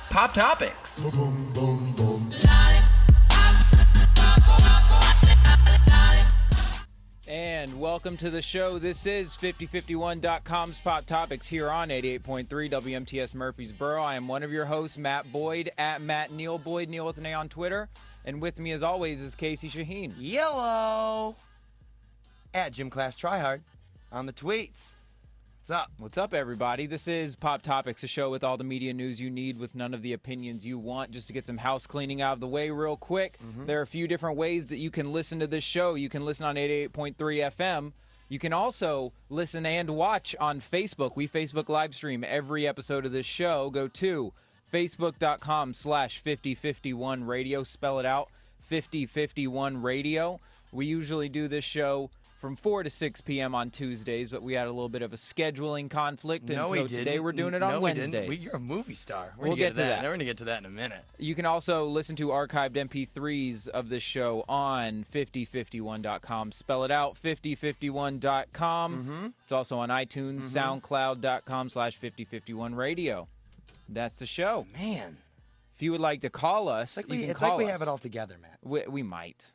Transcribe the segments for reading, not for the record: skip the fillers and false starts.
Pop Topics. And welcome to the show. This is 5051.com's Pop Topics here on 88.3 WMTS Murfreesboro. I am one of your hosts, Matt Boyd, at Matt Neal Boyd, Neal with an A on Twitter. And with me, as always, is Casey Shaheen. Yellow! At Gym Class Tryhard on the tweets. What's up? What's up, everybody? This is Pop Topics, a show with all the media news you need with none of the opinions you want. Just to get some house cleaning out of the way real quick, there are a few different ways that you can listen to this show. You can listen on 88.3 FM. You can also listen and watch on Facebook. We Facebook live stream every episode of this show. Go to facebook.com/5051 radio. Spell it out, 5051 radio. We usually do this show from 4 to 6 p.m. on Tuesdays, but we had a little bit of a scheduling conflict, and so today we're doing it on Wednesdays. You're a movie star. We'll get to that. We're going to get to that in a minute. You can also listen to archived MP3s of this show on 5051.com. Spell it out, 5051.com. It's also on iTunes, soundcloud.com/5051 radio. That's the show. Man. If you would like to call us, you can call us. It's like we have it all together, Matt. We might.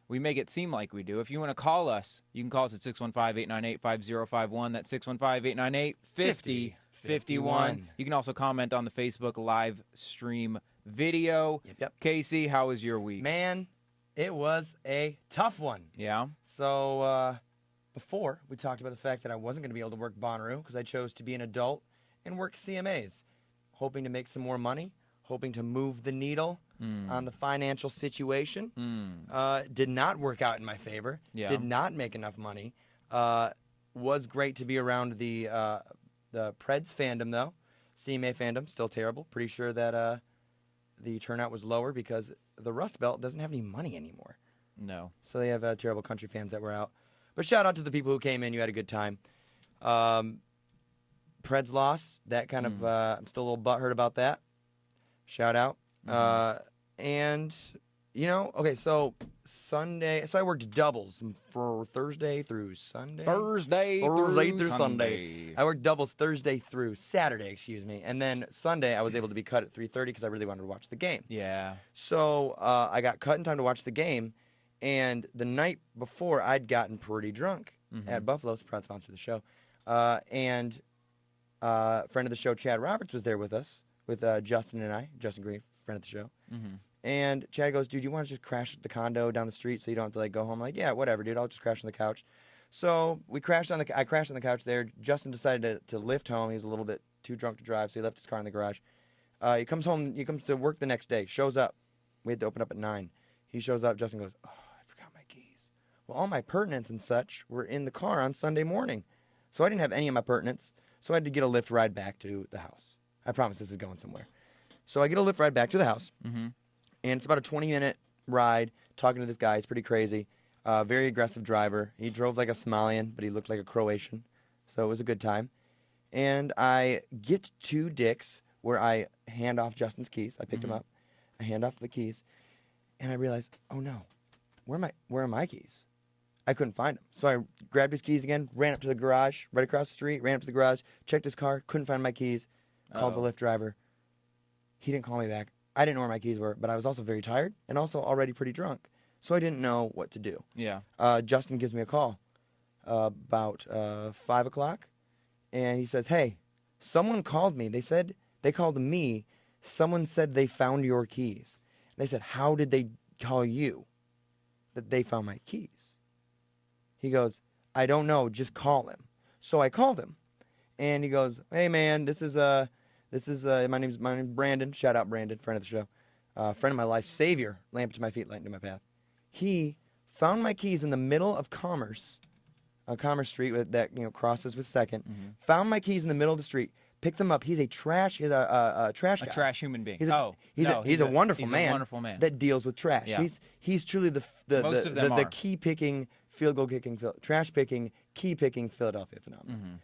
We make it seem like we do. If you want to call us, you can call us at 615-898-5051. That's 615-898-5051. You can also comment on the Facebook live stream video. Yep. Casey, how was your week? Man, it was a tough one. Yeah? So, before, we talked about the fact that I wasn't going to be able to work Bonnaroo because I chose to be an adult and work CMAs, hoping to make some more money, hoping to move the needle on the financial situation. Did not work out in my favor. Yeah. Did not make enough money. Was great to be around the Preds fandom, though. CMA fandom, still terrible. Pretty sure that the turnout was lower because the Rust Belt doesn't have any money anymore. No. So they have terrible country fans that were out. But shout out to the people who came in. You had a good time. Preds lost. That kind of, I'm still a little butthurt about that. Shout out. And, you know, okay, so Sunday, so I worked doubles for Thursday through Sunday. Thursday through Sunday. I worked doubles Thursday through Saturday, excuse me. And then Sunday, I was able to be cut at 3:30 because I really wanted to watch the game. Yeah. So I got cut in time to watch the game. And the night before, I'd gotten pretty drunk at Buffalo's, proud sponsor of the show. And a friend of the show, Chad Roberts, was there with us. With Justin and I, Justin Green, friend of the show. And Chad goes, dude, you want to just crash at the condo down the street so you don't have to like go home? I'm like, yeah, whatever, dude. I'll just crash on the couch. So I crashed on the couch there. Justin decided to lift home. He was a little bit too drunk to drive, so he left his car in the garage. He comes home. He comes to work the next day. Shows up. We had to open up at 9. He shows up. Justin goes, oh, I forgot my keys. Well, all my pertinents and such were in the car on Sunday morning. So I didn't have any of my pertinents. So I had to get a lift ride back to the house. I promise this is going somewhere. So I get a lift ride back to the house, and it's about a 20-minute ride talking to this guy. He's pretty crazy, very aggressive driver. He drove like a Somalian, but he looked like a Croatian, so it was a good time. And I get to Dick's where I hand off Justin's keys. I picked him up. I hand off the keys, and I realize, oh, no, where are my keys? I couldn't find them. So I grabbed his keys again, ran up to the garage, right across the street, ran up to the garage, checked his car, couldn't find my keys. Called the Lyft driver. He didn't call me back. I didn't know where my keys were, but I was also very tired and also already pretty drunk. So I didn't know what to do. Yeah. Justin gives me a call about 5 o'clock, and he says, hey, someone called me. They called me. Someone said they found your keys. And they said, how did they call you that they found my keys? He goes, I don't know. Just call him. So I called him. And he goes, hey, man, my name's Brandon. Shout out, Brandon, friend of the show. Friend of my life, savior, lamp to my feet, light to my path. He found my keys in the middle of Commerce, on Commerce Street that crosses with 2nd. Found my keys in the middle of the street, picked them up. He's a trash guy. A trash human being. He's a wonderful man. He's a wonderful man that deals with trash. Yeah. He's truly the key picking, field goal kicking, trash picking, key picking Philadelphia phenomenon.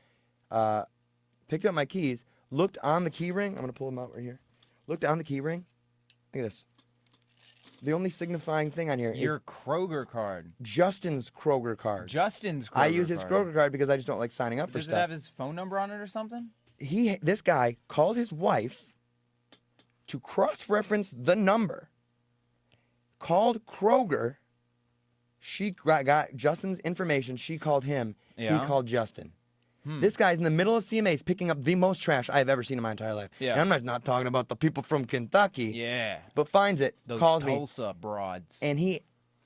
Picked up my keys, looked on the key ring. I'm going to pull them out right here. Looked on the key ring. Look at this. The only signifying thing on here Your is Kroger card. Justin's Kroger card. Justin's Kroger I use his card. Kroger card because I just don't like signing up for Does stuff. it have his phone number on it or something? This guy called his wife to cross-reference the number. Called Kroger. She got Justin's information. She called him. Yeah. He called Justin. This guy's in the middle of CMAs picking up the most trash I've ever seen in my entire life. Yeah. And I'm not talking about the people from Kentucky. Yeah. But finds it, Those calls me, Tulsa broads. and he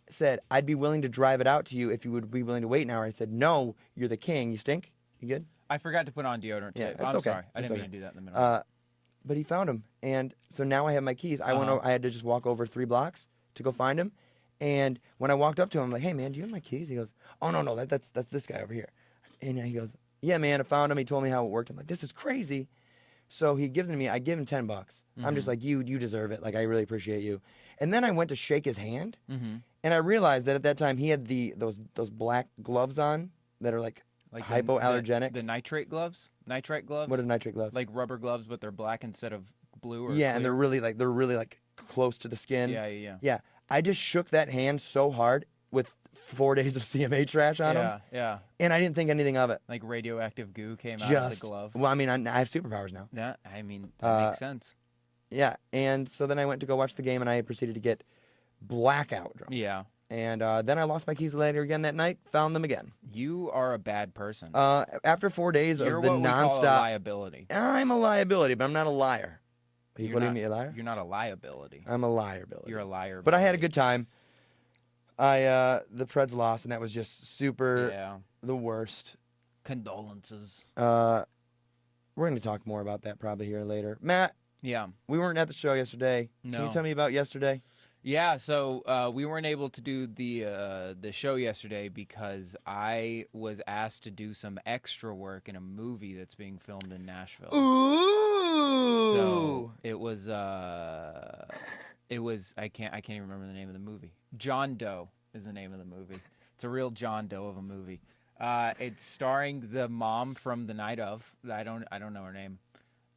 said, I'd be willing to drive it out to you if you would be willing to wait an hour. I said, no, you're the king. You stink? You good? I forgot to put on deodorant Yeah, today. that's I'm okay. sorry. I That's didn't mean okay. to do that in the middle. But he found him. And so now I have my keys. I went over, I had to just walk over 3 blocks to go find him. And when I walked up to him, I'm like, hey, man, do you have my keys? He goes, oh, no, that's this guy over here. And he goes, yeah, man, I found him. He told me how it worked. I'm like, this is crazy. So he gives it to me. I give him $10. I'm just like, you deserve it. Like, I really appreciate you. And then I went to shake his hand, and I realized that at that time he had those black gloves on that are like hypoallergenic. The nitrate gloves? Nitrite gloves? What are nitrate gloves? Like rubber gloves, but they're black instead of blue or yeah, clear? and they're really like close to the skin. Yeah. Yeah, I just shook that hand so hard with 4 days of CMA trash on him, Yeah. and I didn't think anything of it. Like radioactive goo came out of Just the glove. well, I mean, I have superpowers now. Yeah, I mean, that makes sense. Yeah, and so then I went to go watch the game, and I proceeded to get blackout drunk. Yeah. And then I lost my keys later again that night. Found them again. You are a bad person. After 4 days You're of the what we call a nonstop. liability. I'm a liability, but I'm not a liar. Are you You're putting not- me a liar? You're not a liability. I'm a liability. You're a liar. But I had a good time. The Preds lost, and that was just super Yeah. the worst. Condolences. We're going to talk more about that probably here later. Matt, Yeah. we weren't at the show yesterday. Can No. you tell me about yesterday? Yeah, so we weren't able to do the show yesterday because I was asked to do some extra work in a movie that's being filmed in Nashville. Ooh. So it was I can't even remember the name of the movie. John Doe is the name of the movie. It's a real John Doe of a movie. It's starring the mom from The Night Of. I don't know her name.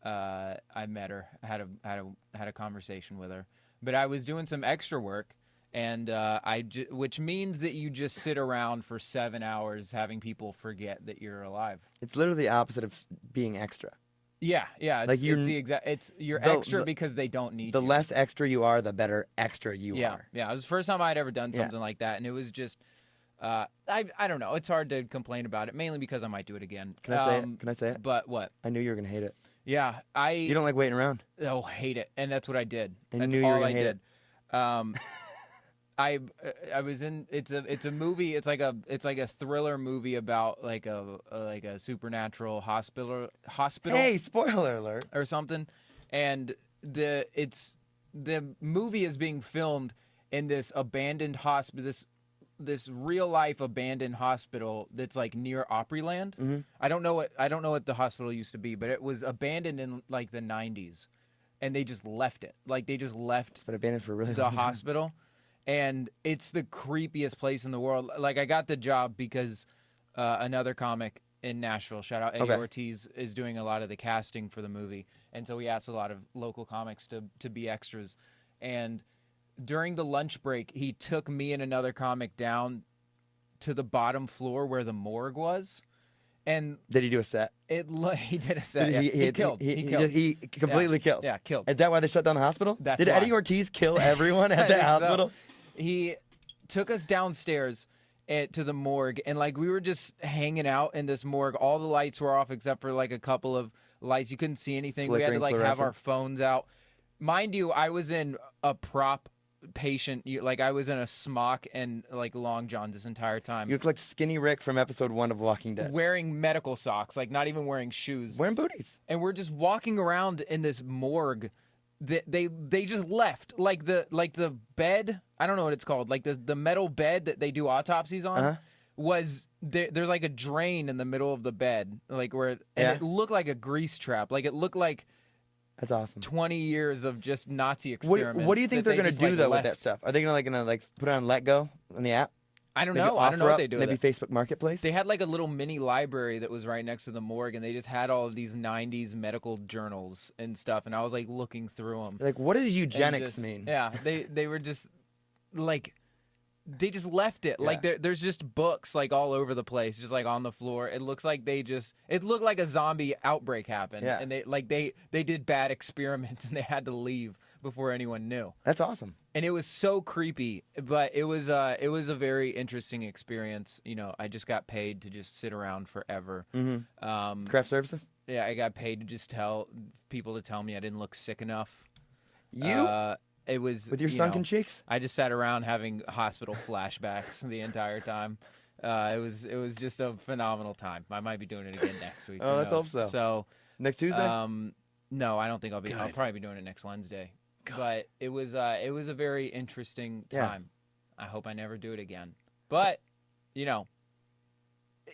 I met her. I had a conversation with her. But I was doing some extra work, and which means that you just sit around for 7 hours having people forget that you're alive. It's literally the opposite of being extra. Yeah. Like You're extra because they don't need The you. less extra you are, the better extra you are. Yeah. It was the first time I'd ever done something like that, and it was just, I don't know. It's hard to complain about it, mainly because I might do it again. Can I say it? Can I say it? But what? I knew you were going to hate it. Yeah, You don't like waiting around. Oh, hate it, and that's what I did. And that's you knew you were all gonna I hate did. I was in. It's a movie. It's like a thriller movie about like a supernatural hospital. Hey, spoiler alert. Or something, and the movie is being filmed in this abandoned hospital. This real life abandoned hospital that's like near Opryland. Mm-hmm. I don't know what the hospital used to be, but it was abandoned in like the 90s, and they just left it. Like they just left It's been abandoned for a really the long time. hospital, and it's the creepiest place in the world. Like I got the job because another comic in Nashville, shout out Eddie Ortiz, is doing a lot of the casting for the movie, and so we asked a lot of local comics to be extras, and during the lunch break, he took me and another comic down to the bottom floor where the morgue was, and Did he do a set? he did a set. Did He killed. He completely killed. Yeah, killed. Is that why they shut down the hospital? That's Did why. Eddie Ortiz kill everyone I at the think so. hospital? He took us downstairs to the morgue, and like we were just hanging out in this morgue. All the lights were off except for like a couple of lights. You couldn't see anything. We had to Flickering like have our fluorescent. phones out. Mind you, I was in a prop patient. Like I was in a smock and like long johns this entire time. You look like Skinny Rick from episode 1 of Walking Dead. Wearing medical socks, like not even wearing shoes. Wearing booties. And we're just walking around in this morgue. They just left like the bed. I don't know what it's called. Like the metal bed that they do autopsies on was there's like a drain in the middle of the bed, like where and it looked like a grease trap. Like it looked like That's awesome. 20 years of just Nazi experiments. What do you think that they're going just, to do like, though left. with that stuff? Are they gonna put it on Let Go on the app? I don't Maybe know. I don't know OfferUp? what they do. Maybe with it. Facebook Marketplace. They had like a little mini library that was right next to the morgue, and they just had all of these 90s medical journals and stuff. And I was like looking through them. Like, what does eugenics mean? Yeah, they were just like they just left it. Yeah. Like there's just books like all over the place, just like on the floor. It looks like it looked like a zombie outbreak happened. Yeah. And they did bad experiments and they had to leave before anyone knew. That's awesome. And it was so creepy, but it was a very interesting experience. You know, I just got paid to just sit around forever. Craft services? Yeah, I got paid to just tell people to tell me I didn't look sick enough. It was With your sunken cheeks? I just sat around having hospital flashbacks the entire time. It was just a phenomenal time. I might be doing it again next week. Oh, let's hope so. So Next Tuesday? no, I don't think I'll be. Good. I'll probably be doing it next Wednesday. But it was a very interesting time. I hope I never do it again. But you know,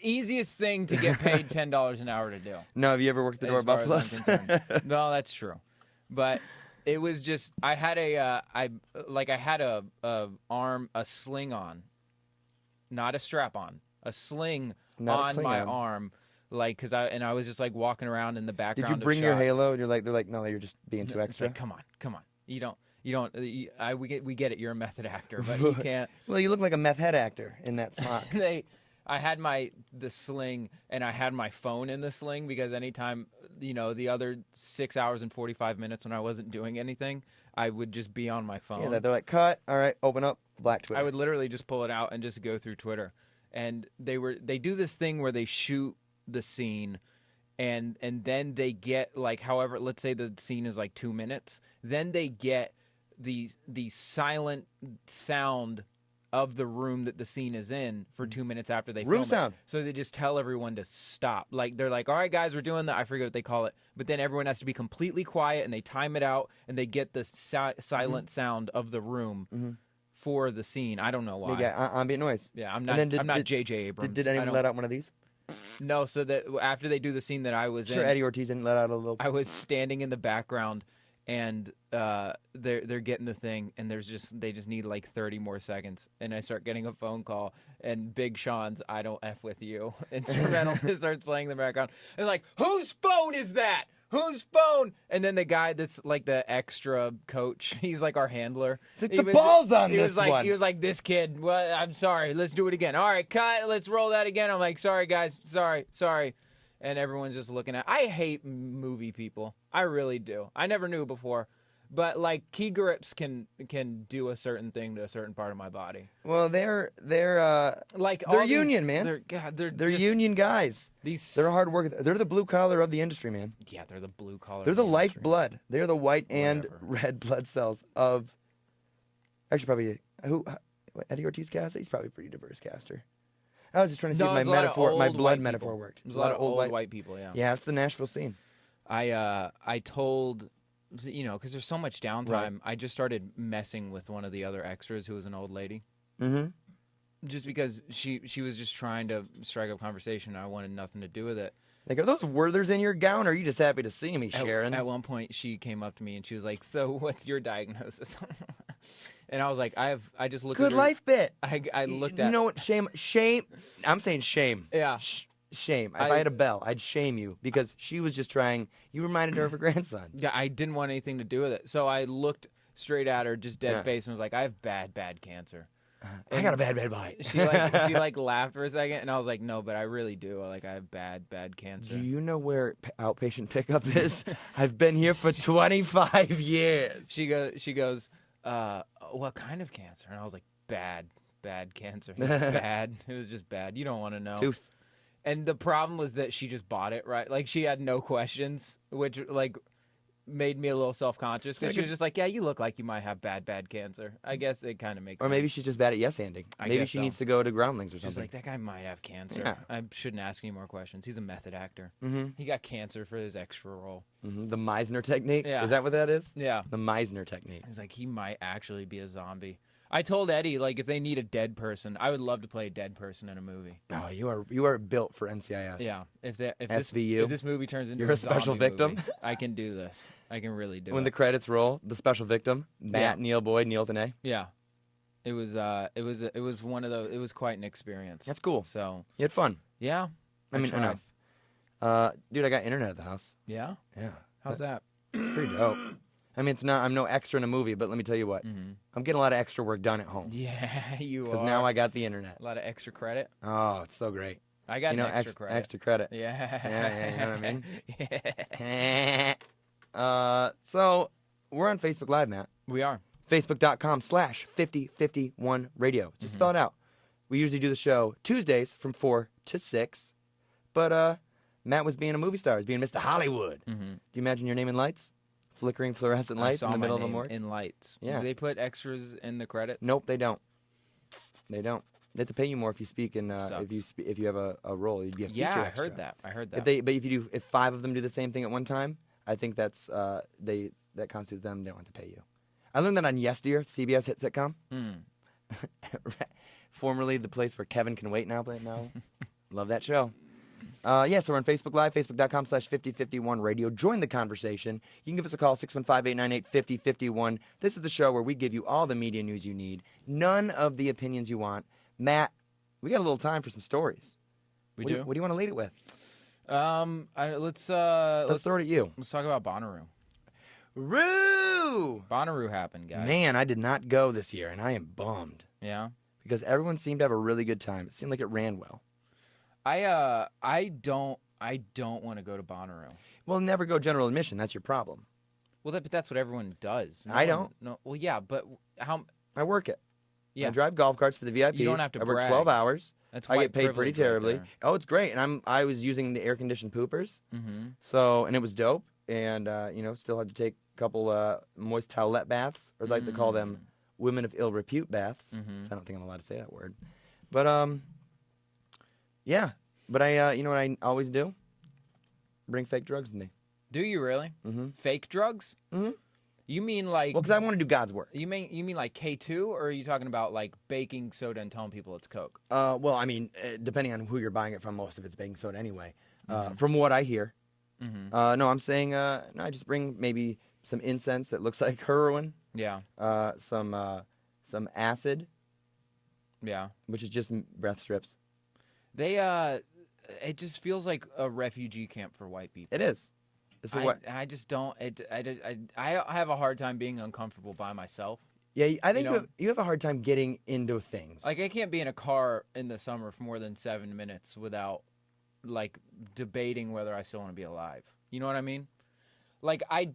easiest thing to get paid $10 an hour to do. No, have you ever worked the door at As far as Buffalo's? I'm concerned. No, that's true. But it was just I had a sling on, not a strap on, a sling Not a on my Klingon. arm, like I was just like walking around in the background. Did you bring your of shots. halo? And they're like, no, you're just being too It's extra. like, come on. We get it. You're a method actor, but you can't. Well, you look like a meth head actor in that spot. I had the sling and I had my phone in the sling because anytime, the other 6 hours and 45 minutes when I wasn't doing anything, I would just be on my phone. Yeah, they're like, cut. All right, open up. Black Twitter. I would literally just pull it out and just go through Twitter. And they do this thing where they shoot the scene and then they get like, however, let's say the scene is like 2 minutes, then they get the silent sound of the room that the scene is in for 2 minutes after they Room film sound. it. So they just tell everyone to stop. Like they're like, all right, guys, we're doing that. I forget what they call it. But then everyone has to be completely quiet and they time it out and they get the silent sound of the room for the scene. I don't know why. Yeah, ambient noise. Yeah, I'm And then not J.J. Abrams. Did I anyone don't- let out one of these? No, so that after they do the scene that I was Sure, in, Eddie Ortiz didn't let out a little. I was standing in the background, and they're getting the thing, and they just need like 30 more seconds, and I start getting a phone call, and Big Sean's "I Don't F With You" instrumental just starts playing in the background, and like, whose phone is that? Whose phone? And then the guy that's like the extra coach, he's like our handler. It's like, the ball's on he this was like, one. He was like, this kid, well, I'm sorry, let's do it again. All right, cut, let's roll that again. I'm like, sorry, guys, sorry. And everyone's just looking at. I hate movie people. I really do. I never knew before. But like key grips can do a certain thing to a certain part of my body. Well, they're Like they're all union, these, man. They're just union. guys. These They're hard work. They're the blue collar of the industry, man. Yeah, they're the blue collar. They're the of industry. lifeblood. They're the white and Whatever. red blood cells of. Actually, probably what, Eddie Ortiz cast. He's probably a pretty diverse caster. I was just trying to see No, if there's my a lot of metaphor, my old blood white metaphor people. worked. There's a lot of old white people. Yeah. Yeah, it's the Nashville scene. I told, because there's so much downtime. Right. I just started messing with one of the other extras who was an old lady. Mm-hmm. Just because she was just trying to strike up conversation. I wanted nothing to do with it. Like, are those Werthers in your gown, or are you just happy to see me, Sharon? At one point, she came up to me and she was like, "So, what's your diagnosis?" And I was like, I just looked Good at her. life bit. I looked at. You know what? Shame. I'm saying shame. Yeah. Shame. If I had a bell, I'd shame you because she was just trying. You reminded her of her grandson. Yeah, I didn't want anything to do with it. So I looked straight at her, just dead face, and was like, "I have bad cancer." I got a bad bite. She laughed for a second, and I was like, "No, but I really do. Like, I have bad cancer." Do you know where outpatient pickup is? I've been here for 25 years. She goes, "What kind of cancer?" And I was like, "Bad cancer. It was bad. It was just bad. You don't want to know." Tooth. And the problem was that she just bought it, right? Like, she had no questions, which like made me a little self-conscious because she was just like, "Yeah, you look like you might have bad cancer." I guess it kind of makes Or sense. maybe she's just bad at yes-anding. I Maybe guess she so. needs to go to Groundlings or She's something. like, "That guy might have cancer. Yeah. I shouldn't ask any more questions. He's a method actor. Mm-hmm. He got cancer for his extra role." Mm-hmm. The Meisner technique? Yeah. Is that what that is? Yeah. The Meisner technique. He's like, he might actually be a zombie. I told Eddie, like, if they need a dead person, I would love to play a dead person in a movie. No, you are built for NCIS. Yeah. If SVU. this movie turns into You're a special zombie victim? movie, I can do this. I can really do When it. the credits roll, the special victim, Matt, Yeah. Neil Boyd, Neil Tanay. Yeah. It was one of those. It was quite an experience. That's cool. So You had fun. yeah. I mean, tried. enough. Dude, I got internet at the house. Yeah. Yeah. How's that? It's pretty dope. I mean, it's not. I'm no extra in a movie, but let me tell you what. I'm getting a lot of extra work done at home. Yeah, you are. Because now I got the internet. A lot of extra credit. Oh, it's so great. I got extra credit. Extra credit. Yeah. You know what I mean? So we're on Facebook Live, Matt. We are. Facebook.com/5051 radio. Just spell it out. We usually do the show Tuesdays from 4 to 6. But Matt was being a movie star. He was being Mr. Hollywood. Do you imagine your name in lights? Flickering fluorescent lights in the middle of a morgue? In lights. Yeah. Do they put extras in the credits? Nope, they don't. They don't. They have to pay you more if you speak in if you have a role. You'd be a feature extra. I heard that. If 5 of them do the same thing at one time, I think that constitutes them. They don't have to pay you. I learned that on Yes Dear, CBS hit sitcom. Formerly the place where Kevin Can Wait now. Love that show. So we're on Facebook Live, Facebook.com/5051 radio. Join the conversation. You can give us a call, 615-898-5051. This is the show where we give you all the media news you need, none of the opinions you want. Matt, we got a little time for some stories. We do? What do you want to lead it with? Let's throw it at you. Let's talk about Bonnaroo. Roo! Bonnaroo happened, guys. Man, I did not go this year, and I am bummed. Yeah? Because everyone seemed to have a really good time. It seemed like it ran well. I don't want to go to Bonnaroo. Well, never go general admission. That's your problem. Well, but that's what everyone does. I don't. No. Well, yeah, but how? I work it. Yeah. I drive golf carts for the VIPs. You don't have to I work brag. 12 hours. That's I white get paid pretty privilege right terribly. there. Oh, it's great. And I was using the air conditioned poopers. So, and it was dope. And still had to take a couple moist towelette baths, or like to call them women of ill repute baths. So I don't think I'm allowed to say that word. But yeah. But you know what I always do? Bring fake drugs with me. Do you really? Fake drugs? You mean like? Well, because I want to do God's work. You mean like K2, or are you talking about like baking soda and telling people it's Coke? Well, I mean, depending on who you're buying it from, most of it's baking soda anyway. From what I hear. No, I'm saying no. I just bring maybe some incense that looks like heroin. Yeah. Some acid. Yeah. Which is just breath strips. It just feels like a refugee camp for white people. It is. I just don't. I have a hard time being uncomfortable by myself. Yeah, I think you have a hard time getting into things. Like, I can't be in a car in the summer for more than 7 minutes without, like, debating whether I still want to be alive. You know what I mean? Like, I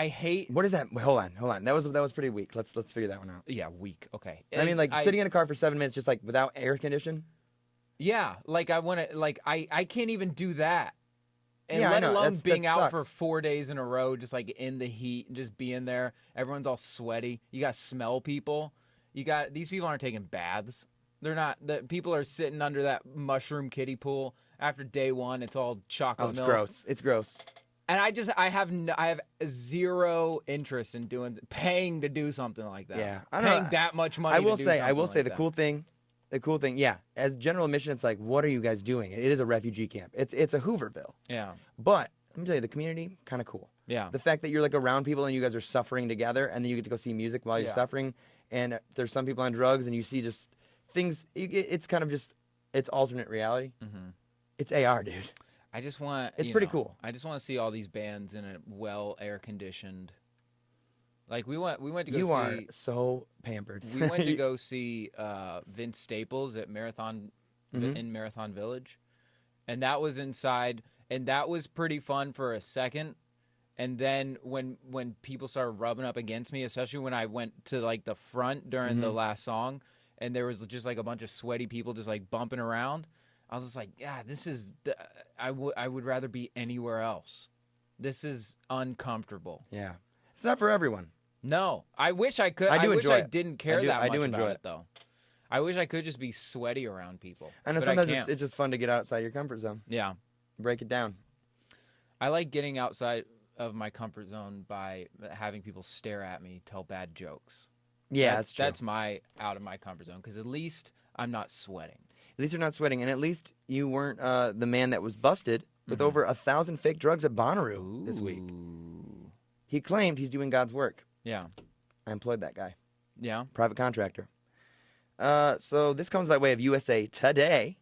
hate. What is that? Hold on. That was pretty weak. Let's figure that one out. Yeah, weak. Okay. I mean, like, sitting in a car for 7 minutes just, like, without air condition? Yeah, like, I can't even do that. And yeah, let alone being that out sucks. for 4 days in a row, just like in the heat and just being there. Everyone's all sweaty. You got to smell people. These people aren't taking baths. They're not. The people are sitting under that mushroom kiddie pool after day one. It's all chocolate milk. Gross. It's gross. And I have zero interest in paying to do something like that. Yeah, paying that much money. I will say the cool thing. The cool thing, yeah, as general admission, it's like, what are you guys doing? It is a refugee camp. It's a Hooverville. Yeah. But let me tell you, the community, kind of cool. Yeah. The fact that you're like around people and you guys are suffering together, and then you get to go see music while you're suffering, and there's some people on drugs, and you see just things. It's kind of just it's alternate reality. It's AR, dude. I just want. It's pretty cool. I just want to see all these bands in a well air conditioned. Like we went to go see. You are so pampered. We went to go see Vince Staples at Marathon in Marathon Village, and that was inside, and that was pretty fun for a second. And then when people started rubbing up against me, especially when I went to like the front during the last song, and there was just like a bunch of sweaty people just like bumping around, I was just like, yeah, this is. I would rather be anywhere else. This is uncomfortable. Yeah. It's not for everyone. No. I wish I could. I wish I didn't care that much about it, though. I wish I could just be sweaty around people. I know sometimes it's just fun to get outside your comfort zone. Yeah. Break it down. I like getting outside of my comfort zone by having people stare at me, tell bad jokes. Yeah, that's true. That's my out of my comfort zone, because at least I'm not sweating. At least you're not sweating, and at least you weren't the man that was busted with over 1,000 fake drugs at Bonnaroo this week. He claimed he's doing God's work. Yeah. I employed that guy. Yeah. Private contractor. So this comes by way of USA Today.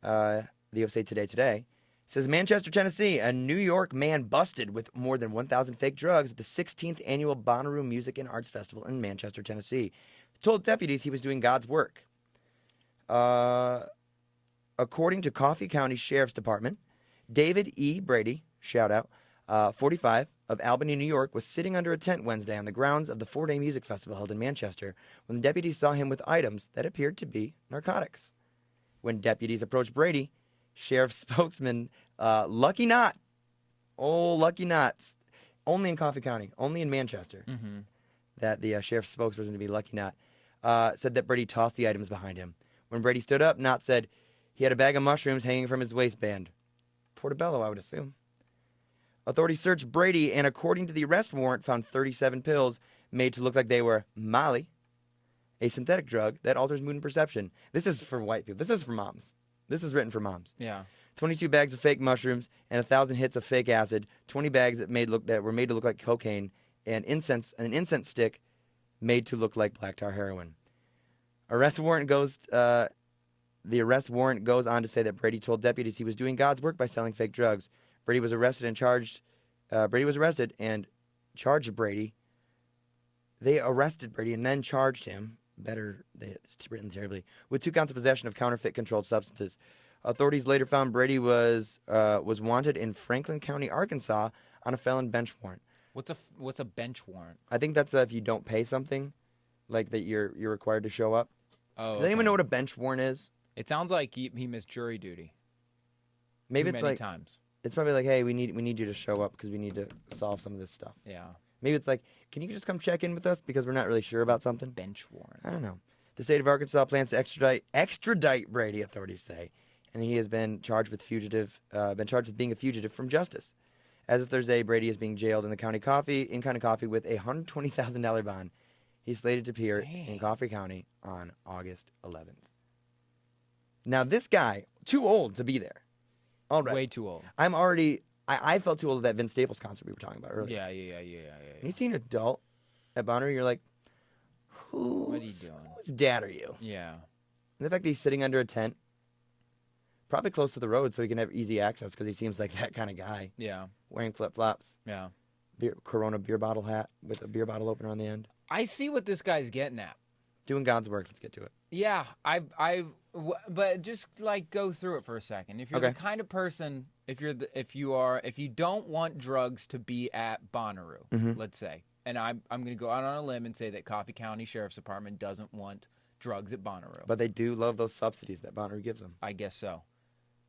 The USA Today Says Manchester, Tennessee, a New York man busted with more than 1,000 fake drugs at the 16th annual Bonnaroo Music and Arts Festival in Manchester, Tennessee. Told deputies he was doing God's work. According to Coffee County Sheriff's Department, David E. Brady, shout out, 45, of Albany, New York, was sitting under a tent Wednesday on the grounds of the 4-day music festival held in Manchester when deputies saw him with items that appeared to be narcotics. When deputies approached Brady, Sheriff spokesman Lucky Knott, Lucky Knott, only in Coffee County, only in Manchester, that the sheriff's spokesperson to be Lucky Knott, said that Brady tossed the items behind him. When Brady stood up, Knott said he had a bag of mushrooms hanging from his waistband. Portobello, I would assume. Authorities searched Brady and, according to the arrest warrant, found 37 pills made to look like they were Molly, a synthetic drug that alters mood and perception. This is for white people. This is for moms. This is written for moms. Yeah. 22 bags of fake mushrooms and 1,000 hits of fake acid. 20 bags that were made to look like cocaine, and an incense stick made to look like black tar heroin. The arrest warrant goes on to say that Brady told deputies he was doing God's work by selling fake drugs. Brady was arrested and charged. They arrested Brady and then charged him. It's written terribly, with 2 counts of possession of counterfeit controlled substances. Authorities later found Brady was wanted in Franklin County, Arkansas, on a felon bench warrant. What's a bench warrant? I think that's if you don't pay something, like that you're required to show up. Oh, Does anyone know what a bench warrant is? It sounds like he missed jury duty. Maybe Too it's many like times. It's probably like, hey, we need you to show up because we need to solve some of this stuff. Yeah. Maybe it's like, can you just come check in with us because we're not really sure about something? Bench warrant. I don't know. The state of Arkansas plans to extradite Brady, authorities say, and he has been charged with being a fugitive from justice. As of Thursday, Brady is being jailed in County Coffee with a $120,000 bond. He's slated to appear in Coffee County on August 11th. Now, this guy, too old to be there. All right. Way too old. I felt too old at that Vince Staples concert we were talking about earlier. Yeah. When you see an adult at Bonnaroo, you're like, what are you doing? Whose dad are you? Yeah. And the fact that he's sitting under a tent, probably close to the road so he can have easy access because he seems like that kind of guy. Yeah. Wearing flip-flops. Yeah. Corona beer bottle hat with a beer bottle opener on the end. I see what this guy's getting at. Doing God's work. Let's get to it. Yeah, but just like go through it for a second. If you're the kind of person, if you don't want drugs to be at Bonnaroo, let's say, and I'm going to go out on a limb and say that Coffee County Sheriff's Department doesn't want drugs at Bonnaroo. But they do love those subsidies that Bonnaroo gives them. I guess so.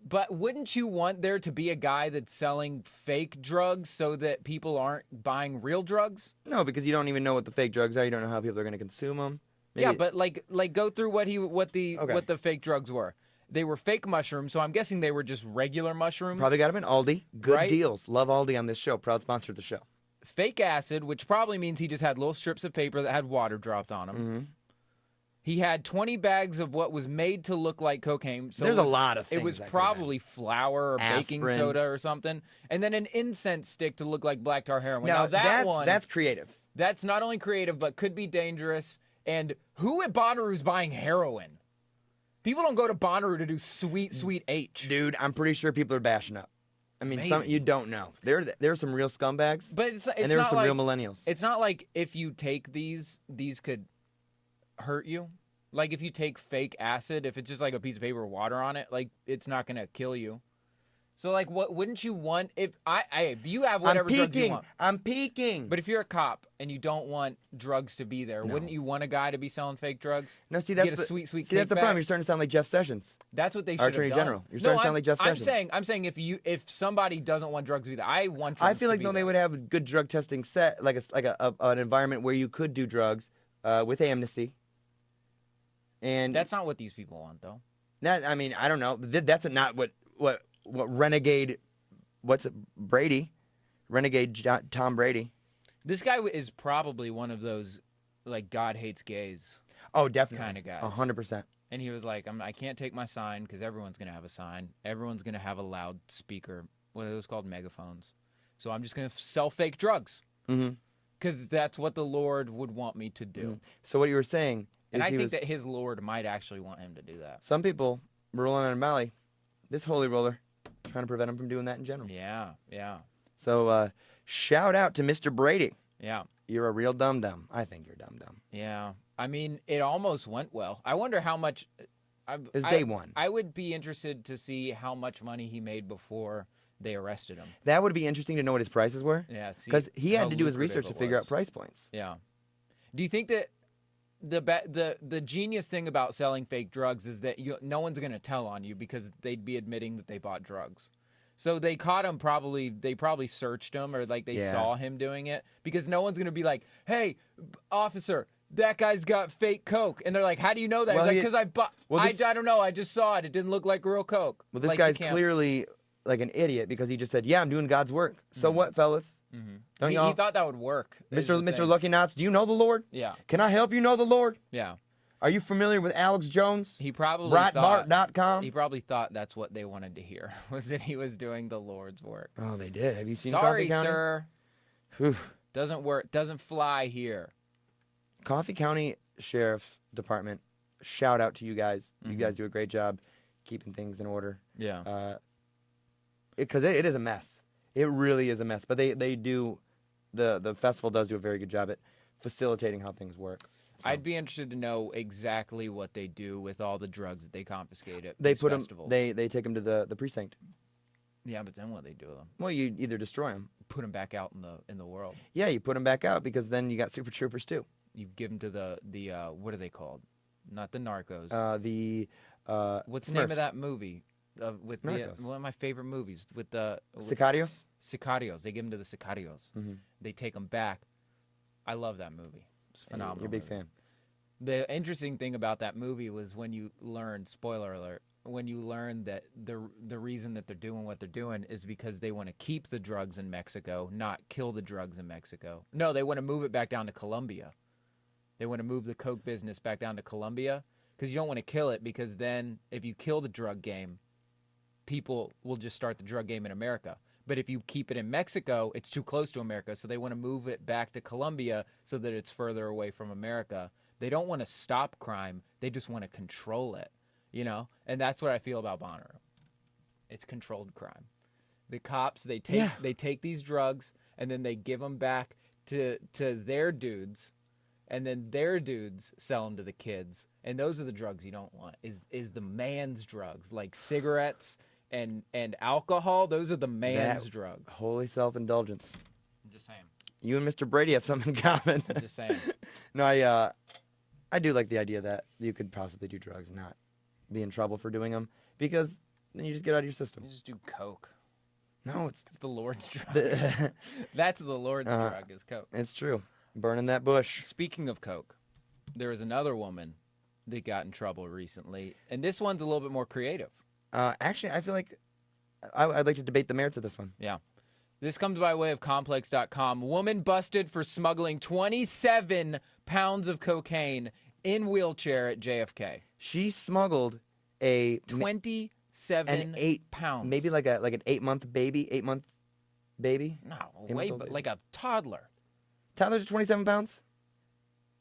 But wouldn't you want there to be a guy that's selling fake drugs so that people aren't buying real drugs? No, because you don't even know what the fake drugs are. You don't know how people are going to consume them. Maybe. Yeah, but like go through what the fake drugs were. They were fake mushrooms, so I'm guessing they were just regular mushrooms. Probably got them in Aldi. Good right? deals. Love Aldi on this show. Proud sponsor of the show. Fake acid, which probably means he just had little strips of paper that had water dropped on them. Mm-hmm. He had 20 bags of what was made to look like cocaine. So there's a lot of things. It was probably flour or aspirin, baking soda or something. And then an incense stick to look like black tar heroin. Now that's creative. That's not only creative, but could be dangerous. And who at Bonnaroo is buying heroin? People don't go to Bonnaroo to do sweet H. Dude, I'm pretty sure people are bashing up. I mean, some you don't know. There are some real scumbags, but it's and there are some like, real millennials. It's not like if you take these could hurt you. Like if you take fake acid, if it's just like a piece of paper with water on it, like it's not gonna kill you. So like, what wouldn't you want if you have whatever drugs you want? I'm peeking. But if you're a cop and you don't want drugs to be there, wouldn't you want a guy to be selling fake drugs? No, see that's get a sweet that's the problem. You're starting to sound like Jeff Sessions. That's what they should Our have Attorney done. General. You're starting to sound like Jeff Sessions. I'm saying if somebody doesn't want drugs to be there, I want drugs I feel like to be they would have a good drug testing set, like an environment where you could do drugs with amnesty. And that's not what these people want, though. I mean, I don't know. That's not what renegade. What's it? Brady, renegade Tom Brady. This guy is probably one of those like God hates gays. Oh, definitely, kind of guys. 100%. And he was like, I can't take my sign because everyone's gonna have a sign. Everyone's gonna have a loudspeaker. What are those called? Megaphones. So I'm just gonna sell fake drugs. Because that's what the Lord would want me to do. So what you were saying. And I think that his Lord might actually want him to do that. Some people rolling on a Molly, this holy roller, trying trying to prevent him from doing that in general. Yeah, yeah. So shout out to Mr. Brady. Yeah. You're a real dum-dum. I think you're dum-dum. Yeah. I mean, it almost went well. I wonder how much... It's day one. I would be interested to see how much money he made before they arrested him. That would be interesting to know what his prices were. Yeah, because he had to do his research to figure out price points. Yeah. Do you think that the genius thing about selling fake drugs is that no one's going to tell on you because they'd be admitting that they bought drugs? So they caught him they probably searched him or like they saw him doing it because no one's going to be like, hey, officer, that guy's got fake Coke. And they're like, how do you know that? Well, he's like, because I bought, I don't know, I just saw it. It didn't look like real Coke. Well, this like, guy's clearly like an idiot because he just said, yeah, I'm doing God's work. So what, fellas? Don't he thought that would work. Mr. Lucky Knots, do you know the Lord? Yeah. Can I help you know the Lord? Yeah. Are you familiar with Alex Jones? He probably Breitbart.com? He probably thought that's what they wanted to hear, was that he was doing the Lord's work. Oh, they did. Have you seen Sorry, Coffee County? sir. Whew. Doesn't work. Doesn't fly here. Coffee County Sheriff's Department, shout out to you guys. You guys do a great job keeping things in order. Yeah. Because it is a mess. It really is a mess. But they do, the festival does do a very good job at facilitating how things work. So. I'd be interested to know exactly what they do with all the drugs that they confiscate at they these put festivals. them. They take them to the precinct. Yeah, but then what do they do with them? Well, you either destroy them, put them back out in the world. Yeah, you put them back out because then you got super troopers too. You give them to the what are they called? Not the Narcos. What's the name of that movie? With Narcos. One of my favorite movies with the Sicarios. Sicarios. They give them to the Sicarios. They take them back. I love that movie. It's phenomenal. You're a big fan. The interesting thing about that movie was when you learned, spoiler alert, when you learned that the reason that they're doing what they're doing is because they want to keep the drugs in Mexico, not kill the drugs in Mexico. No, they want to move it back down to Colombia. They want to move the coke business back down to Colombia because you don't want to kill it because then if you kill the drug game, people will just start the drug game in America. But if you keep it in Mexico, it's too close to America, so they want to move it back to Colombia so that it's further away from America. They don't want to stop crime. They just want to control it, you know? And that's what I feel about Bonnaroo. It's controlled crime. The cops, they take these drugs, and then they give them back to their dudes, and then their dudes sell them to the kids. And those are the drugs you don't want, is the man's drugs, like cigarettes and alcohol. Those are the man's drugs. Holy self-indulgence. I'm just saying. You and Mr. Brady have something in common. I'm just saying. No, I do like the idea that you could possibly do drugs and not be in trouble for doing them because then you just get out of your system. You just do coke. No, it's the Lord's drug. That's the Lord's drug is coke. It's true. Burning that bush. Speaking of coke, there was another woman that got in trouble recently, and this one's a little bit more creative. Actually, I feel like I'd like to debate the merits of this one. Yeah. This comes by way of Complex.com. Woman busted for smuggling 27 pounds of cocaine in wheelchair at JFK. She smuggled a 27 pounds. Maybe like an 8-month baby. 8-month baby? No, like a toddler. Toddlers are 27 pounds?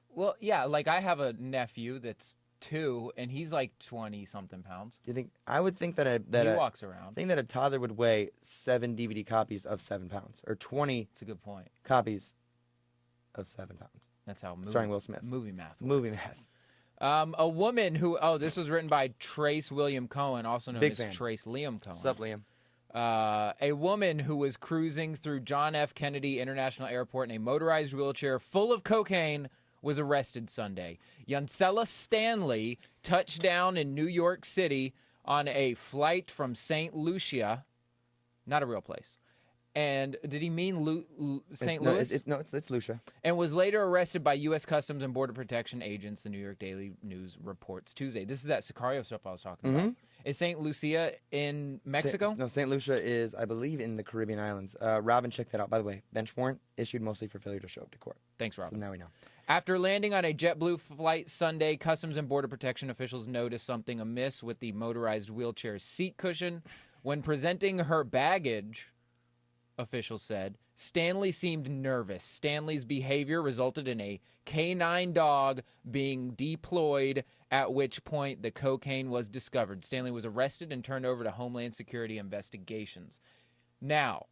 Well, yeah, like I have a nephew that's 2, and he's like 20-something pounds. You think? I would think that he walks around. I think that a toddler would weigh 7 DVD copies of 7 pounds, or 20. That's a good point. Copies of 7 pounds. That's how starring Will Smith. Movie math. Movie math. A woman who this was written by Trace William Cohen, also known as Trace Liam Cohen. What's up, Liam? A woman who was cruising through John F. Kennedy International Airport in a motorized wheelchair full of cocaine was arrested Sunday. Yancella Stanley touched down in New York City on a flight from St. Lucia, not a real place. And did he mean St. Louis? It's Lucia. And was later arrested by U.S. Customs and Border Protection agents, the New York Daily News reports Tuesday. This is that Sicario stuff I was talking about. Is St. Lucia in Mexico? No, St. Lucia is, I believe, in the Caribbean islands. Robin, check that out. By the way, bench warrant issued mostly for failure to show up to court. Thanks, Robin. So now we know. After landing on a JetBlue flight Sunday, Customs and Border Protection officials noticed something amiss with the motorized wheelchair seat cushion. When presenting her baggage, officials said, Stanley seemed nervous. Stanley's behavior resulted in a canine dog being deployed at which point the cocaine was discovered. Stanley was arrested and turned over to Homeland Security investigations. Now,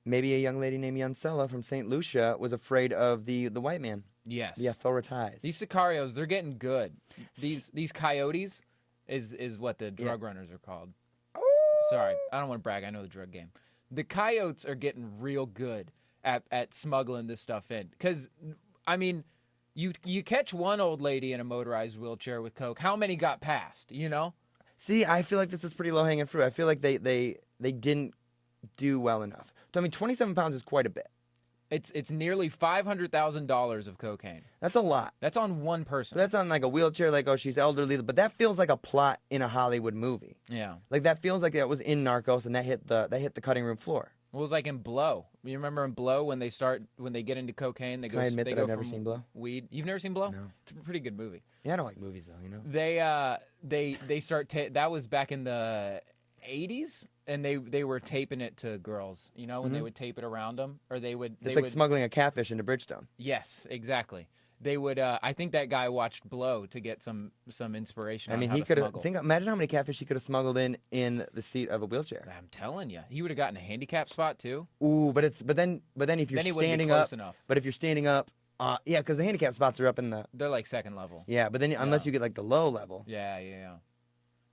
maybe a young lady named Yancella from St. Lucia was afraid of the white man. yes. The authorities. These sicarios, they're getting good. These coyotes is what the drug runners are called. Sorry, I don't want to brag. I know the drug game. The coyotes are getting real good at smuggling this stuff in. Because, I mean, you catch one old lady in a motorized wheelchair with coke. How many got past, you know? See, I feel like this is pretty low-hanging fruit. I feel like they didn't do well enough. So, I mean, 27 pounds is quite a bit. It's nearly $500,000 of cocaine. That's a lot. That's on one person. That's on like a wheelchair, like, oh, she's elderly. But that feels like a plot in a Hollywood movie. Yeah. Like, that feels like that was in Narcos, and that hit the cutting room floor. Well, it was like in Blow. You remember in Blow when they get into cocaine, they go. Can I admit they that go I've never from seen Blow? Weed. You've never seen Blow? No. It's a pretty good movie. Yeah, I don't like movies, though, you know? They start that was back in the 80s, and they were taping it to girls, you know, when they would tape it around them, or they would. It's like smuggling a catfish into Bridgestone. Yes, exactly. They would. I think that guy watched Blow to get some inspiration. I mean, on how he to could have. smuggle. Imagine how many catfish he could have smuggled in the seat of a wheelchair. I'm telling you, he would have gotten a handicap spot too. Ooh, but then if you're Then he wouldn't be standing close up, enough. but if you're standing up, yeah, because the handicap spots are up in the. They're like second level. Yeah, but then unless you get like the low level. Yeah.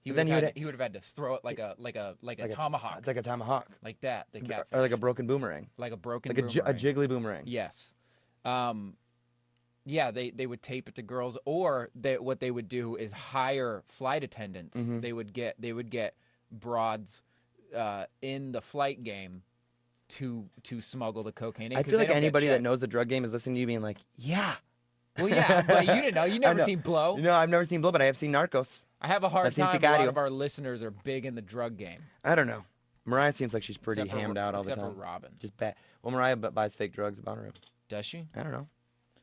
He But then would have had to throw it like a tomahawk, It's like a tomahawk. like that. The catfish, Or like a broken boomerang. like a broken Like a boomerang. jiggly boomerang. Yes. Yeah, they would tape it to girls, or what they would do is hire flight attendants. Mm-hmm. They would get broads in the flight game to smuggle the cocaine in. I 'cause feel they like don't get anybody that checked. knows the drug game is listening to you being like, yeah. Well, yeah, but you didn't know. You never know. seen Blow. No, I've never seen Blow, but I have seen Narcos. I have a hard I've seen time. A lot Sicario. of our listeners are big in the drug game. I don't know. Mariah seems like she's pretty Except for- hammed out all the except time. for Robin. Just bad. Well, Mariah buys fake drugs at Bonnaroo. Does she? I don't know.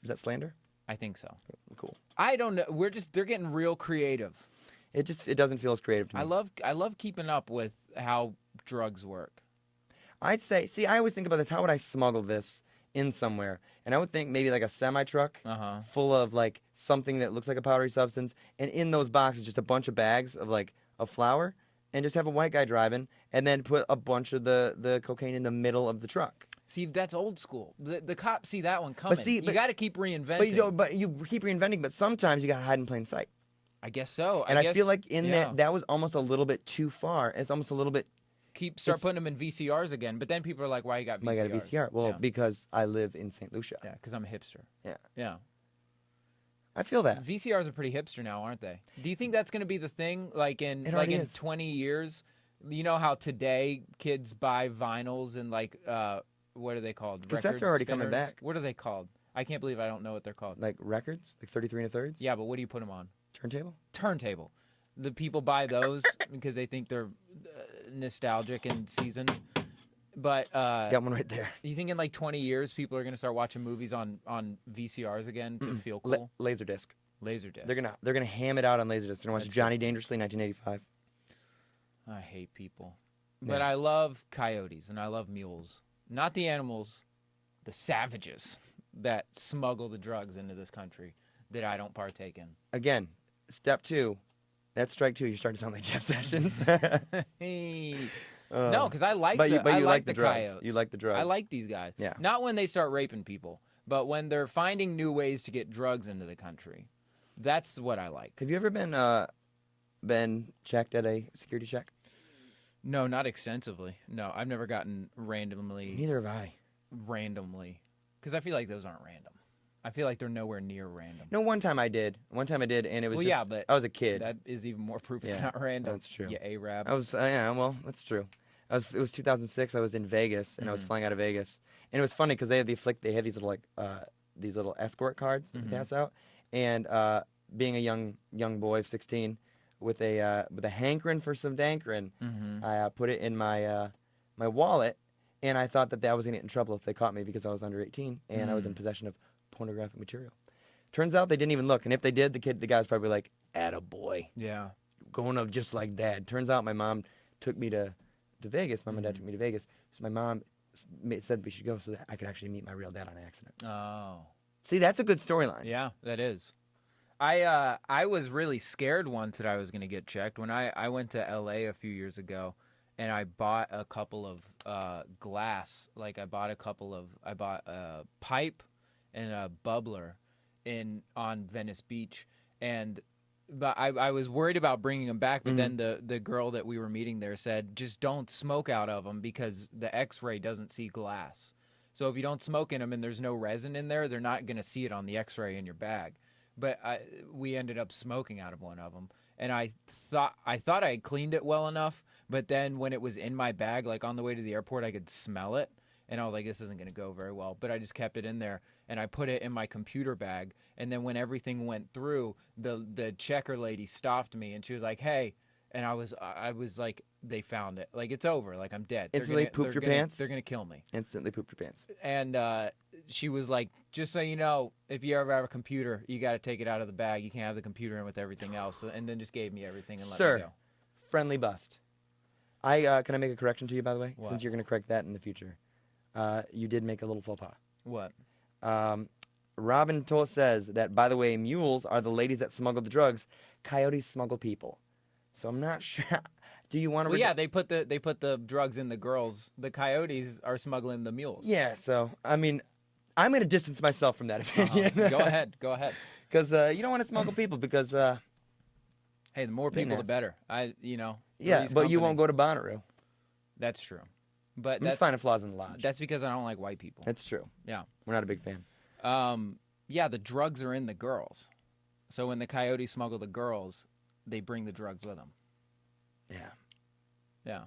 Is that slander? I think so. Cool. I don't know. They're getting real creative. It doesn't feel as creative to me. I love keeping up with how drugs work. I'd say, see, I always think about this. How would I smuggle this in somewhere? And I would think maybe like a semi-truck full of like something that looks like a powdery substance, and in those boxes just a bunch of bags of flour, and just have a white guy driving, and then put a bunch of the cocaine in the middle of the truck. See, that's old school. The cops see that one coming. see, you but- got to keep reinventing. But you keep reinventing, but sometimes you got to hide in plain sight. I guess so. And I feel like yeah. that was almost a little bit too far. It's almost a little bit. Start putting them in VCRs again. But then people are like, "Why you got VCRs?" I got a VCR. Well, yeah. because I live in St. Lucia. Yeah, because I'm a hipster. Yeah. Yeah. I feel that. VCRs are pretty hipster now, aren't they? Do you think that's going to be the thing? Like in It already in is. 20 years, you know how today kids buy vinyls and like what are they called? Cassettes Record are already coming spinners? back. What are they called? I can't believe I don't know what they're called. Like records, like 33 1/3. Yeah, but what do you put them on? Turntable. Turntable. The people buy those because they think they're nostalgic and seasoned. But Got one right there. you think in like 20 years people are going to start watching movies on VCRs again to feel cool? Laserdisc. Laserdisc. They're gonna ham it out on Laserdisc. They're gonna watch Johnny Dangerously, 1985. I hate people. But I love coyotes and I love mules. Not the animals, the savages that smuggle the drugs into this country that I don't partake in. Again, step 2. That's strike 2. You're starting to sound like Jeff Sessions. Hey. No, because I like but you like the the drugs. coyotes. You like the drugs. I like these guys. Yeah. Not when they start raping people, but when they're finding new ways to get drugs into the country. That's what I like. Have you ever been checked at a security check? No, not extensively. No, I've never gotten randomly. Neither have I. Randomly. Because I feel like those aren't random. I feel like they're nowhere near random. No, one time I did, and it was Well, just, yeah, but I was a kid. That is even more proof it's Yeah, not random. that's true. Yeah, Arab. I was, yeah, well, that's true. It was 2006. I was in Vegas, and I was Mm-hmm. flying out of Vegas, and it was funny because they have these little these little escort cards that Mm-hmm. they pass out, and being a young boy of 16 with a hankering for some dankering, Mm-hmm. I put it in my my wallet, and I thought that was gonna get in trouble if they caught me because I was under 18 and I was in Mm. possession of pornographic material. Turns out they didn't even look, and if they did, the guy was probably like, "Attaboy, Yeah. going up just like Dad." Turns out my mom took me to Vegas. Mom and Dad took me to Vegas. So my mom said we should go so that I could actually meet my real dad on accident. Oh. See, that's a good storyline. Yeah, that is. I was really scared once that I was going to get checked when I went to LA a few years ago, and I bought a couple of glass. Like I bought a pipe and a bubbler on Venice Beach, but I was worried about bringing them back. But then the girl that we were meeting there said, just don't smoke out of them because the X-ray doesn't see glass. So if you don't smoke in them and there's no resin in there, they're not going to see it on the X-ray in your bag. But we ended up smoking out of one of them, and I thought I had cleaned it well enough. But then when it was in my bag, like on the way to the airport, I could smell it, and I was like, this isn't going to go very well. But I just kept it in there, and I put it in my computer bag. And then when everything went through, the checker lady stopped me, and she was like, hey. And I was like, they found it. Like, it's over. Like, I'm dead. Instantly pooped your pants? They're going to kill me. Instantly pooped your pants. And she was like, just so you know, if you ever have a computer, you got to take it out of the bag. You can't have the computer in with everything else. And then just gave me everything and let me go. Friendly bust. Can I make a correction to you, by the way? What? Since you're going to correct that in the future. You did make a little faux pas. What? Robin says that, by the way, mules are the ladies that smuggle the drugs. Coyotes smuggle people. So I'm not sure. Do you want to? Well, yeah, they put the drugs in the girls. The coyotes are smuggling the mules. Yeah. So I mean, I'm going to distance myself from that opinion. Go ahead. Because you don't want to smuggle people because. Hey, the more people, the better. Yeah, but you won't go to Bonnaroo. That's true. But I'm just finding flaws in the lodge. That's because I don't like white people. That's true. Yeah. We're not a big fan. Yeah, the drugs are in the girls. So when the coyotes smuggle the girls, they bring the drugs with them. Yeah. Yeah.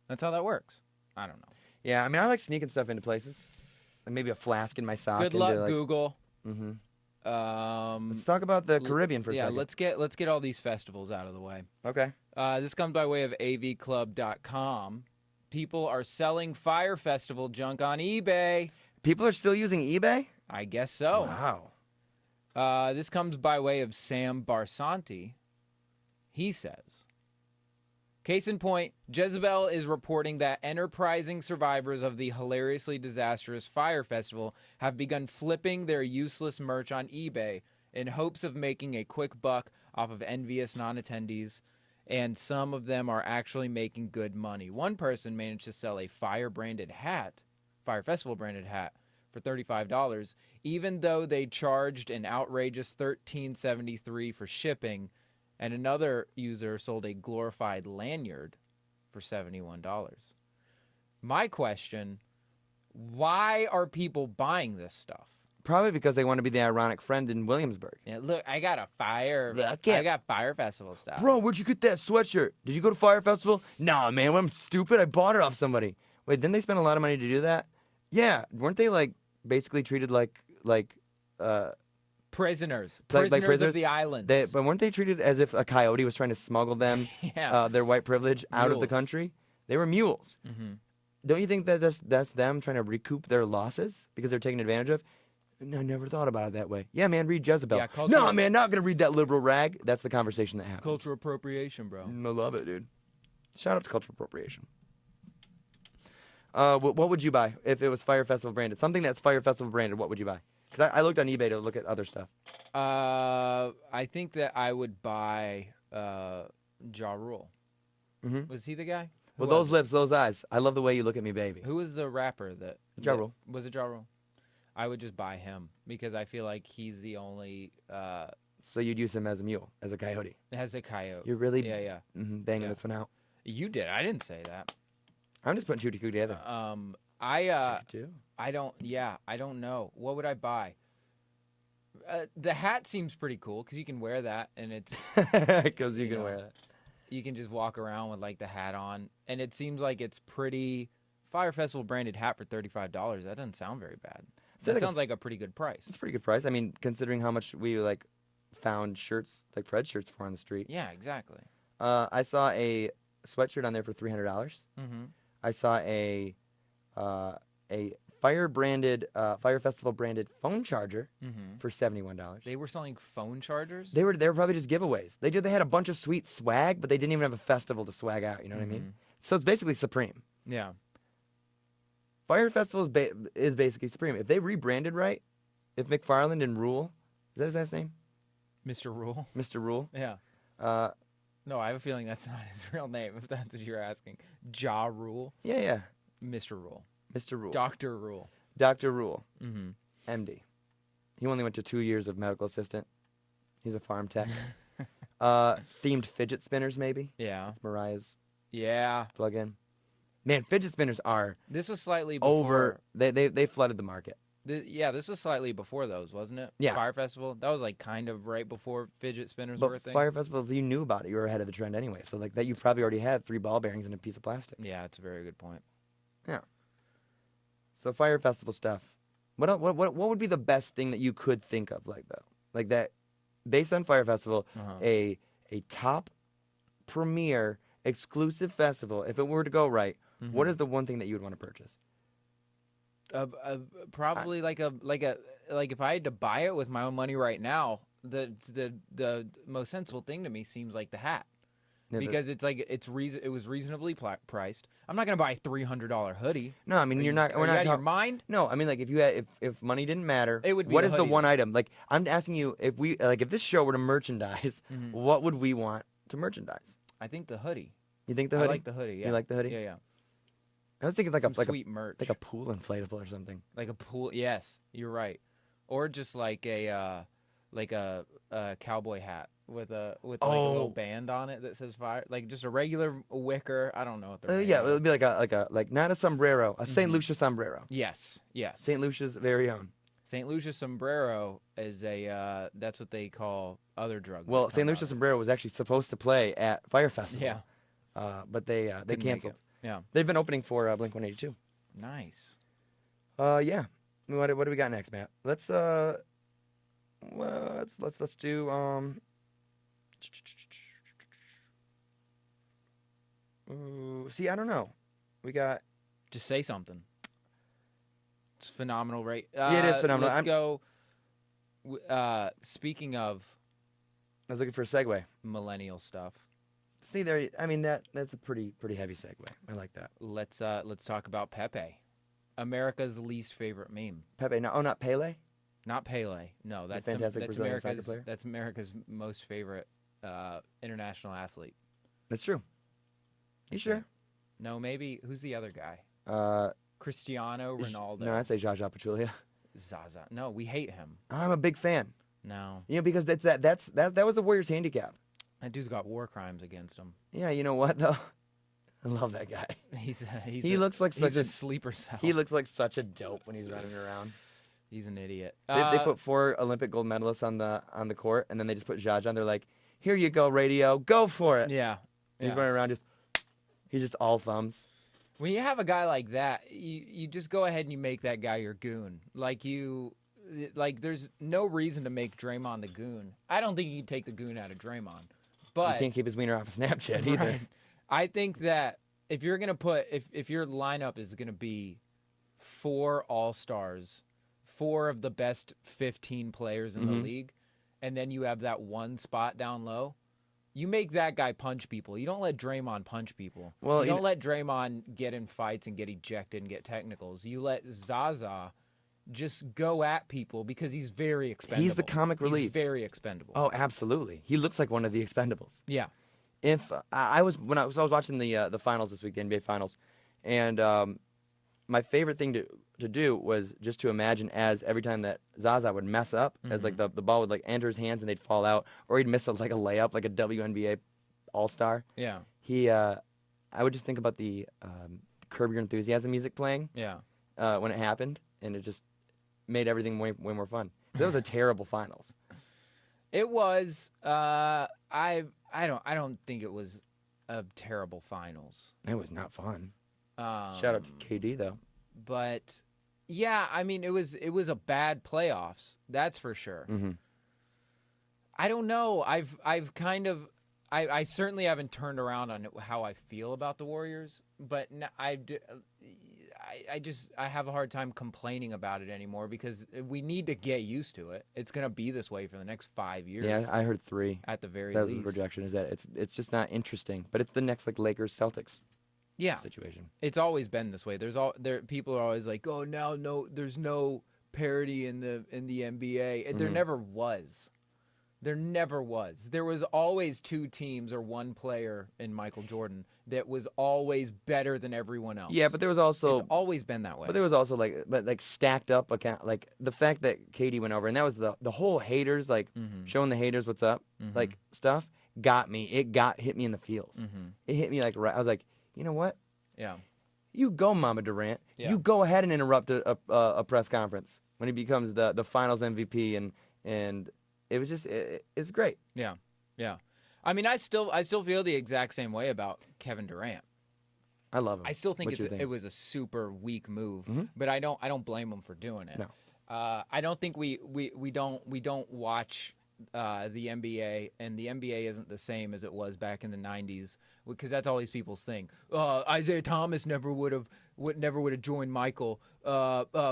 That's how that works. I don't know. Yeah, I mean, I like sneaking stuff into places. Like maybe a flask in my sock. Good luck, Google. Mm-hmm. Let's talk about the Caribbean for a second. Yeah, let's get all these festivals out of the way. Okay. This comes by way of avclub.com. People are selling Fyre Festival junk on eBay. People are still using eBay? I guess so. Wow. This comes by way of Sam Barsanti. He says, case in point, Jezebel is reporting that enterprising survivors of the hilariously disastrous Fyre Festival have begun flipping their useless merch on eBay in hopes of making a quick buck off of envious non-attendees, and some of them are actually making good money. One person managed to sell a Fyre Festival branded hat, for $35, even though they charged an outrageous $13.73 for shipping. And another user sold a glorified lanyard for $71. My question, why are people buying this stuff? Probably because they want to be the ironic friend in Williamsburg. Yeah, look, I got a Fyre Festival stuff. Bro, where'd you get that sweatshirt? Did you go to Fyre Festival? Nah, man, I'm stupid. I bought it off somebody. Wait, didn't they spend a lot of money to do that? Yeah, weren't they like basically treated like prisoners prisoners of the islands? But weren't they treated as if a coyote was trying to smuggle them, their white privilege, out of the country? They were mules. Mm-hmm. Don't you think that that's them trying to recoup their losses because they're taken advantage of? No, I never thought about it that way. Yeah, man, read Jezebel. Yeah, no, man, not going to read that liberal rag. That's the conversation that happens. Cultural appropriation, bro. I love it, dude. Shout out to cultural appropriation. What would you buy if it was Fyre Festival branded? Something that's Fyre Festival branded, what would you buy? Because I looked on eBay to look at other stuff. I think that I would buy Ja Rule. Mm-hmm. Was he the guy? Well, those lips, those eyes. I love the way you look at me, baby. Who was the rapper that... Ja Rule. Was it Ja Rule? I would just buy him because I feel like he's the only... So you'd use him as a mule, as a coyote. As a coyote. You're really Yeah. banging this one out. You did. I didn't say that. I'm just putting two together. I don't know. What would I buy? The hat seems pretty cool because you can wear that and it's... Because you can wear that. You can just walk around with like the hat on. And it seems like it's pretty... Fyre Festival branded hat for $35. That doesn't sound very bad. That sounds like a pretty good price. It's a pretty good price. I mean, considering how much we found shirts, like Pred shirts for on the street. Yeah, exactly. I saw a sweatshirt on there for $300. Mm-hmm. I saw a Fyre Festival branded phone charger for $71. They were selling phone chargers? They were probably just giveaways. They had a bunch of sweet swag, but they didn't even have a festival to swag out. You know what I mean? So it's basically Supreme. Yeah. Fyre Festival is basically Supreme. If they rebranded right, if McFarland and Rule, is that his last name? Mr. Rule. Mr. Rule. Yeah. No, I have a feeling that's not his real name, if that's what you're asking. Ja Rule. Yeah. Mr. Rule. Mr. Rule. Dr. Rule. Dr. Rule. Mm-hmm. MD. He only went to 2 years of medical assistant. He's a farm tech. Themed fidget spinners, maybe. Yeah. That's Mariah's Yeah. plug-in. Man, fidget spinners are This was slightly before. over. They flooded the market. This was slightly before those, wasn't it? Yeah. Fyre Festival. That was like kind of right before fidget spinners But were a thing. Fyre Festival, if you knew about it, you were ahead of the trend anyway. So like that, you probably already had 3 ball bearings and a piece of plastic. Yeah, it's a very good point. Yeah. So Fyre Festival stuff. What would be the best thing that you could think of like that, based on Fyre Festival, a top premier exclusive festival? If it were to go right, what is the one thing that you would want to purchase? Probably like if I had to buy it with my own money right now, the most sensible thing to me seems like the hat. Yeah, because it was reasonably priced. I'm not gonna buy a $300 hoodie. No, I mean we're not out of your mind. No, I mean like if money didn't matter, It would be what the is the hoodie. one item? Like I'm asking you, if this show were to merchandise, what would we want to merchandise? I think the hoodie. You think the I hoodie? like the hoodie. Yeah. You like the hoodie? Yeah. I was thinking like Some a sweet merch, like a pool inflatable or something. like a pool. Yes, you're right. Or just like a cowboy hat with a little band on it that says Fire, like just a regular wicker. I don't know what they're. Yeah, it would be like not a sombrero, a St. Lucia sombrero. Yes. St. Lucia's very own. St. Lucia sombrero is a that's what they call other drugs. Well, that come St. Lucia out. sombrero was actually supposed to play at Fyre Festival. Yeah. But they Couldn't make canceled. it. Yeah. They've been opening for Blink-182. Nice. Yeah. What do we got next, Matt? Let's do see, I don't know. We got Just say something. It's phenomenal, right? it is phenomenal. Let's go. Speaking of I was looking for a segue. millennial stuff, See there, I mean that's a pretty heavy segue. I like that. let's talk about Pepe, America's least favorite meme. Pepe, not Pele. Not Pele. No, that's fantastic Brazilian soccer player? That's America's most favorite international athlete. That's true. You sure? No, maybe who's the other guy? Cristiano Ronaldo. No, I'd say Jaja Pachulia. Zaza. No, we hate him. I'm a big fan. No, You know, because that was the Warriors' handicap. that dude's got war crimes against him. Yeah, you know what though? I love that guy. He looks like such a a sleeper cell. He looks like such a dope when he's running around. He's an idiot. They put 4 Olympic gold medalists on the court, and then they just put Jaja on. They're like, "Here you go, radio, go for it." Yeah. He's running around he's just all thumbs. When you have a guy like that, you just go ahead and you make that guy your goon. There's no reason to make Draymond the goon. I don't think you can take the goon out of Draymond. But You can't keep his wiener off of Snapchat either. right, I think that if you're gonna put if your lineup is gonna be 4 all-stars, 4 of the best 15 players in the league, and then you have that one spot down low, you make that guy punch people. You don't let Draymond punch people. Well, you don't let Draymond get in fights and get ejected and get technicals. You let Zaza just go at people because he's very expendable. He's the comic relief. He's very expendable. Oh, absolutely. He looks like one of the Expendables. Yeah. If I was watching the finals this week, the NBA finals, and my favorite thing to do was just to imagine as every time that Zaza would mess up, as like the ball would like enter his hands and they'd fall out, or he'd miss a layup like a WNBA All-Star. Yeah. I would just think about the Curb Your Enthusiasm music playing. Yeah. When it happened, and it just made everything way more fun. That was a terrible finals. It was. I don't think it was a terrible finals. It was not fun. Shout out to KD though. But yeah, I mean, it was a bad playoffs. That's for sure. Mm-hmm. I don't know. I've kind of. I certainly haven't turned around on how I feel about the Warriors, but I have a hard time complaining about it anymore because we need to get used to it. It's going to be this way for the next 5 years. Yeah, I heard 3. At the very that was least. the projection. Is that it's just not interesting. But it's the next like Lakers Celtics. Yeah. Situation. It's always been this way. People are always like, "Oh, there's no parity in the NBA." There never was. There never was. There was always two teams or one player in Michael Jordan that was always better than everyone else. Yeah, but there was also... It's always been that way. But there was also, like stacked up account, like the fact that Katy went over, and that was the whole haters, like showing the haters what's up, like stuff, got me. It hit me in the feels. It hit me like right. I was like, you know what? Yeah. You go, Mama Durant. Yeah. You go ahead and interrupt a press conference when he becomes the Finals MVP, and it was just it's great. Yeah, yeah. I mean, I still feel the exact same way about Kevin Durant. I love him. I still think What's your thing? it was a super weak move, but I don't blame him for doing it. No. I don't think we don't watch the NBA, and the NBA isn't the same as it was back in the 90s, because that's always people's thing. Isaiah Thomas never would have joined Michael.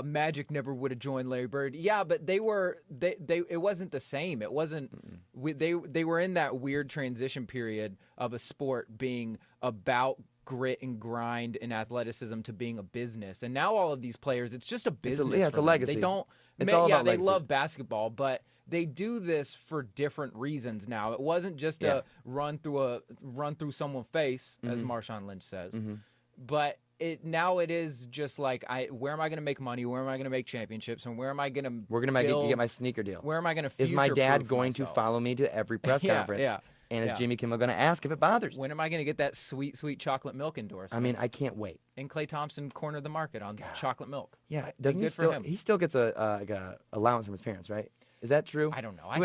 Magic never would have joined Larry Bird. Yeah, but they it wasn't the same. It wasn't. They were in that weird transition period of a sport being about grit and grind and athleticism to being a business. And now all of these players, it's just a business. It's a legacy. They don't. It's all about they legacy. love basketball, but they do this for different reasons now. It wasn't just a run through someone's face, as Marshawn Lynch says, but now it is just like, where am I going to make money? Where am I going to make championships? And where am I going to? We're gonna get my sneaker deal. Where am I going to? Is my dad going to follow me to every press conference? Yeah. And is Jimmy Kimmel going to ask if it bothers? When am I going to get that sweet, sweet chocolate milk endorsement? I mean, I can't wait. And Klay Thompson cornered the market on chocolate milk. Yeah, doesn't he good for still? him. He still gets a allowance from his parents, right? Is that true? I don't know. I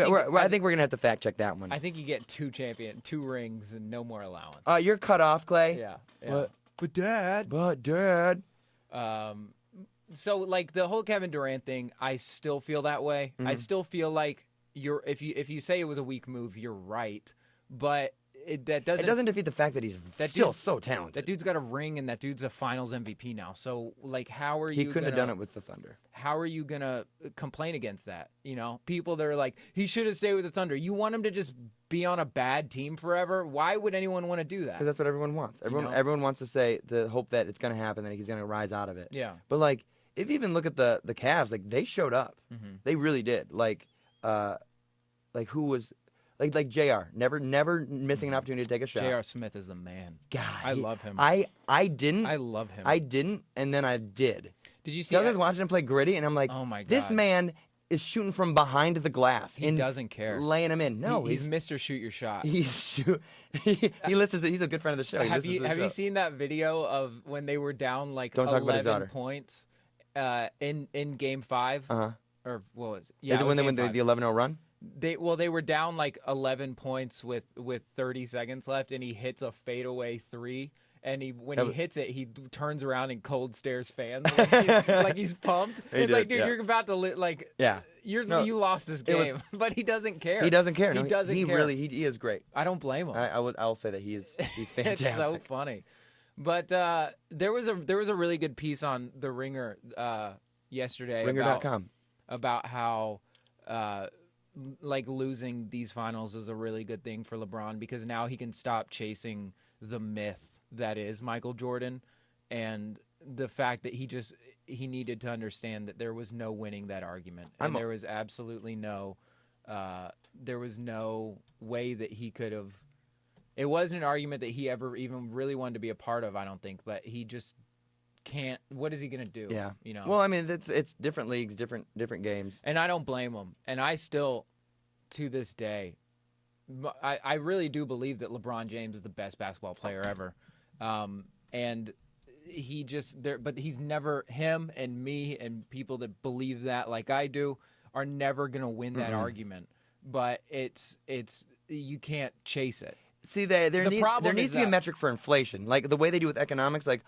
think we're gonna have to fact check that one. I think you get two rings and no more allowance. You're cut off, Clay. Yeah. But Dad. So like the whole Kevin Durant thing, I still feel that way. I still feel like if you say it was a weak move, you're right. But it doesn't defeat the fact that he's still so talented. That dude's got a ring, and that dude's a Finals MVP now. So like, how are you? He couldn't have done it with the Thunder. How are you gonna complain against that? You know, people that are like, he should have stayed with the Thunder. You want him to just be on a bad team forever? Why would anyone want to do that? Because that's what everyone wants. Everyone wants to say the hope that it's gonna happen, that he's gonna rise out of it. Yeah. But like, if you even look at the Cavs, like they showed up. They really did. Like who was. Like JR, never missing an opportunity to take a shot. J.R. Smith is the man. God, I love him. I didn't. I love him. I didn't, and then I did. Did you see? I was watching him play gritty, and I'm like, oh my God, this man is shooting from behind the glass. He doesn't care. Laying him in. No, he's Mr. Shoot Your Shot. He listens. He's a good friend of the show. Have you seen that video of when they were down like Don't talk about his 11 daughter. points in Game 5? Or what was it? Yeah, Is it when they went the 11-0 run? They were down like 11 points with 30 seconds left, and he hits a fadeaway three. And when he hits it, he turns around and cold stares fans like he's pumped. It's like, dude, you're about to you lost this game, but he doesn't care. He doesn't care. He doesn't care. Really, he is great. I don't blame him. I'll say that he's fantastic. It's so funny. But there was a really good piece on The Ringer yesterday. Ringer.com about how like losing these finals is a really good thing for LeBron, because now he can stop chasing the myth that is Michael Jordan, and the fact that he needed to understand that there was no winning that argument, and there was absolutely no way that he could have. It wasn't an argument that he ever even really wanted to be a part of, I don't think, but he just can't. What is he gonna do? Yeah, you know. Well, I mean, it's different leagues, different games, and I don't blame him. And I still, to this day, I really do believe that LeBron James is the best basketball player ever, and he just there. But he's never, him and me and people that believe that like I do are never gonna win that argument. But it's you can't chase it. See, there needs to be a metric for inflation, like the way they do with economics. Like,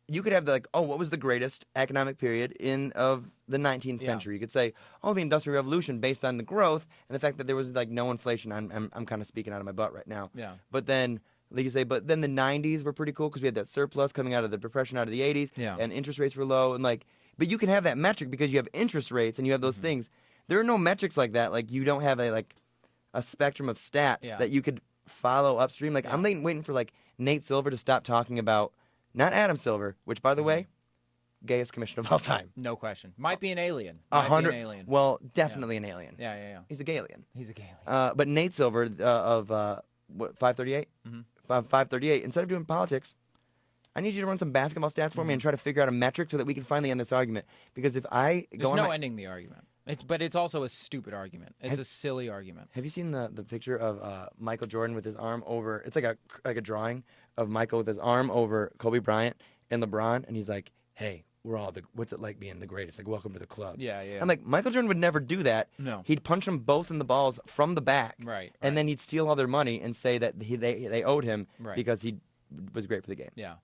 you could have what was the greatest economic period of the 19th century? You could say, the Industrial Revolution, based on the growth and the fact that there was like no inflation. I'm kind of speaking out of my butt right now. Yeah. But then, like you say, the 90s were pretty cool because we had that surplus coming out of the depression out of the 80s, and interest rates were low, and but you can have that metric because you have interest rates and you have those things. There are no metrics like that. Like you don't have a spectrum of stats that you could follow upstream. Like I'm waiting for Nate Silver to stop talking about. Not Adam Silver, which, by the way, gayest commissioner of all time. No question. Might be an alien. 100. Alien. Well, definitely an alien. Yeah. He's a gay alien. He's a gay alien. But Nate Silver of 538, 538. Instead of doing politics, I need you to run some basketball stats for me and try to figure out a metric so that we can finally end this argument. Because if I There's no ending the argument. But it's also a stupid argument. It's a silly argument. Have you seen the picture of Michael Jordan with his arm over? It's like a drawing of Michael with his arm over Kobe Bryant and LeBron, and he's like, "Hey, we're all what's it like being the greatest? Like, welcome to the club." Yeah. I'm like, Michael Jordan would never do that. No. He'd punch them both in the balls from the back, Right. And then he'd steal all their money and say that they owed him because he was great for the game. Yeah.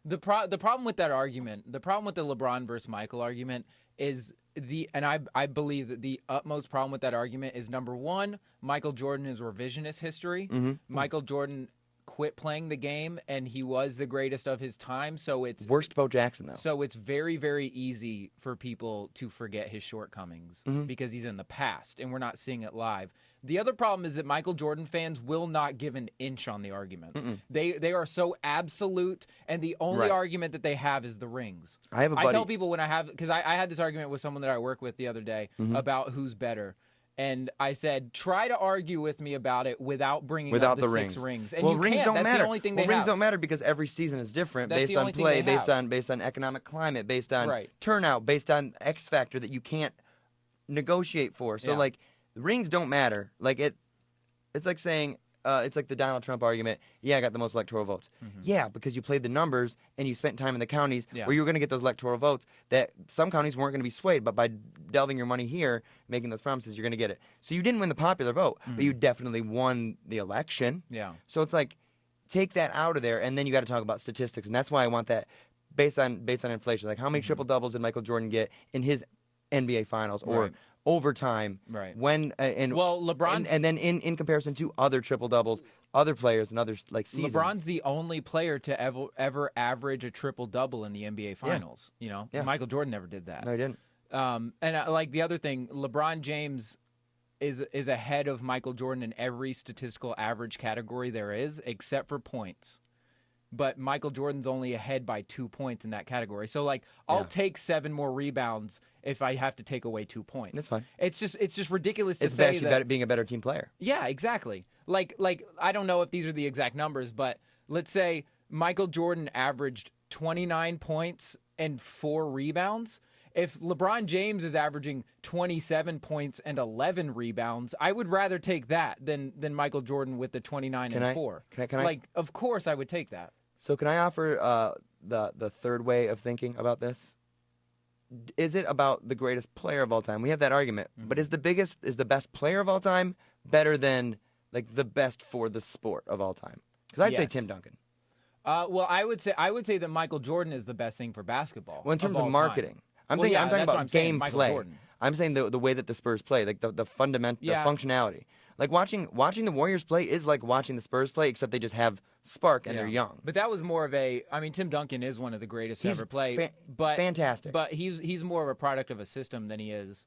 The problem with that argument, the problem with the LeBron versus Michael argument is I believe that the utmost problem with that argument is, number one, Michael Jordan is revisionist history. Michael Jordan quit playing the game, and he was the greatest of his time. So it's worst Bo Jackson though. So it's very, very easy for people to forget his shortcomings because he's in the past, and we're not seeing it live. The other problem is that Michael Jordan fans will not give an inch on the argument. They are so absolute, and the only argument that they have is the rings. I tell people when because I had this argument with someone that I work with the other day about who's better. And I said, try to argue with me about it without bringing up the six rings. And well, you rings can't. don't That's matter. the only thing they rings have. don't matter because every season is different That's based the on only thing play, they have. based on economic climate, based on turnout, based on X factor that you can't negotiate for. So like, rings don't matter. Like it's like saying. It's like the Donald Trump argument. Yeah, I got the most electoral votes. Yeah, because you played the numbers and you spent time in the counties where you were going to get those electoral votes that some counties weren't going to be swayed, but by delving your money here, making those promises, you're going to get it. So you didn't win the popular vote, but you definitely won the election. Yeah. So it's like, take that out of there, and then you got to talk about statistics, and that's why I want that based on inflation. Like, how many triple doubles did Michael Jordan get in his NBA Finals or overtime? Right. When LeBron's and then in comparison to other triple doubles, other players and other like seasons. LeBron's the only player to ever average a triple double in the NBA Finals. You know, Michael Jordan never did that. No, he didn't. And like the other thing, LeBron James is ahead of Michael Jordan in every statistical average category there is, except for points. But Michael Jordan's only ahead by 2 points in that category. So, like, I'll take 7 more rebounds if I have to take away 2 points. That's fine. It's just ridiculous to it's say actually that being a better team player. Yeah, exactly. Like I don't know if these are the exact numbers, but let's say Michael Jordan averaged 29 points and 4 rebounds. If LeBron James is averaging 27 points and 11 rebounds, I would rather take that than Michael Jordan with the 29 and 4. Of course I would take that. So can I offer the third way of thinking about this? Is it about the greatest player of all time? We have that argument, but is the best player of all time better than like the best for the sport of all time? Because I'd say Tim Duncan. Well, I would say that Michael Jordan is the best thing for basketball. Well, in terms of marketing, I'm talking about gameplay. I'm saying the way that the Spurs play, like the fundamental, the functionality. Like watching the Warriors play is like watching the Spurs play, except they just have spark and they're young. But that was more of Tim Duncan is one of the greatest to ever play. Fantastic. But he's more of a product of a system than he is.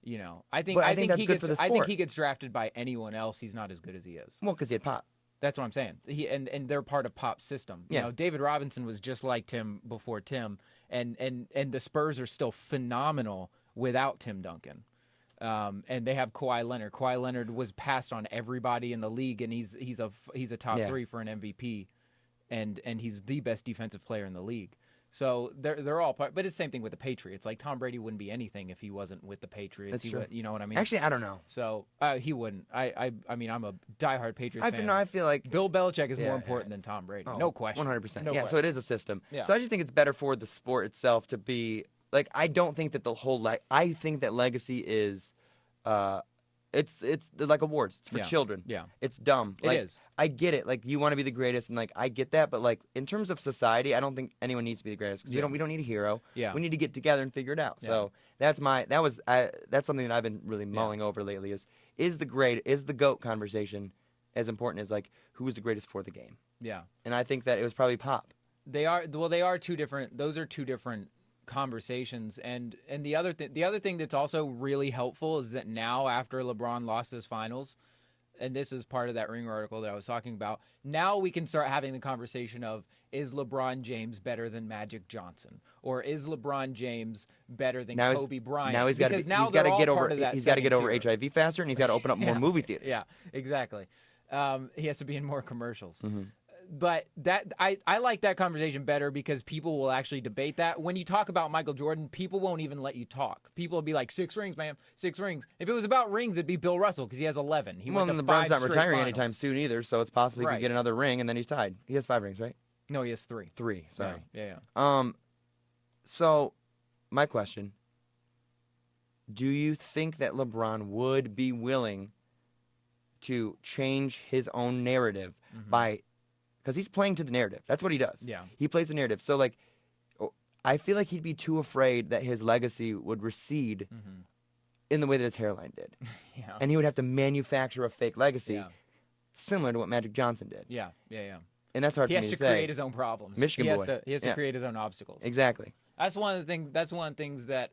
You know, I think he gets drafted by anyone else. He's not as good as he is. Well, because he had Pop. That's what I'm saying. And they're part of Pop's system. You know, David Robinson was just like Tim before Tim, and the Spurs are still phenomenal without Tim Duncan. And they have Kawhi Leonard. Kawhi Leonard was passed on everybody in the league, and he's a top 3 for an MVP, and he's the best defensive player in the league. So they're all part, but it's the same thing with the Patriots. Like Tom Brady wouldn't be anything if he wasn't with the Patriots. That's true. You know what I mean? Actually, I don't know. So he wouldn't. I mean, I'm a diehard Patriots fan. No, I feel like Bill Belichick is more important than Tom Brady. No question. 100%. No question. So it is a system. Yeah. So I just think it's better for the sport itself to be like. I don't think that the whole I think that legacy is. It's like awards. It's for children. Yeah. It's dumb. It is. I get it. Like you want to be the greatest, and like I get that. But like in terms of society, I don't think anyone needs to be the greatest because we don't need a hero. Yeah. We need to get together and figure it out. Yeah. So that's something that I've been really mulling over lately. Is the GOAT conversation as important as like who is the greatest for the game? Yeah. And I think that it was probably Pop. They are two different. Those are two different conversations, and the other thing that's also really helpful is that now after LeBron lost his finals, and this is part of that Ringer article that I was talking about, now we can start having the conversation of, is LeBron James better than Magic Johnson? Or is LeBron James better than Kobe Bryant? Now he's got to get over HIV faster, and he's got to open up more movie theaters. Yeah, exactly. He has to be in more commercials. But I like that conversation better because people will actually debate that. When you talk about Michael Jordan, people won't even let you talk. People will be like, 6 rings, man, 6 rings. If it was about rings, it'd be Bill Russell because he has 11. Well, then LeBron's not retiring anytime soon either, so it's possible he could get another ring, and then he's tied. He has 5 rings, right? No, he has 3. 3, sorry. Yeah. So, my question, do you think that LeBron would be willing to change his own narrative by... Because he's playing to the narrative. That's what he does. Yeah. He plays the narrative. So, like, I feel like he'd be too afraid that his legacy would recede in the way that his hairline did. Yeah. And he would have to manufacture a fake legacy similar to what Magic Johnson did. Yeah. And that's hard for me to say. He has to create his own problems. Michigan boy. He has to create his own obstacles. Exactly. That's one of the things that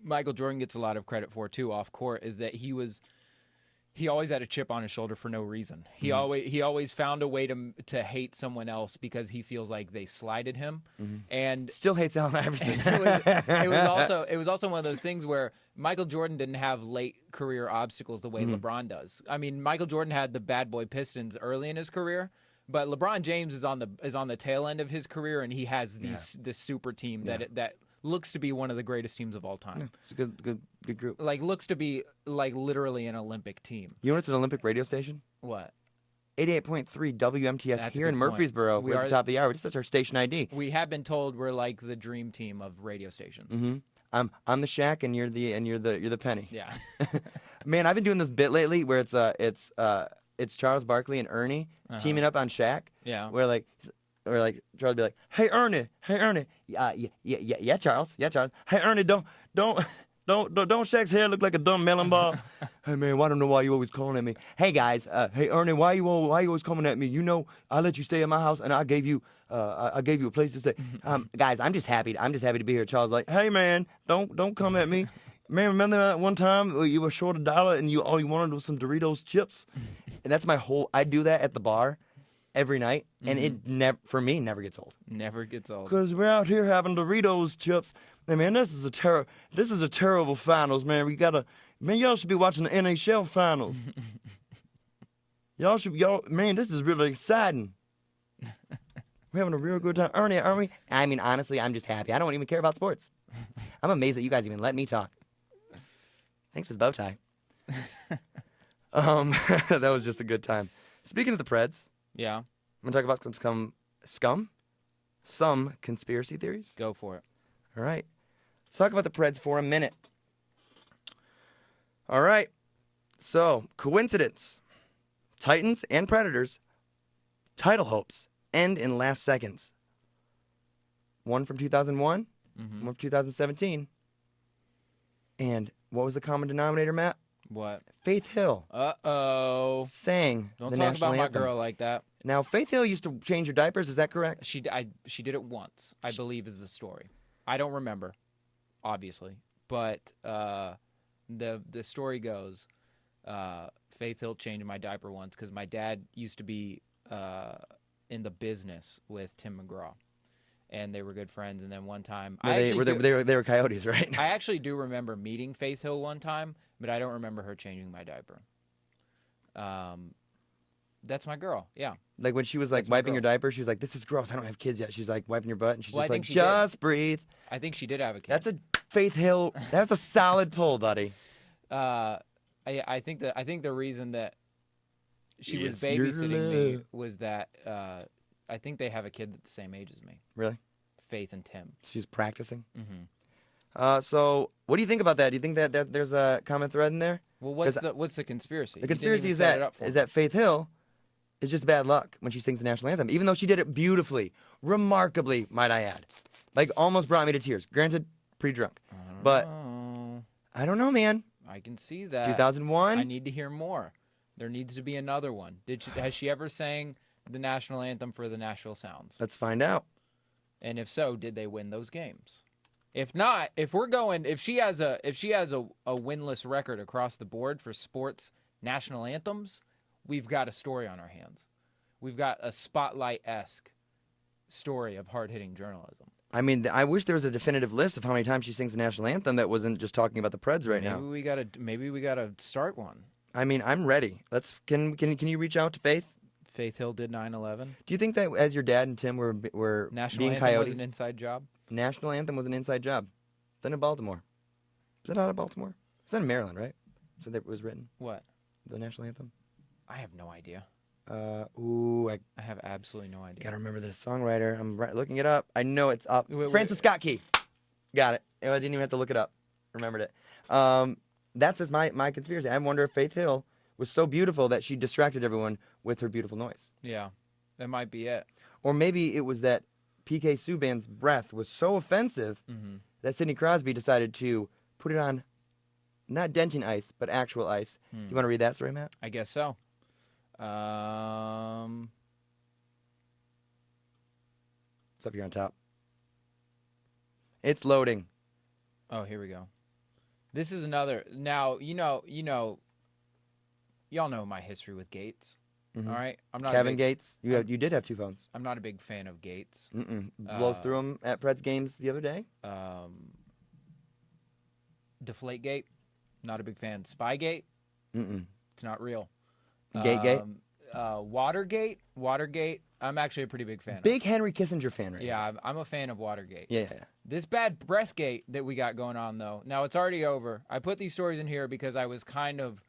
Michael Jordan gets a lot of credit for, too, off court, is that he always had a chip on his shoulder for no reason. He always found a way to hate someone else because he feels like they slighted him, and still hates Allen Iverson. it was also one of those things where Michael Jordan didn't have late career obstacles the way LeBron does. I mean, Michael Jordan had the bad boy Pistons early in his career, but LeBron James is on the tail end of his career, and he has this super team that looks to be one of the greatest teams of all time. Yeah, it's a good group. Like, looks to be like literally an Olympic team. You know what's an Olympic radio station? What? 88.3 WMTS here in Murfreesboro. We're at the top of the hour. That's our station ID. We have been told we're like the dream team of radio stations. I'm the Shaq, and you're the Penny. Yeah. Man, I've been doing this bit lately where it's Charles Barkley and Ernie teaming up on Shaq. Yeah. Where like Charles would be like, hey Ernie, yeah Charles. Hey Ernie, don't Shaq's hair look like a dumb melon ball? Hey man, I don't know why you always calling at me. Hey guys, hey Ernie, why you always coming at me? You know I let you stay at my house and I gave you a place to stay. Guys, I'm just happy to be here. Charles like, hey man, don't come at me. Man, remember that one time you were short $1 and all you wanted was some Doritos chips? And that's I do that at the bar every night, and it never gets old. Never gets old. Because we're out here having Doritos chips. And man, this is a terrible finals, man. Y'all should be watching the NHL finals. Man, this is really exciting. We're having a real good time. Ernie, I mean, honestly, I'm just happy. I don't even care about sports. I'm amazed that you guys even let me talk. Thanks for the bow tie. That was just a good time. Speaking of the Preds. Yeah. I'm going to talk about some conspiracy theories. Go for it. All right. Let's talk about the Preds for a minute. All right. So, coincidence. Titans and Predators title hopes end in last seconds. One from 2001, one from 2017. And what was the common denominator, Matt? What? Faith Hill. Uh-oh. Sang Don't the talk national about anthem. my girl like that. Now, Faith Hill used to change her diapers. Is that correct? She did it once, I believe, is the story. I don't remember, obviously, but the story goes, Faith Hill changed my diaper once because my dad used to be in the business with Tim McGraw, and they were good friends. And then one time, they were coyotes, right? I actually do remember meeting Faith Hill one time, but I don't remember her changing my diaper. That's my girl, yeah. Like when she was like wiping her diaper, she was like, "This is gross. I don't have kids yet." She's like wiping your butt, and she's just like, "Just breathe." I think she did have a kid. That's a Faith Hill. That's a solid pull, buddy. I think the reason that she was babysitting me was that I think they have a kid that's the same age as me. Really? Faith and Tim. She's practicing. So, what do you think about that? Do you think that there's a common thread in there? Well, what's the conspiracy? The conspiracy is that Faith Hill is just bad luck when she sings the national anthem, even though she did it beautifully, remarkably, might I add. Like, almost brought me to tears. Granted, pretty drunk. But I don't know, man. I can see that. 2001? I need to hear more. There needs to be another one. Has she ever sang the national anthem for the Nashville Sounds? Let's find out. And if so, did they win those games? If not, if she has a winless record across the board for sports national anthems, we've got a story on our hands. We've got a Spotlight-esque story of hard-hitting journalism. I mean, I wish there was a definitive list of how many times she sings the national anthem that wasn't just talking about the Preds right now. Maybe we gotta start one. I mean, I'm ready. Can you reach out to Faith? Faith Hill did 9/11. Do you think that as your dad and Tim were National being anthem coyotes? was an inside job. National anthem was an inside job. Then in Baltimore. Is it out of Baltimore? It's in Maryland, right? So that was written. What? The national anthem. I have no idea. I have absolutely no idea. gotta remember the songwriter. I'm looking it up. I know it's up. Wait. Francis Scott Key. Got it. I didn't even have to look it up. Remembered it. That's just my conspiracy. I wonder if Faith Hill was so beautiful that she distracted everyone with her beautiful noise. Yeah, that might be it. Or maybe it was that PK Subban's breath was so offensive that Sidney Crosby decided to put it on not denting ice, but actual ice. Do you want to read that story, Matt? I guess so. It's up here on top. It's loading. Oh, here we go. This is another. Now, y'all know my history with Gates. All right? I'm not Kevin Gates. You did have 2 phones. I'm not a big fan of Gates. Blows through them at Preds games the other day. Deflategate. Not a big fan. Spygate. It's not real. Gate. Watergate. I'm actually a pretty big fan. Big Henry Kissinger fan, right? Yeah, I'm a fan of Watergate. Yeah. This BadBreathGate that we got going on, though, now it's already over. I put these stories in here because I was kind of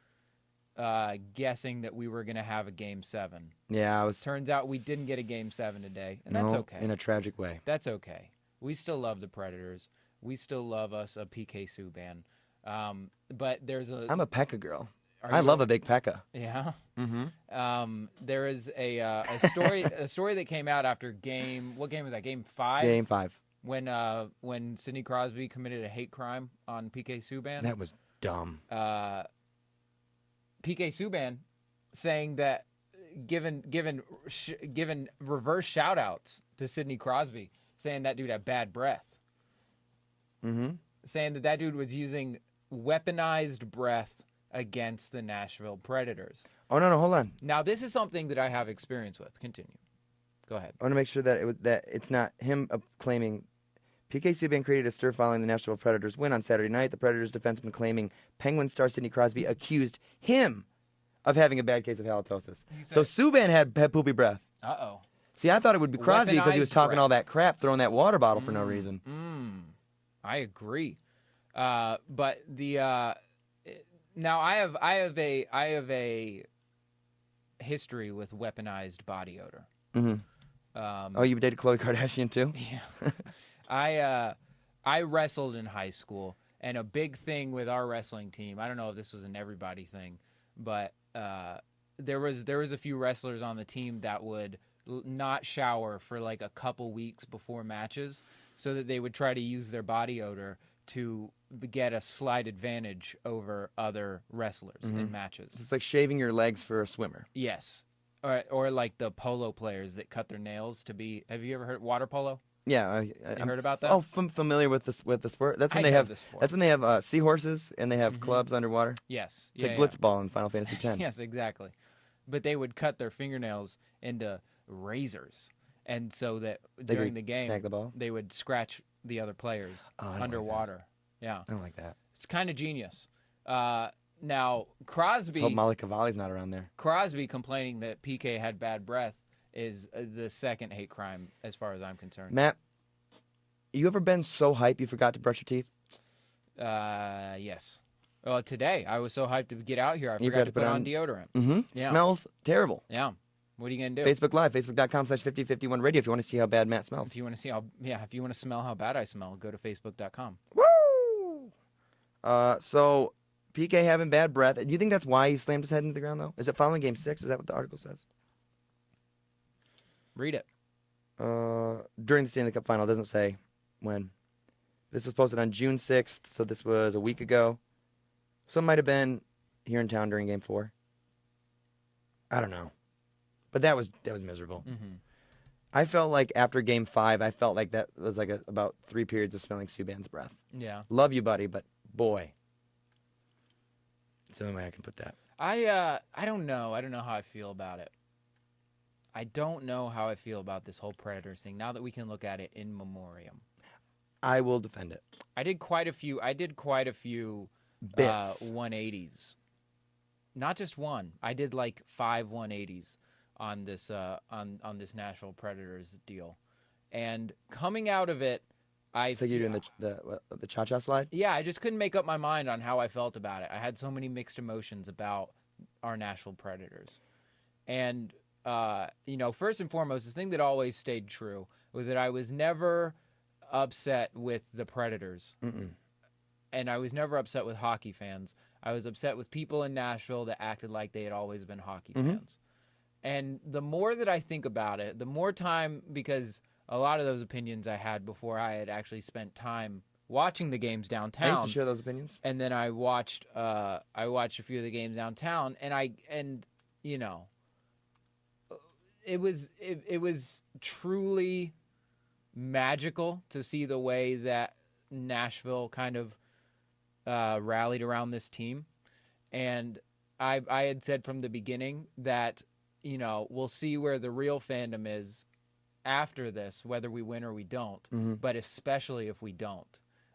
guessing that we were going to have a Game 7. Yeah, Turns out we didn't get a Game 7 today, and that's okay. In a tragic way. That's okay. We still love the Predators. We still love us a PK Subban. But there's a... I'm a Pekka girl. I love a big Pekka. Yeah. There is a story that came out after what game was that? Game 5. Game 5. When Sidney Crosby committed a hate crime on PK Subban. That was dumb. PK Subban saying that given reverse shout outs to Sidney Crosby, saying that dude had bad breath. Saying that dude was using weaponized breath against the Nashville Predators. Oh, no, hold on. Now, this is something that I have experience with. Continue. Go ahead. I want to make sure that it's not him claiming PK Subban created a stir following the Nashville Predators win on Saturday night. The Predators defenseman claiming Penguin star Sidney Crosby accused him of having a bad case of halitosis. So Subban had poopy breath. Uh-oh. See, I thought it would be Crosby because he was talking breath. all that crap, throwing that water bottle for no reason. I agree. But the now I have a history with weaponized body odor. Oh, you dated Khloe Kardashian too? Yeah. I wrestled in high school, and a big thing with our wrestling team, I don't know if this was an everybody thing, but there was a few wrestlers on the team that would not shower for like a couple weeks before matches so that they would try to use their body odor to get a slight advantage over other wrestlers in matches. It's like shaving your legs for a swimmer. Yes. Or like the polo players that cut their nails to be. Have you ever heard water polo? Yeah, I'm heard about that. Oh, familiar with the sport. That's when they have. That's when they have seahorses and they have clubs underwater. Yes, it's like blitzball in Final Fantasy X. Yes, exactly. But they would cut their fingernails into razors, and so that during the game, snag the ball? They would scratch the other players underwater. Yeah, I don't like that. It's kind of genius. Now Crosby. Hope Molly Cavalli's not around there. Crosby complaining that PK had bad breath is the second hate crime as far as I'm concerned. Matt, you ever been so hyped you forgot to brush your teeth? Yes. Well, today I was so hyped to get out here I forgot to put on deodorant. Yeah. Smells terrible. Yeah. What are you gonna do? Facebook Live, Facebook.com/FiftyFiftyOne Radio. If you want to see how bad Matt smells. If you want to see if you want to smell how bad I smell, go to Facebook.com. Woo! So PK having bad breath. Do you think that's why he slammed his head into the ground though? Is it following Game 6? Is that what the article says? Read it. During the Stanley Cup Final, it doesn't say when. This was posted on June 6th, so this was a week ago. So it might have been here in town during Game 4. I don't know. But that was miserable. I felt like after Game 5, I felt like that was like about 3 periods of smelling Subban's breath. Yeah. Love you, buddy, but boy. It's the only way I can put that. I don't know. I don't know how I feel about it. I don't know how I feel about this whole Predators thing now that we can look at it in memoriam. I will defend it. I did quite a few Bits. 180s. Not just one. I did like 5 180s on this on this Nashville Predators deal. And coming out of it, It's like you're doing the cha-cha slide? yeah, I just couldn't make up my mind on how I felt about it. I had so many mixed emotions about our Nashville Predators. And, first and foremost, the thing that always stayed true was that I was never upset with the Predators. Mm-mm. And I was never upset with hockey fans. I was upset with people in Nashville that acted like they had always been hockey fans. And the more that I think about it, the more time, because a lot of those opinions I had before I had actually spent time watching the games downtown. I used to share those opinions. And then I watched a few of the games downtown, and it was truly magical to see the way that Nashville kind of rallied around this team. And I had said from the beginning that, we'll see where the real fandom is after this, whether we win or we don't, but especially if we don't.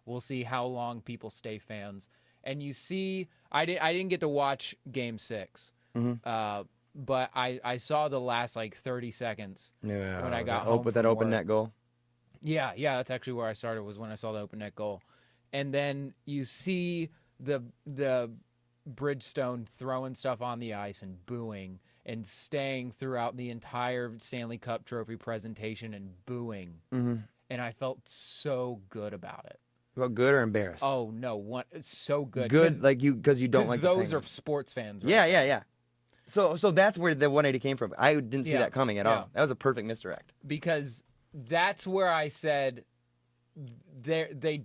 We'll see how long people stay fans. And you see, I didn't get to watch Game 6, but I saw the last, 30 seconds when I got home with from that open work. net goal. Yeah, that's actually where I started, was when I saw the open net goal. And then you see the Bridgestone throwing stuff on the ice and booing and staying throughout the entire Stanley Cup trophy presentation and booing. And I felt so good about it. Felt good or embarrassed? Oh, no. It's so good. Good, because you don't like those the are sports fans. Right? Yeah. So that's where the 180 came from. I didn't see that coming at all. That was a perfect misdirect. Because that's where I said they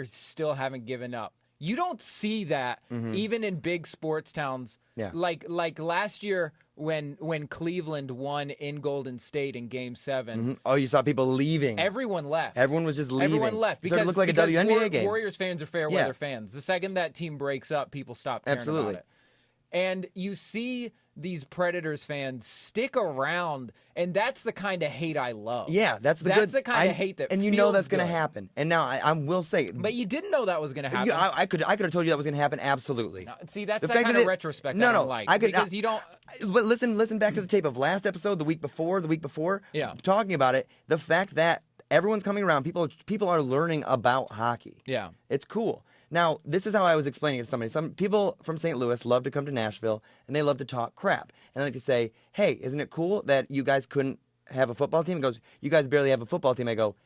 still haven't given up. You don't see that even in big sports towns. Yeah. Like last year when Cleveland won in Golden State in Game 7. Oh, you saw people leaving. Everyone left. Everyone was just leaving. Everyone left It looked like a WNBA game. Warriors fans are fair weather fans. The second that team breaks up, people stop caring about it. And you see these Predators fans stick around, and that's the kind of hate I love. Yeah, that's the kind of hate that and you feels know that's going to good. happen. And now I will say, but you didn't know that was going to happen. I could have told you that was going to happen. Absolutely. No, see, that's The that fact kind that of retrospect. No, I don't no, like I could because you don't. But listen back to the tape of last episode, the week before, Yeah. talking about it. The fact that everyone's coming around, people are learning about hockey. Yeah. It's cool. Now, this is how I was explaining it to somebody. Some people from St. Louis love to come to Nashville, and they love to talk crap. And they like to say, hey, isn't it cool that you guys couldn't have a football team? He goes, you guys barely have a football team. I go,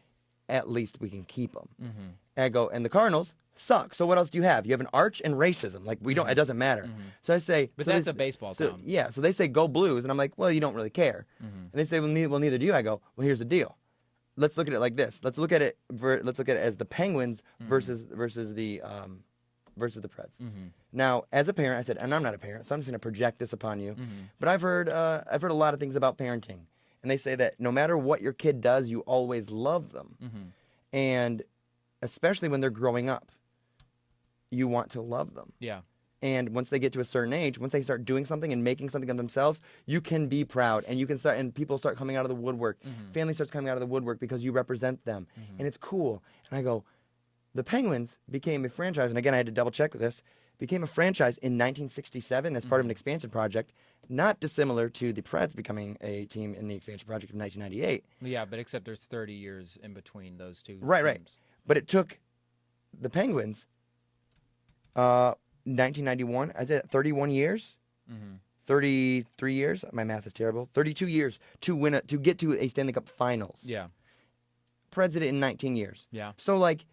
at least we can keep them. And I go, and the Cardinals suck. So what else do you have? You have an arch and racism. Like, we don't, it doesn't matter. So I say. But so that's they, a baseball so, town. Yeah, so they say go Blues. And I'm like, well, you don't really care. And they say, well, neither do you. I go, well, here's the deal. Let's look at it like this. Let's look at it as the Penguins versus the Preds. Now, as a parent, I said, and I'm not a parent, so I'm just going to project this upon you. But I've heard a lot of things about parenting, and they say that no matter what your kid does, you always love them, and especially when they're growing up, you want to love them. Yeah. And once they get to a certain age, once they start doing something and making something of themselves, you can be proud, and you can start, and people start coming out of the woodwork. Family starts coming out of the woodwork because you represent them, and it's cool. And I go, the Penguins became a franchise, and again, I had to double check with this, became a franchise in 1967 as part of an expansion project, not dissimilar to the Preds becoming a team in the expansion project of 1998. Yeah, but except there's 30 years in between those two. Right. But it took the Penguins 1991, I said 31 years, 33 years, my math is terrible, 32 years to get to a Stanley Cup Finals. Yeah. Preds did it in 19 years. Yeah. So, like,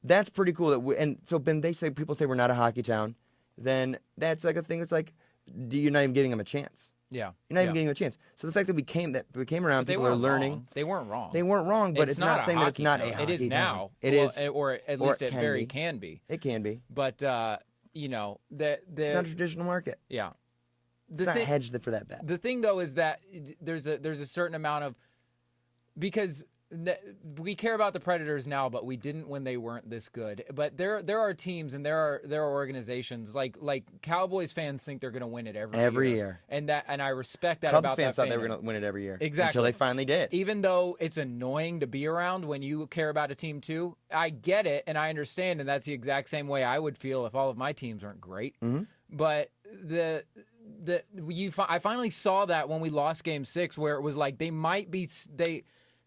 that's pretty cool. And so when people say we're not a hockey town, then that's like a thing. It's like, you're not even giving them a chance. Yeah. You're not even giving them a chance. So the fact that we came around, But people are learning. Wrong. They weren't wrong. They weren't wrong, but it's not saying that it's not a hockey town. It is now. It is. Or at least it very can be. It can be. But, it's not a traditional market. Yeah. It's not hedged for that bad. The thing, though, is that there's a certain amount of, because we care about the Predators now, but we didn't when they weren't this good. But there are teams and there are organizations like Cowboys fans think they're going to win it every year. And I respect that Cubs about fans that thought they were going to win it every year. Exactly. Until they finally did. Even though it's annoying to be around when you care about a team too, I get it and I understand, and that's the exact same way I would feel if all of my teams weren't great. Mm-hmm. But I finally saw that when we lost Game 6, where it was like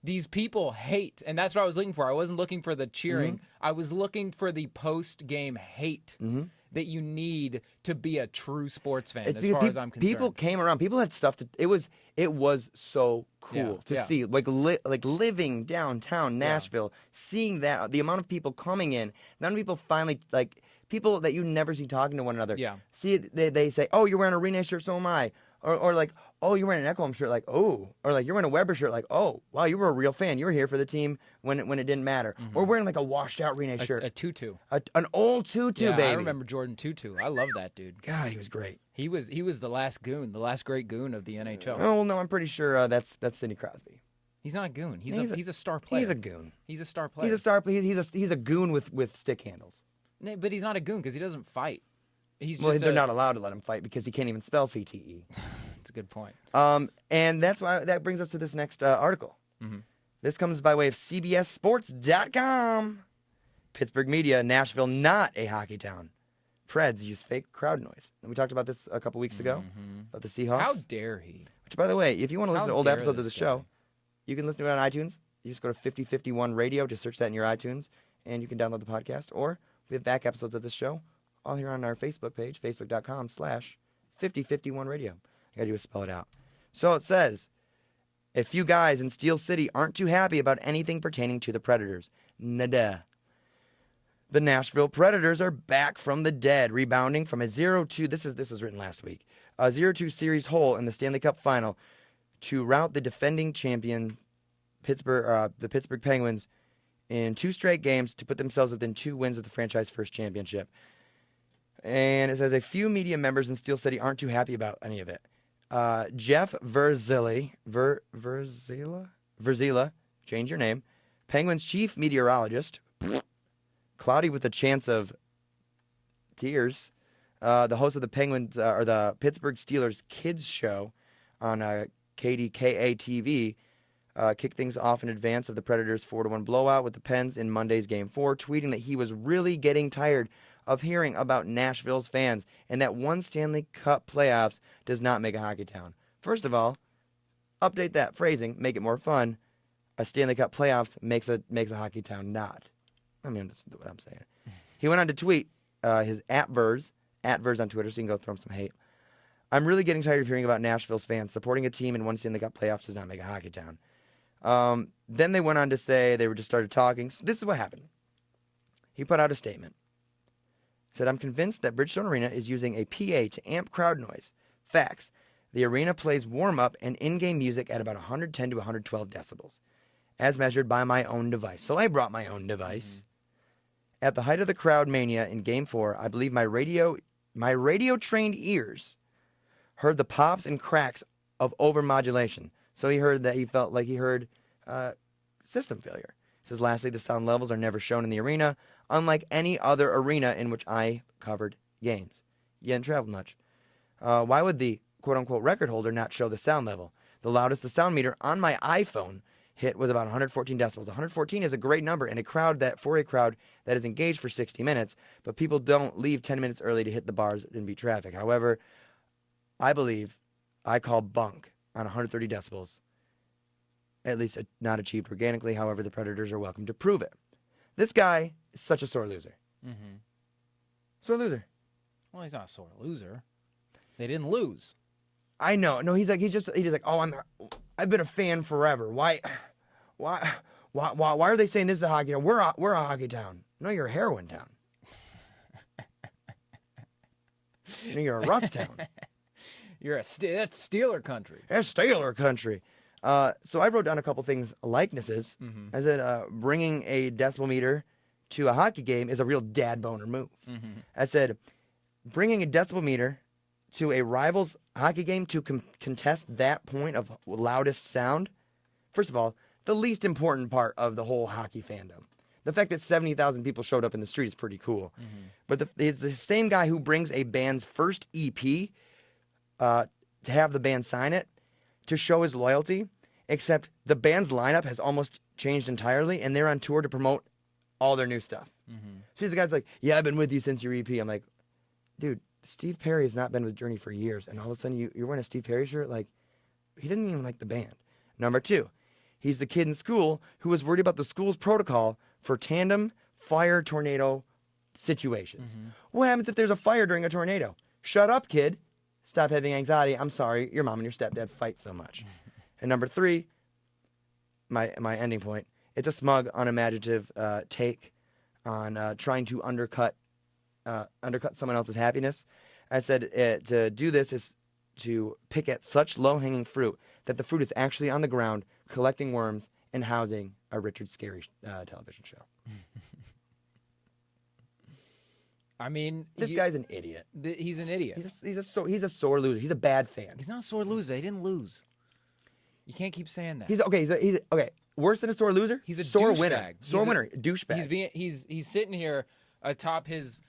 these people hate, and that's what I was looking for. I wasn't looking for the cheering. Mm-hmm. I was looking for the post-game hate that you need to be a true sports fan, as far as I'm concerned. People came around. People had stuff to. It was so cool to see, like living downtown Nashville, seeing that the amount of people coming in. None of people finally like people that you never see talking to one another. Yeah, see it. They say, "Oh, you're wearing a Arena shirt, so am I." Or like, oh, you're wearing an Echo shirt, like, oh. Or like, you're wearing a Weber shirt, like, oh, wow, you were a real fan. You were here for the team when it didn't matter. Mm-hmm. Or wearing like a washed-out Rene shirt. A tutu. An old tutu, baby. I remember Jordan Tutu. I love that dude. God, he was great. He was the last goon, the last great goon of the NHL. Oh, well, no, I'm pretty sure that's Sidney Crosby. He's not a goon. He's a star player. He's a goon. He's a star player. He's a star player. He's a goon with stick handles. But he's not a goon because he doesn't fight. They're not allowed to let him fight because he can't even spell CTE. That's a good point. And that brings us to this next article. Mm-hmm. This comes by way of CBSSports.com. Pittsburgh media, Nashville not a hockey town. Preds use fake crowd noise. And we talked about this a couple weeks ago, about the Seahawks. How dare he? Which, by the way, if you want to listen to old episodes of the show, you can listen to it on iTunes. You just go to 5051 Radio, just search that in your iTunes, and you can download the podcast. Or we have back episodes of this show all here on our Facebook page, facebook.com/5051 Radio. I got to do is spell it out. So it says, a few guys in Steel City aren't too happy about anything pertaining to the Predators. Nada. The Nashville Predators are back from the dead, rebounding from a 0-2, this was written last week, a 0-2 series hole in the Stanley Cup Final to rout the defending champion the Pittsburgh Penguins in 2 straight games to put themselves within 2 wins of the franchise first championship. And it says a few media members in Steel City aren't too happy about any of it. Jeff Verzilla, change your name, Penguins chief meteorologist, cloudy with a chance of tears, the host of the Penguins or the Pittsburgh Steelers kids show on KDKA-TV, kicked things off in advance of the Predators' 4-1 blowout with the Pens in Monday's Game 4, tweeting that he was really getting tired of hearing about Nashville's fans and that one Stanley Cup playoffs does not make a hockey town. First of all, update that phrasing, make it more fun. A Stanley Cup playoffs makes a hockey town not. I mean, that's what I'm saying. He went on to tweet his @Verz on Twitter, so you can go throw him some hate. I'm really getting tired of hearing about Nashville's fans. Supporting a team in one Stanley Cup playoffs does not make a hockey town. Then they went on to say they just started talking. So this is what happened. He put out a statement. He said, I'm convinced that Bridgestone Arena is using a PA to amp crowd noise. Facts. The arena plays warm-up and in-game music at about 110 to 112 decibels, as measured by my own device. So I brought my own device. At the height of the crowd mania in Game 4, I believe my radio-trained ears heard the pops and cracks of overmodulation. So he felt like he heard system failure. He says, lastly, the sound levels are never shown in the arena, unlike any other arena in which I covered games. You hadn't traveled much. Why would the quote-unquote record holder not show the sound level? The loudest the sound meter on my iPhone hit was about 114 decibels. 114 is a great number in for a crowd that is engaged for 60 minutes, but people don't leave 10 minutes early to hit the bars and beat traffic. However, I believe I call bunk on 130 decibels, at least not achieved organically. However, the Predators are welcome to prove it. This guy is such a sore loser. Mm-hmm. Sore loser. Well, he's not a sore loser. They didn't lose. I know. No, he's just like, oh, I've been a fan forever. Why are they saying this is a hockey town? We're a hockey town. No, you're a heroin town. No, you're a rust town. That's Steeler country. That's Steeler country. So I wrote down a couple things, likenesses. Mm-hmm. I said, bringing a decibel meter to a hockey game is a real dad boner move. Mm-hmm. I said, bringing a decibel meter to a rival's hockey game to contest that point of loudest sound. First of all, the least important part of the whole hockey fandom. The fact that 70,000 people showed up in the street is pretty cool. But it's the same guy who brings a band's first EP to have the band sign it to show his loyalty, except the band's lineup has almost changed entirely, and they're on tour to promote all their new stuff. So the guy's like, yeah, I've been with you since your EP. I'm like, dude, Steve Perry has not been with Journey for years, and all of a sudden you're wearing a Steve Perry shirt? Like, he didn't even like the band. Number 2, he's the kid in school who was worried about the school's protocol for tandem fire tornado situations. What happens if there's a fire during a tornado? Shut up, kid. Stop having anxiety. I'm sorry, your mom and your stepdad fight so much. And number 3, my ending point, it's a smug, unimaginative take on trying to undercut someone else's happiness. I said to do this is to pick at such low-hanging fruit that the fruit is actually on the ground collecting worms and housing a Richard Scarry television show. I mean, this guy's an idiot. He's an idiot. He's a sore loser. He's a bad fan. He's not a sore loser. They didn't lose. You can't keep saying that. He's okay. Worse than a sore loser. He's a sore douchebag. winner. Sore winner. Douchebag. He's sitting here atop his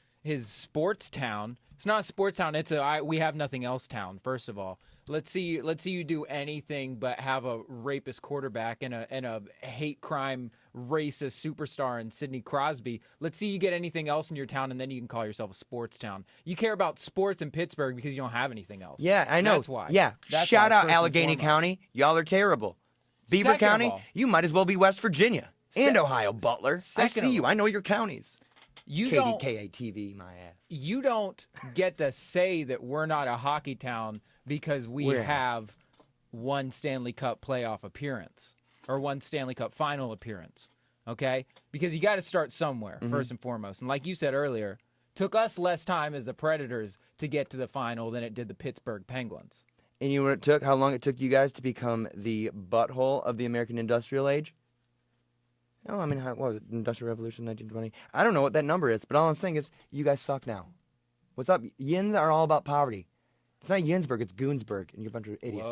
sports town. It's not a sports town. It's we have nothing else town. First of all, let's see you do anything but have a rapist quarterback and a hate crime racist superstar in Sidney Crosby. Let's see you get anything else in your town, and then you can call yourself a sports town. You care about sports in Pittsburgh because you don't have anything else. Yeah, I know. That's why. Yeah. That's Shout why, out Allegheny County. Y'all are terrible. Beaver Second of County, all- you might as well be West Virginia and Ohio, Butler. I see you. I know your counties. KDKA-TV, my ass. You don't get to say that we're not a hockey town because we have one Stanley Cup playoff appearance or one Stanley Cup final appearance, okay? Because you got to start somewhere, first and foremost. And like you said earlier, took us less time as the Predators to get to the final than it did the Pittsburgh Penguins. And you know what it took? How long it took you guys to become the butthole of the American industrial age? Oh, I mean, what was it? Industrial Revolution, 1920? I don't know what that number is, but all I'm saying is you guys suck now. What's up? Yins are all about poverty. It's not Yinsburg, it's Goonsburg, and you're a bunch of idiots.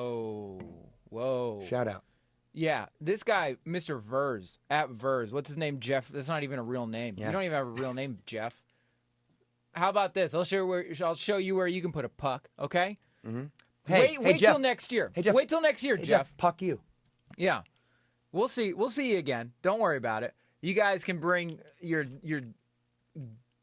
Whoa. Shout out. Yeah, this guy, Mr. Vers, at Vers, what's his name, Jeff? That's not even a real name. Yeah. You don't even have a real name, Jeff. How about this? I'll show you where you can put a puck, okay? Hey, Wait Jeff. till next year. Hey, Jeff. Wait till next year, Hey, Jeff. Puck you. Yeah. We'll see you again. Don't worry about it. You guys can bring your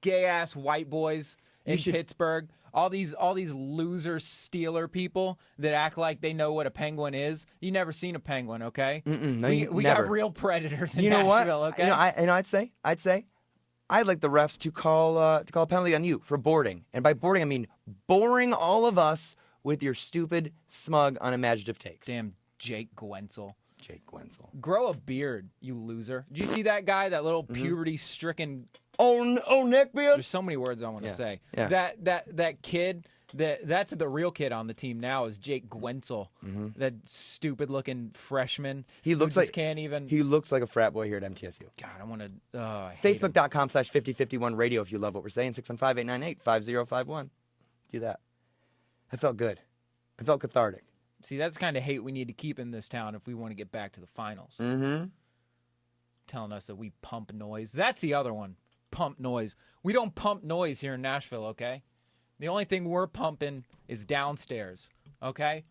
gay-ass white boys in Pittsburgh. All these loser Steeler people that act like they know what a penguin is. You never seen a penguin, okay? We got real predators in Nashville, okay? I'd say I'd like the refs to call a penalty on you for boarding. And by boarding, I mean boring all of us with your stupid, smug, unimaginative takes. Damn Jake Gwenzel. Grow a beard, you loser. Did you see that guy, that little puberty-stricken... Oh, neckbeard? There's so many words I want to say. Yeah. That kid, that's the real kid on the team now is Jake Gwenzel, that stupid-looking freshman. He looks like can't even... He looks like a frat boy here at MTSU. God, I want to... Facebook.com/FiftyFiftyOne radio if you love what we're saying. 615-898-5051. Do that. I felt good. I felt cathartic. See, that's the kind of hate we need to keep in this town if we want to get back to the finals. Telling us that we pump noise. That's the other one. Pump noise. We don't pump noise here in Nashville, okay? The only thing we're pumping is downstairs, okay?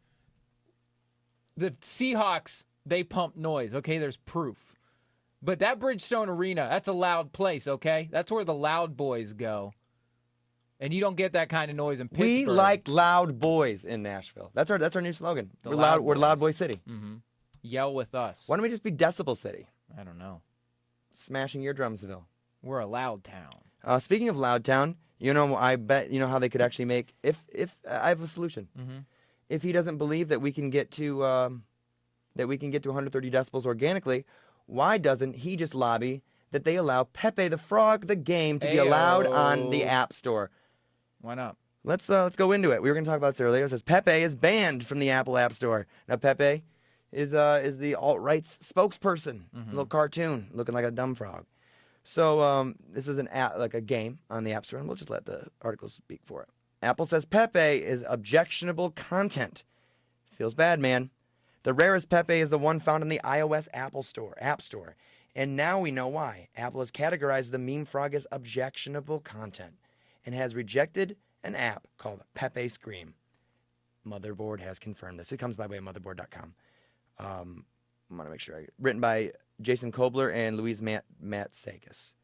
The Seahawks, they pump noise, okay? There's proof. But that Bridgestone Arena, that's a loud place, okay? That's where the loud boys go. And you don't get that kind of noise in Pittsburgh. We like loud boys in Nashville. That's our new slogan. We're Loud Boy City. Yell with us. Why don't we just be Decibel City? I don't know. Smashing eardrumsville. We're a loud town. Speaking of loud town, I bet you know how they could actually make. If I have a solution. If he doesn't believe that we can get to 130 decibels organically, why doesn't he just lobby that they allow Pepe the Frog the game to be allowed on the App Store? Why not? Let's go into it. We were going to talk about this earlier. It says Pepe is banned from the Apple App Store. Now Pepe is the alt-right's spokesperson. A little cartoon looking like a dumb frog. So this is an app, like a game on the App Store, and we'll just let the article speak for it. Apple says Pepe is objectionable content. Feels bad, man. The rarest Pepe is the one found in the iOS App Store. And now we know why. Apple has categorized the meme frog as objectionable content and has rejected an app called Pepe Scream. Motherboard has confirmed this. It comes by way of motherboard.com. I'm going to make sure. Written by Jason Kobler and Louise Matsakis.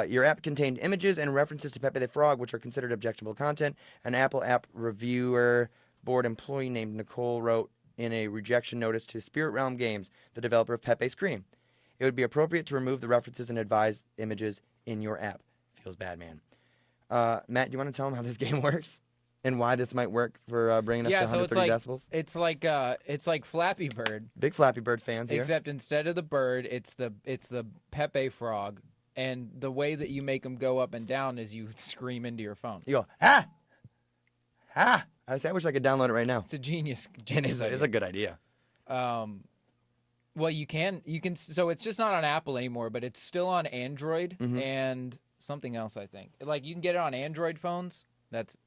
Your app contained images and references to Pepe the Frog, which are considered objectionable content. An Apple app reviewer board employee named Nicole wrote in a rejection notice to Spirit Realm Games, the developer of Pepe Scream. It would be appropriate to remove the references and advised images in your app. Feels bad, man. Matt, do you want to tell them how this game works and why this might work for bringing us to 130 decibels? It's like Flappy Bird. Big Flappy Bird fans here. Except instead of the bird, it's the Pepe frog, and the way that you make them go up and down is you scream into your phone. You go, ah, ah. I wish I could download it right now. It's a genius It's a good idea. Well, you can. So it's just not on Apple anymore, but it's still on Android and something else, I think. Like, you can get it on Android phones.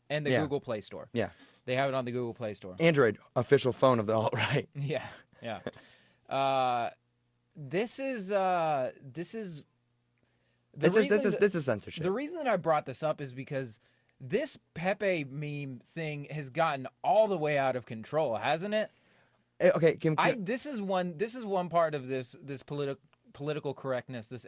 And the Google Play Store. Yeah. They have it on the Google Play Store. Android, official phone of the alt-right. Yeah. This is censorship. The reason that I brought this up is because this Pepe meme thing has gotten all the way out of control, hasn't it? Okay, this is one part of this political correctness, this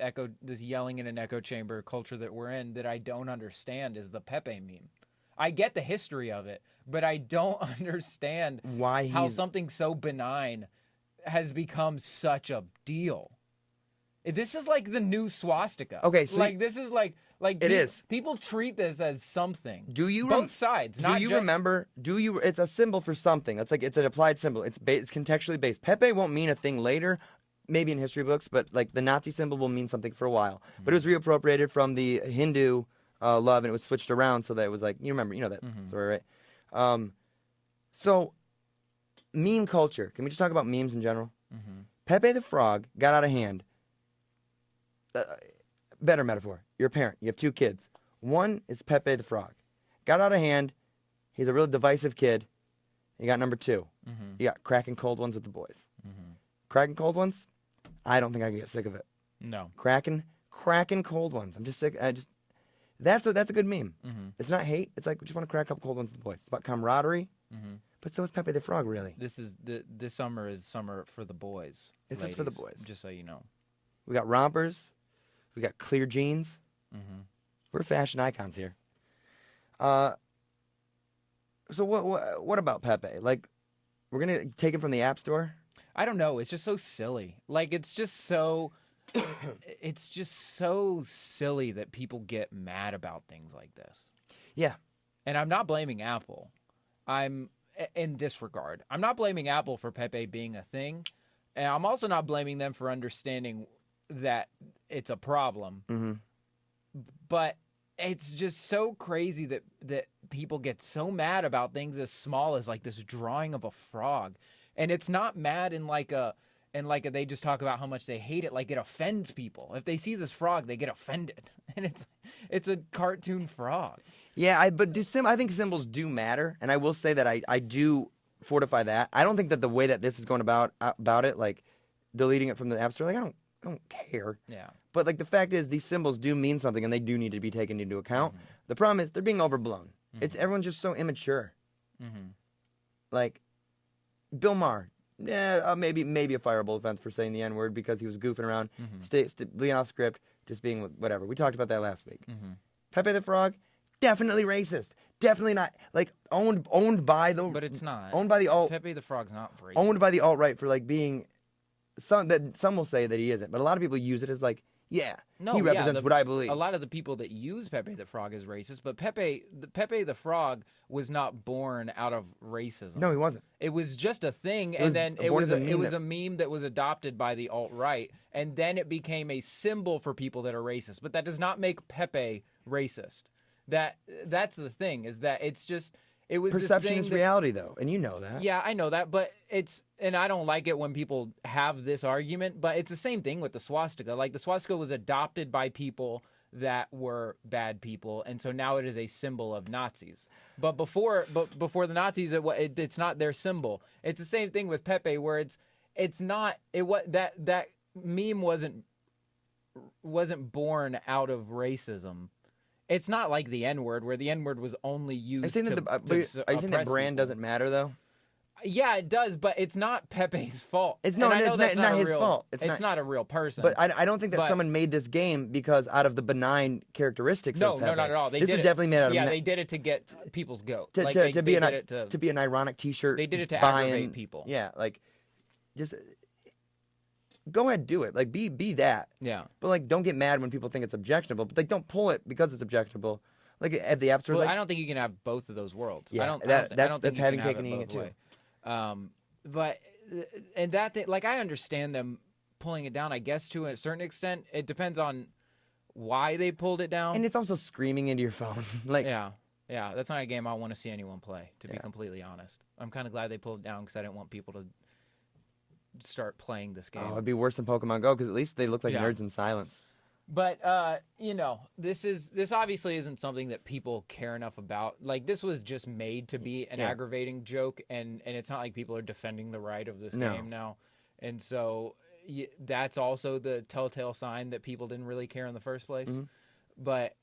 yelling in an echo chamber culture that we're in that I don't understand is the Pepe meme. I get the history of it, but I don't understand how something so benign has become such a deal. This is like the new swastika. Okay, so this is like it is. People treat this as something. Both sides? Remember? It's a symbol for something. It's an applied symbol. It's contextually based. Pepe won't mean a thing later, maybe in history books, but like the Nazi symbol will mean something for a while. But it was reappropriated from the Hindu love, and it was switched around so that it was like, you know that story, right? So meme culture. Can we just talk about memes in general? Pepe the Frog got out of hand. Better metaphor. You're a parent. You have two kids. One is Pepe the Frog. Got out of hand. He's a really divisive kid. You got number two. You got cracking cold ones with the boys. Cracking cold ones? I don't think I can get sick of it. No. Cracking cold ones. I'm just sick. That's a good meme. It's not hate. It's like we just want to crack a couple cold ones with the boys. It's about camaraderie. But so is Pepe the Frog, really. This summer is summer for the boys. This is for the boys. Just so you know. We got rompers. We got clear jeans. We're fashion icons here. So what about Pepe? Like, we're gonna take it from the App Store? I don't know. It's just so silly. Like, it's just so silly that people get mad about things like this. Yeah. And I'm not blaming Apple. In this regard, I'm not blaming Apple for Pepe being a thing, and I'm also not blaming them for understanding that it's a problem. But it's just so crazy that people get so mad about things as small as like this drawing of a frog, and it's not mad in like they just talk about how much they hate it, like it offends people. If they see this frog, they get offended, and it's a cartoon frog. Yeah, but I think symbols do matter, and I will say that I do fortify that. I don't think that the way that this is going about it, like deleting it from the App Store, like I don't care. Yeah. But like the fact is, these symbols do mean something, and they do need to be taken into account. The problem is they're being overblown. Everyone's just so immature. Like Bill Maher, maybe a fireable offense for saying the N-word because he was goofing around, being off script, just being whatever. We talked about that last week. Pepe the Frog, definitely racist. Definitely not like owned by the. But it's not owned by the alt. Pepe the Frog's not racist. Owned by the alt-right for like being. Some will say that he isn't, but a lot of people use it as like, he represents what I believe. A lot of the people that use Pepe the Frog as racist, but Pepe the Frog was not born out of racism. No, he wasn't. It was just a thing, and then it was a meme that was adopted by the alt-right, and then it became a symbol for people that are racist. But that does not make Pepe racist. That's the thing, is that it's just. It was perception is reality, though, and you know that. Yeah, I know that, but and I don't like it when people have this argument, but it's the same thing with the swastika. Like, the swastika was adopted by people that were bad people, and so now it is a symbol of Nazis. But before the Nazis, it's not their symbol. It's the same thing with Pepe, where it's not that meme wasn't born out of racism. It's not like the N-word, where the N-word was only used Are you saying that brand doesn't matter, though? Yeah, it does, but it's not Pepe's fault. It's not his fault. It's not a real person. But I don't think that someone made this game because out of the benign characteristics of Pepe. No, not at all. This is definitely made out of... Yeah, they did it to get people's goat. To be an ironic T-shirt. They did it to aggravate people. Yeah, like, just... Go ahead, do it. Like, be that. Yeah. But, like, don't get mad when people think it's objectionable. But, like, don't pull it because it's objectionable. Like, at the App Store... Well, I don't think you can have both of those worlds. Yeah, I don't think that's you having can cake and eating it, too. But that thing, like, I understand them pulling it down, I guess, to a certain extent. It depends on why they pulled it down. And it's also screaming into your phone. Like, yeah, that's not a game I want to see anyone play, to be completely honest. I'm kind of glad they pulled it down because I didn't want people to start playing this game. Oh, it'd be worse than Pokemon Go because at least they look like nerds in silence. But this obviously isn't something that people care enough about. Like, this was just made to be an aggravating joke, and it's not like people are defending the right of this game now. And so that's also the telltale sign that people didn't really care in the first place. Mm-hmm. But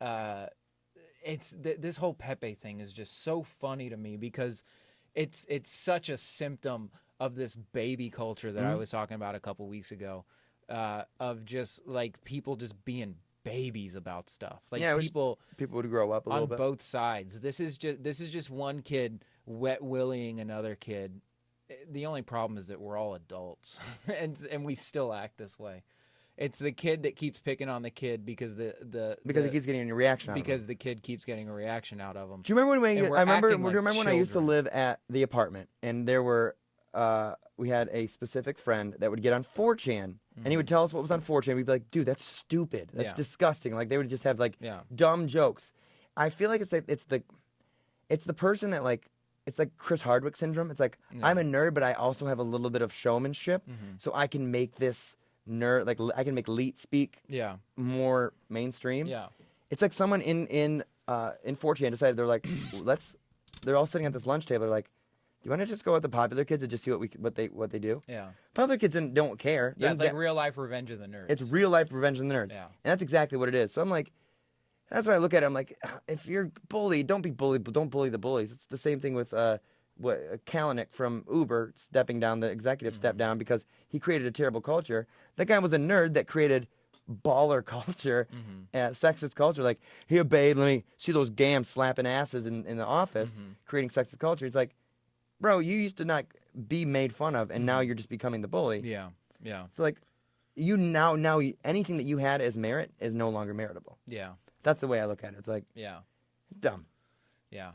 this whole Pepe thing is just so funny to me because it's such a symptom of this baby culture that I was talking about a couple weeks ago. Of just like people just being babies about stuff. Like people would grow up a little bit on both sides. This is just one kid wet willying another kid. The only problem is that we're all adults and we still act this way. It's the kid that keeps picking on the kid because he keeps getting a reaction out of him. Because the kid keeps getting a reaction out of him. Do you remember when I used to live at the apartment and there were we had a specific friend that would get on 4chan and he would tell us what was on 4chan. We'd be like, dude, that's stupid. That's disgusting. Like, they would just have, like, dumb jokes. I feel like it's the person that, like, it's like Chris Hardwick syndrome. It's like, I'm a nerd, but I also have a little bit of showmanship, so I can make this nerd, like, I can make Leet speak more mainstream. Yeah. It's like someone in 4chan decided, they're like, they're all sitting at this lunch table, they're like, you want to just go with the popular kids and just see what they do? Yeah. Popular kids don't care. Yeah, it's like real life Revenge of the Nerds. It's real life Revenge of the Nerds. Yeah. And that's exactly what it is. So I'm like, that's what I look at it. I'm like, if you're bullied, don't be bullied, but don't bully the bullies. It's the same thing with Kalanick from Uber stepping down, the executive stepped down because he created a terrible culture. That guy was a nerd that created baller culture, sexist culture. Like, here, babe, let me see those gams slapping asses in the office, creating sexist culture. It's like, bro, you used to not be made fun of, and now you're just becoming the bully. Yeah, yeah. It's like, now anything that you had as merit is no longer meritable. Yeah. That's the way I look at it. It's like, it's dumb. Yeah.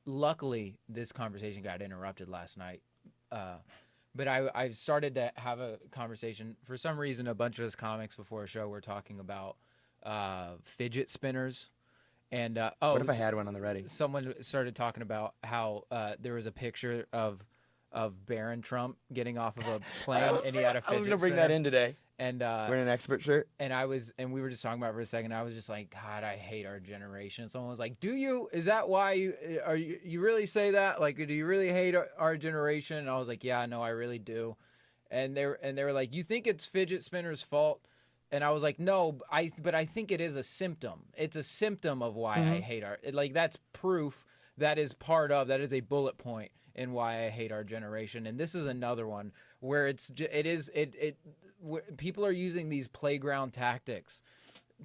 Luckily, this conversation got interrupted last night. But I started to have a conversation. For some reason, a bunch of us comics before a show were talking about fidget spinners. And what if I had one on the ready? Someone started talking about how there was a picture of Barron Trump getting off of a plane, and he had a fidget spinner. I was gonna bring that in today. And wearing an expert shirt. And we were just talking about it for a second. I was just like, God, I hate our generation. And someone was like, "Do you? Is that why you really say that? Like, do you really hate our generation?" And I was like, "Yeah, no, I really do." And they were like, "You think it's fidget spinners' fault?" And I was like, no, but I think it is a symptom. It's a symptom of why I hate that's proof. That is a bullet point in why I hate our generation. And this is another one where people are using these playground tactics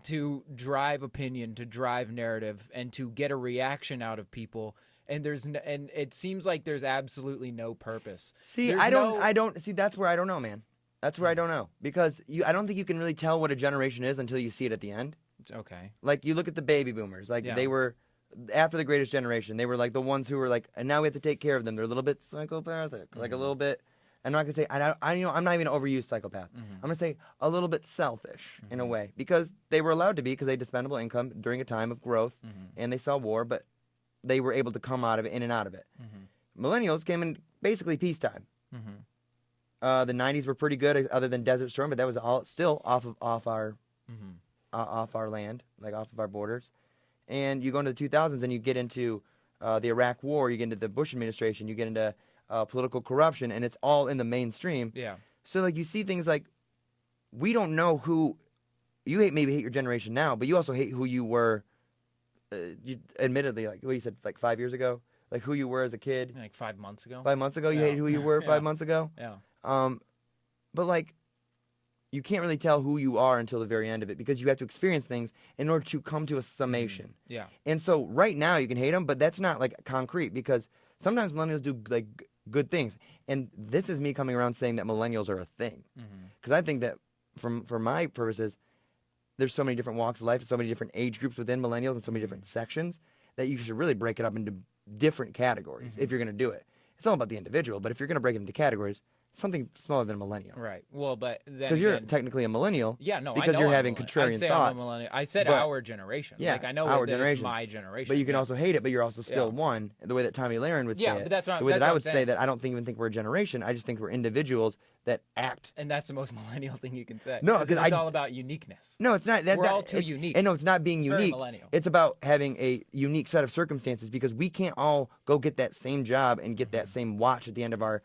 to drive opinion, to drive narrative, and to get a reaction out of people. And it seems like there's absolutely no purpose. See, that's where I don't know, man. That's where I don't know. Because I don't think you can really tell what a generation is until you see it at the end. Okay. Like, you look at the baby boomers. Like, they were, after the greatest generation, they were like the ones who were like, and now we have to take care of them. They're a little bit psychopathic. Like, a little bit, I'm not going to say, I'm not even going to overuse psychopath. I'm going to say a little bit selfish in a way. Because they were allowed to be, because they had dispensable income during a time of growth. And they saw war, but they were able to come out of it, in and out of it. Millennials came in basically peacetime. The 90s were pretty good, other than Desert Storm, but that was all still off our land, like off of our borders. And you go into the 2000s and you get into the Iraq War, you get into the Bush administration, you get into political corruption, and it's all in the mainstream. Yeah. So like you see things like, we don't know who you maybe hate your generation now, but you also hate who you were. You admittedly, like what you said, like 5 years ago, like who you were as a kid. Like 5 months ago. 5 months ago, you hated who you were 5 months ago. Yeah. But like, you can't really tell who you are until the very end of it, because you have to experience things in order to come to a summation. Yeah. And so right now you can hate them, but that's not like concrete, because sometimes millennials do like good things. And this is me coming around saying that millennials are a thing, because I think that for my purposes, there's so many different walks of life and so many different age groups within millennials and so many different sections that you should really break it up into different categories if you're going to do it. It's all about the individual, but if you're going to break it into categories, something smaller than a millennial. Right. Well, but then because you're technically a millennial. Yeah, no, because I know you're I'm having a contrarian I'd say thoughts. I'm a millennial. I said but, our generation. Yeah, like I know our that generation. it's my generation. But you can also hate it, but you're also still one. The way that Tommy Lahren would say it. But that's what the way that's that what I would I'm say that I don't even think we're a generation. I just think we're individuals that act. And that's the most millennial thing you can say. No, because it's all about uniqueness. No, it's not. We're all too unique. And no, it's not being It's very unique. millennial. It's about having a unique set of circumstances, because we can't all go get that same job and get that same watch at the end of our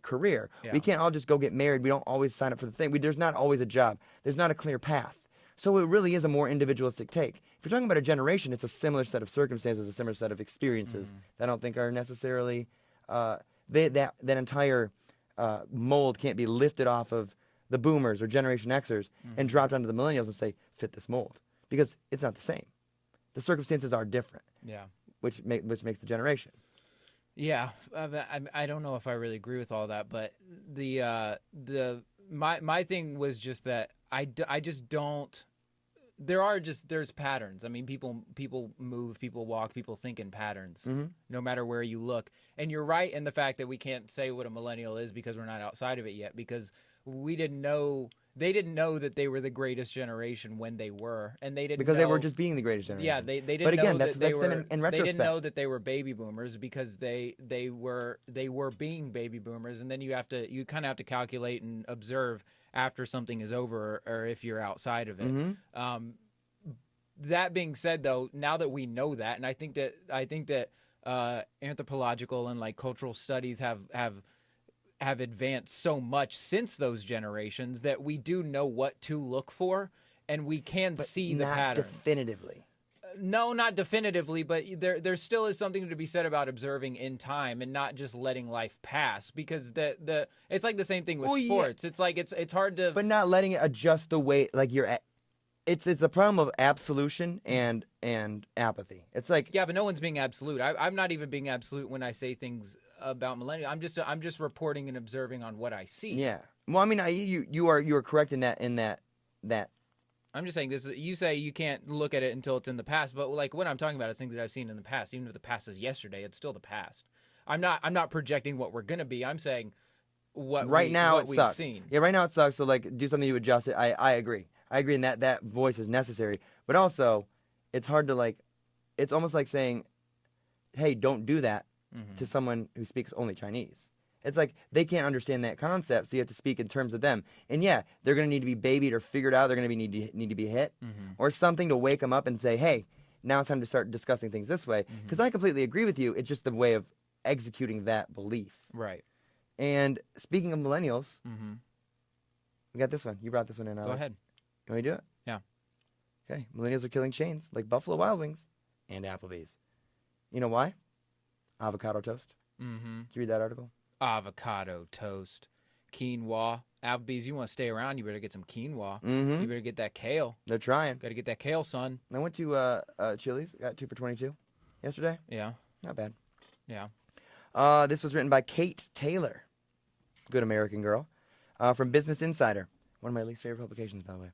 career. Yeah. We can't all just go get married. We don't always sign up for the thing. There's not always a job. There's not a clear path. So it really is a more individualistic take. If you're talking about a generation, it's a similar set of circumstances, a similar set of experiences that I don't think are necessarily that entire mold can't be lifted off of the boomers or Generation Xers and dropped onto the millennials and say, fit this mold. Because it's not the same. The circumstances are different. Yeah. Which makes the generation. Yeah, I don't know if I really agree with all that, but my thing was just that I just don't. There's patterns. I mean, people move, people walk, people think in patterns, no matter where you look. And you're right in the fact that we can't say what a millennial is because we're not outside of it yet, because we didn't know. They didn't know that they were the greatest generation when they were, and they didn't because know, they were just being the greatest generation. Yeah, they didn't. But again, know that's that they were. them in retrospect. They didn't know that they were baby boomers because they were being baby boomers, and then you kind of have to calculate and observe after something is over or if you're outside of it. That being said, though, now that we know that, and I think that anthropological and like cultural studies have advanced so much since those generations that we do know what to look for, and we can see the patterns. Definitively. No, not definitively, but there still is something to be said about observing in time and not just letting life pass, because it's like the same thing with sports. Yeah. It's like it's hard to, but not letting it adjust the way like you're at. It's the problem of absolution and apathy. It's like, yeah, but no one's being absolute. I'm not even being absolute when I say things about millennials. I'm just reporting and observing on what I see. Yeah. Well, I mean, you are correct in that. I'm just saying this. You say you can't look at it until it's in the past, but like what I'm talking about is things that I've seen in the past. Even if the past is yesterday, it's still the past. I'm not projecting what we're gonna be. I'm saying what we've seen. Yeah, right now it sucks. So like, do something to adjust it. I agree. I agree in that voice is necessary. But also, it's hard to like. It's almost like saying, "Hey, don't do that," to someone who speaks only Chinese. It's like they can't understand that concept, so you have to speak in terms of them. And yeah, they're going to need to be babied or figured out. They're going to need to be hit or something to wake them up and say, "Hey, now it's time to start discussing things this way." Because I completely agree with you. It's just the way of executing that belief. Right. And speaking of millennials, we got this one. You brought this one in. Go ahead. Can we do it? Yeah. Okay. Millennials are killing chains like Buffalo Wild Wings and Applebee's. You know why? Avocado toast. Did you read that article? Avocado toast, quinoa. Applebee's, you want to stay around, you better get some quinoa. You better get that kale. They're trying. Got to get that kale, son. I went to Chili's. Got 2 for $22 yesterday. Yeah. Not bad. Yeah. This was written by Kate Taylor. Good American girl. From Business Insider. One of my least favorite publications, by the way.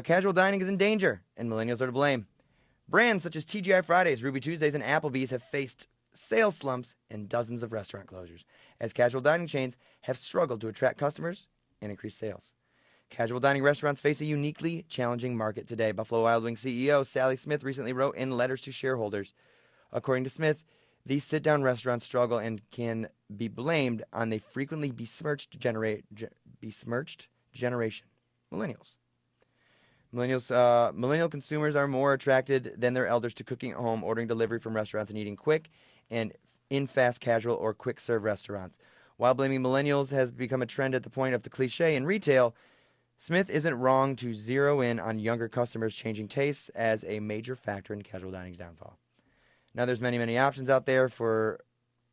Casual dining is in danger, and millennials are to blame. Brands such as TGI Fridays, Ruby Tuesdays, and Applebee's have faced sales slumps and dozens of restaurant closures, as casual dining chains have struggled to attract customers and increase sales. Casual dining restaurants face a uniquely challenging market today. Buffalo Wild Wings CEO Sally Smith recently wrote in letters to shareholders. According to Smith, These sit-down restaurants struggle and can be blamed on the frequently besmirched generation, millennials. Millennial consumers are more attracted than their elders to cooking at home, ordering delivery from restaurants, and eating quick and in fast casual or quick-serve restaurants. While blaming millennials has become a trend at the point of the cliche in retail, Smith isn't wrong to zero in on younger customers changing tastes as a major factor in casual dining's downfall. Now, there's many, many options out there for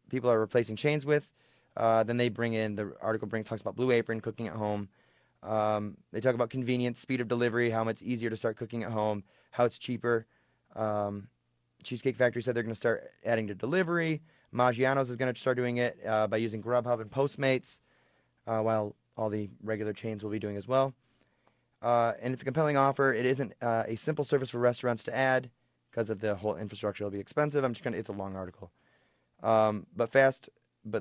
people are replacing chains with. Then they bring in, the article talks about Blue Apron, cooking at home. They talk about convenience, speed of delivery, how much easier to start cooking at home, how it's cheaper. Cheesecake Factory said they're going to start adding to delivery. Maggiano's is going to start doing it by using Grubhub and Postmates, while all the regular chains will be doing as well. And it's a compelling offer. It isn't a simple service for restaurants to add because of the whole infrastructure. It'll be expensive. It's a long article. But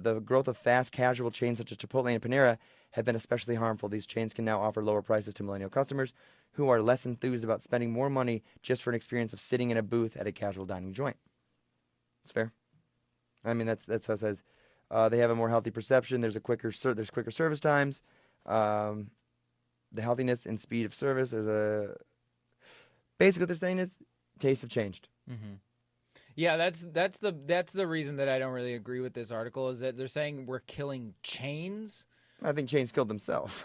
the growth of fast casual chains such as Chipotle and Panera have been especially harmful. These chains can now offer lower prices to millennial customers who are less enthused about spending more money just for an experience of sitting in a booth at a casual dining joint. It's fair. I mean, that's how it says. They have a more healthy perception. There's quicker service times. The healthiness and speed of service. Basically what they're saying is tastes have changed. Mm-hmm. Yeah, that's the reason that I don't really agree with this article is that they're saying we're killing chains. I think chains killed themselves.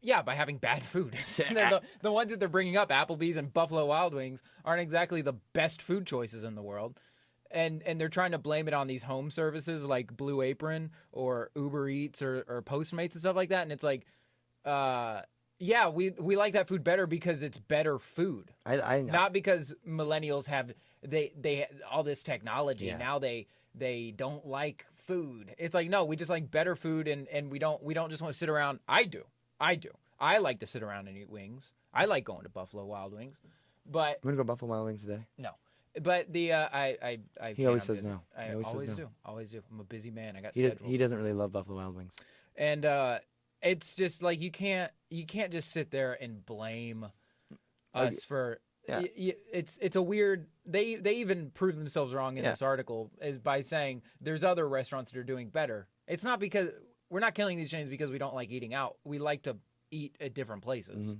Yeah, by having bad food. the ones that they're bringing up, Applebee's and Buffalo Wild Wings, aren't exactly the best food choices in the world. And they're trying to blame it on these home services like Blue Apron or Uber Eats or Postmates and stuff like that. And it's like, yeah, we like that food better because it's better food. I know. Not because millennials have they all this technology. Yeah. Now they don't like food. It's like, no, we just like better food and we don't just want to sit around. I do. I like to sit around and eat wings. I like going to Buffalo Wild Wings. But I'm gonna go Buffalo Wild Wings today. No. But the he always says no. I always always says do. no. Always do. I'm a busy man. I got He schedules. doesn't really love Buffalo Wild Wings. And it's just like you can't just sit there and blame us for. Yeah. It's a weird. They even prove themselves wrong in this article is by saying there's other restaurants that are doing better. It's not because we're not killing these chains because we don't like eating out. We like to eat at different places,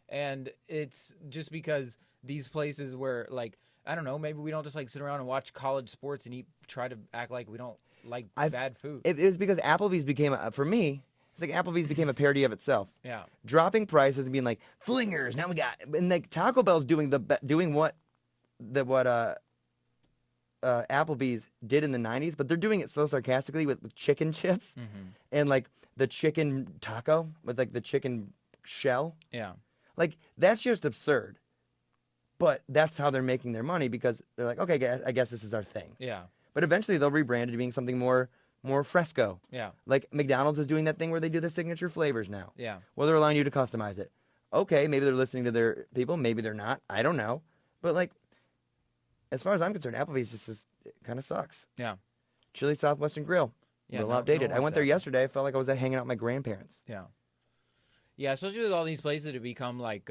and it's just because these places where like. I don't know. Maybe we don't just like sit around and watch college sports and try to act like we don't like bad food. It was because Applebee's became, for me, it's like Applebee's became a parody of itself. Yeah. Dropping prices and being like, flingers, now we got, and like Taco Bell's doing what Applebee's did in the 90s, but they're doing it so sarcastically with chicken chips and like the chicken taco with like the chicken shell. Yeah. Like, that's just absurd. But that's how they're making their money because they're like, okay, I guess this is our thing. Yeah. But eventually they'll rebrand it to being something more fresco. Yeah. Like McDonald's is doing that thing where they do the signature flavors now. Yeah. Well, they're allowing you to customize it. Okay, maybe they're listening to their people. Maybe they're not. I don't know. But like, as far as I'm concerned, Applebee's it kind of sucks. Yeah. Chili Southwestern Grill. Yeah, a little outdated. no I went there yesterday. I felt like I was hanging out with my grandparents. Yeah. Yeah, especially with all these places that become like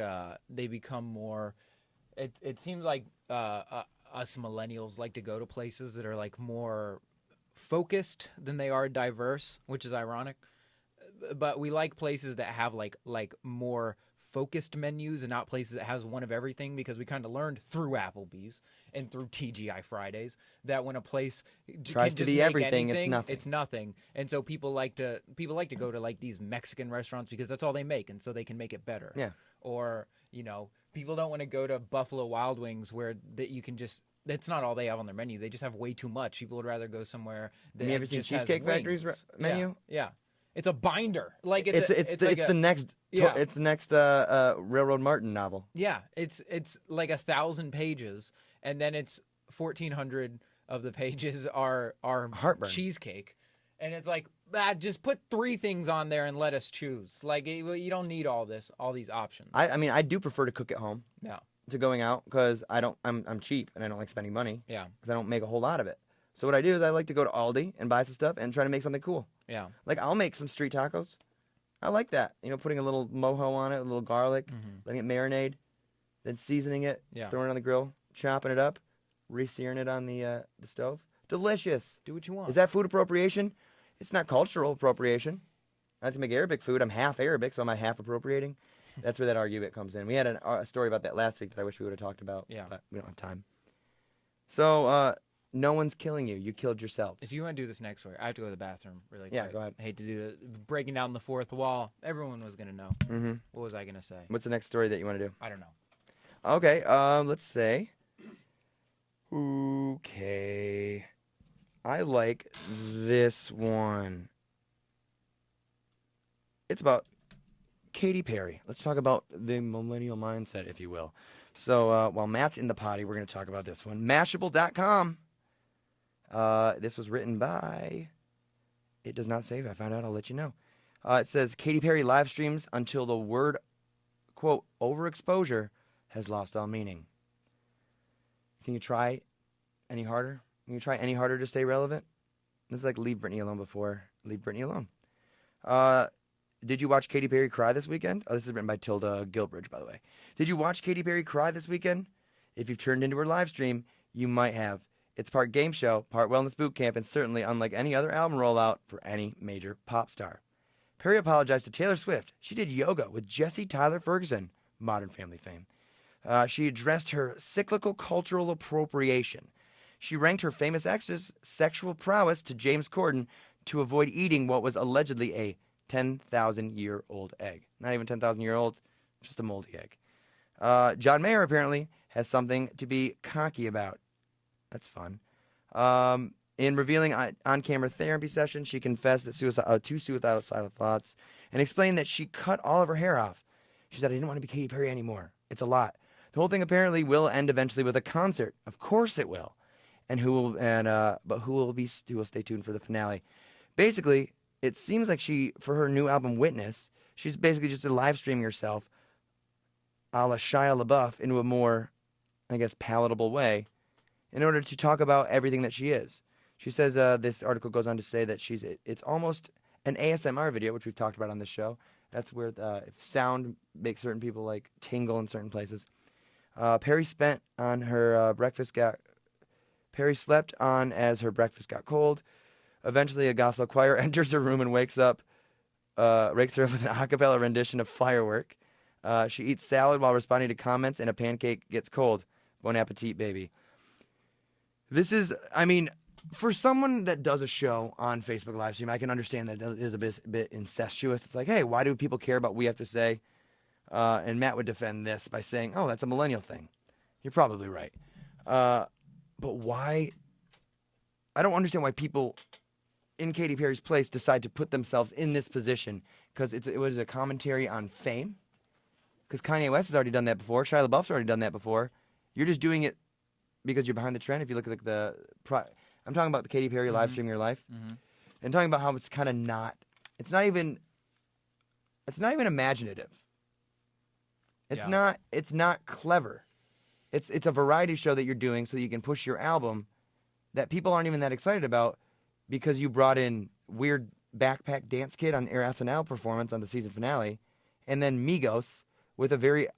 they become more. It seems like us millennials like to go to places that are like more focused than they are diverse, which is ironic. But we like places that have like more focused menus and not places that has one of everything because we kind of learned through Applebee's and through TGI Fridays that when a place tries to be everything, it's nothing. And so people like to go to like these Mexican restaurants because that's all they make and so they can make it better. Yeah. Or, people don't want to go to Buffalo Wild Wings where that you can just that's not all they have on their menu. They just have way too much. People would rather go somewhere that you ever seen Cheesecake Factory's menu? Yeah. It's a binder. Like it's the next Railroad Martin novel. Yeah, it's like 1,000 pages, and then it's 1,400 of the pages are Heartburn. Cheesecake, and it's like just put 3 things on there and let us choose. Like you don't need all these options. I mean, I do prefer to cook at home. Yeah. To going out because I'm cheap and I don't like spending money. Yeah. Because I don't make a whole lot of it. So what I do is I like to go to Aldi and buy some stuff and try to make something cool. Yeah. Like I'll make some street tacos. I like that. Putting a little mojo on it, a little garlic, letting it marinate, then seasoning it, throwing it on the grill, chopping it up, re-searing it on the stove. Delicious. Do what you want. Is that food appropriation? It's not cultural appropriation. I have to make Arabic food. I'm half Arabic, so am I half appropriating? That's where that argument comes in. We had a story about that last week that I wish we would have talked about, but we don't have time. So, no one's killing you. You killed yourselves. If you want to do this next story, I have to go to the bathroom really quick. Yeah, go ahead. I hate to do it. Breaking down the fourth wall. Everyone was going to know. Mm-hmm. What was I going to say? What's the next story that you want to do? I don't know. Okay, let's say. Okay. I like this one. It's about Katy Perry. Let's talk about the millennial mindset, if you will. So while Matt's in the potty, we're going to talk about this one. Mashable.com. This was written by... It does not say. If I find out, I'll let you know. It says, Katy Perry live streams until the word, quote, overexposure has lost all meaning. Can you try any harder? Can you try any harder to stay relevant? This is like Leave Britney Alone before Leave Britney Alone. Did you watch Katy Perry cry this weekend? Oh, this is written by Tilda Gilbridge, by the way. Did you watch Katy Perry cry this weekend? If you've turned into her live stream, you might have. It's part game show, part wellness boot camp, and certainly unlike any other album rollout for any major pop star. Perry apologized to Taylor Swift. She did yoga with Jesse Tyler Ferguson, Modern Family fame. She addressed her cyclical cultural appropriation. She ranked her famous ex's sexual prowess to James Corden to avoid eating what was allegedly a 10,000-year-old egg. Not even 10,000-year-old, just a moldy egg. John Mayer apparently has something to be cocky about. That's fun. In revealing on-camera therapy sessions, she confessed that to suicidal thoughts and explained that she cut all of her hair off. She said, I didn't want to be Katy Perry anymore. It's a lot. The whole thing apparently will end eventually with a concert. Of course it will. And who will stay tuned for the finale. Basically, it seems like for her new album Witness, she's basically just live streaming herself a la Shia LaBeouf into a more, I guess, palatable way in order to talk about everything that she is. She says, this article goes on to say that it's almost an ASMR video, which we've talked about on this show. That's where if sound makes certain people like tingle in certain places. Perry slept on as her breakfast got cold. Eventually, a gospel choir enters her room and wakes her up with an a cappella rendition of Firework. She eats salad while responding to comments, and a pancake gets cold. Bon appetit, baby. This is, I mean, for someone that does a show on Facebook live stream, I can understand that it is a bit incestuous. It's like, hey, why do people care about what we have to say? And Matt would defend this by saying, oh, that's a millennial thing. You're probably right. But why? I don't understand why people in Katy Perry's place decide to put themselves in this position, because it was a commentary on fame. Because Kanye West has already done that before. Shia LaBeouf's already done that before. You're just doing it because you're behind the trend. If you look at I'm talking about the Katy Perry live streaming your life, and talking about how it's kind of not. It's not even imaginative. It's not clever. It's a variety show that you're doing so that you can push your album that people aren't even that excited about, because you brought in weird backpack dance kid on Air SNL performance on the season finale, and then Migos with a very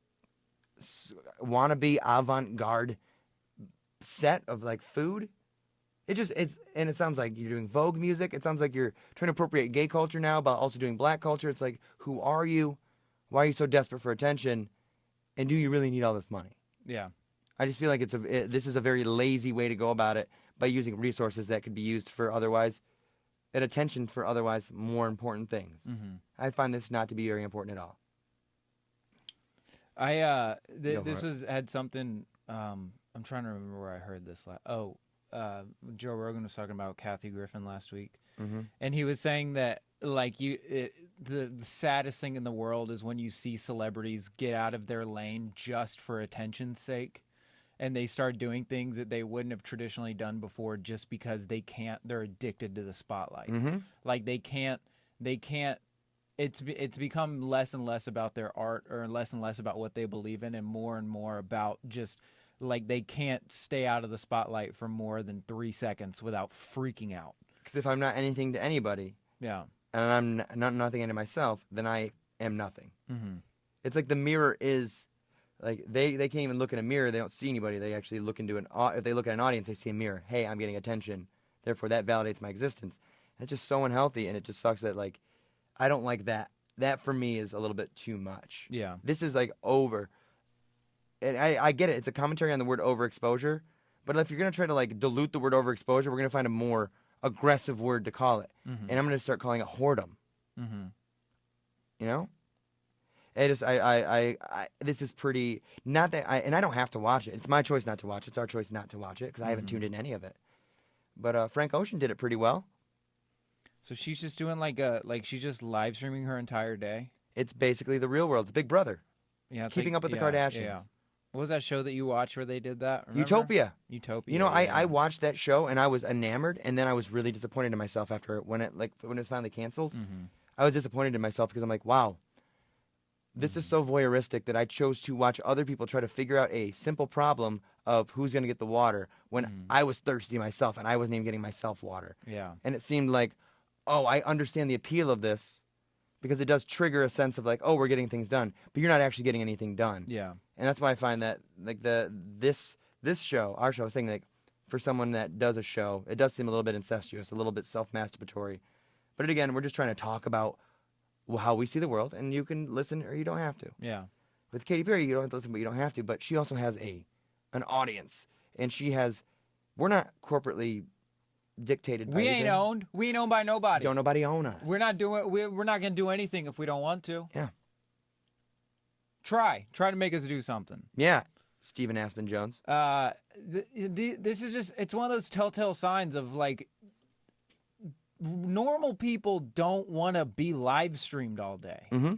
wannabe avant-garde set of like food. And it sounds like you're doing Vogue music. It sounds like you're trying to appropriate gay culture now, but also doing black culture. It's like, who are you? Why are you so desperate for attention? And do you really need all this money? Yeah. I just feel like this is a very lazy way to go about it, by using resources that could be used for otherwise, and attention for otherwise more important things. Mm-hmm. I find this not to be very important at all. Had something. I'm trying to remember where I heard this. Joe Rogan was talking about Kathy Griffin last week, and he was saying that the saddest thing in the world is when you see celebrities get out of their lane just for attention's sake, and they start doing things that they wouldn't have traditionally done before just because they're addicted to the spotlight. Like they can't. It's become less and less about their art, or less and less about what they believe in, and more about just like they can't stay out of the spotlight for more than 3 seconds without freaking out. Because if I'm not anything to anybody, yeah, and I'm not nothing into myself, then I am nothing. It's like the mirror is like they can't even look in a mirror. They don't see anybody. They actually look into if they look at an audience, they see a mirror. Hey, I'm getting attention. Therefore, that validates my existence. That's just so unhealthy, and it just sucks that, like, I don't like that. That, for me, is a little bit too much. Yeah. This is, like, over. And I get it. It's a commentary on the word overexposure. But if you're going to try to, like, dilute the word overexposure, we're going to find a more aggressive word to call it. Mm-hmm. And I'm going to start calling it whoredom. Mm-hmm. You know? This is pretty, not that and I don't have to watch it. It's my choice not to watch it. It's our choice not to watch it because I haven't tuned in any of it. But Frank Ocean did it pretty well. So she's just doing she's just live streaming her entire day. It's basically the real world. It's Big Brother. Yeah, it's keeping up with the Kardashians. Yeah. What was that show that you watched where they did that? Remember? Utopia. Utopia. You know, I watched that show and I was enamored, and then I was really disappointed in myself after when it was finally canceled. Mm-hmm. I was disappointed in myself because I'm like, wow. This is so voyeuristic that I chose to watch other people try to figure out a simple problem of who's going to get the water when I was thirsty myself and I wasn't even getting myself water. Yeah. And it seemed like, oh, I understand the appeal of this because it does trigger a sense of like, oh, we're getting things done, but you're not actually getting anything done. Yeah. And that's why I find that like this show, our show, I was saying like for someone that does a show, it does seem a little bit incestuous, a little bit self-masturbatory. But again, we're just trying to talk about how we see the world, and you can listen or you don't have to. Yeah. With Katy Perry, you don't have to listen, but you don't have to. But she also has an audience, and we're not corporately dictated by anything. Owned. We ain't owned by nobody. Don't nobody own us. We're not gonna do anything if we don't want to. Yeah. Try to make us do something. Yeah. Stephen Aspen Jones. This is just, it's one of those telltale signs of like, normal people don't want to be live streamed all day. Mm-hmm.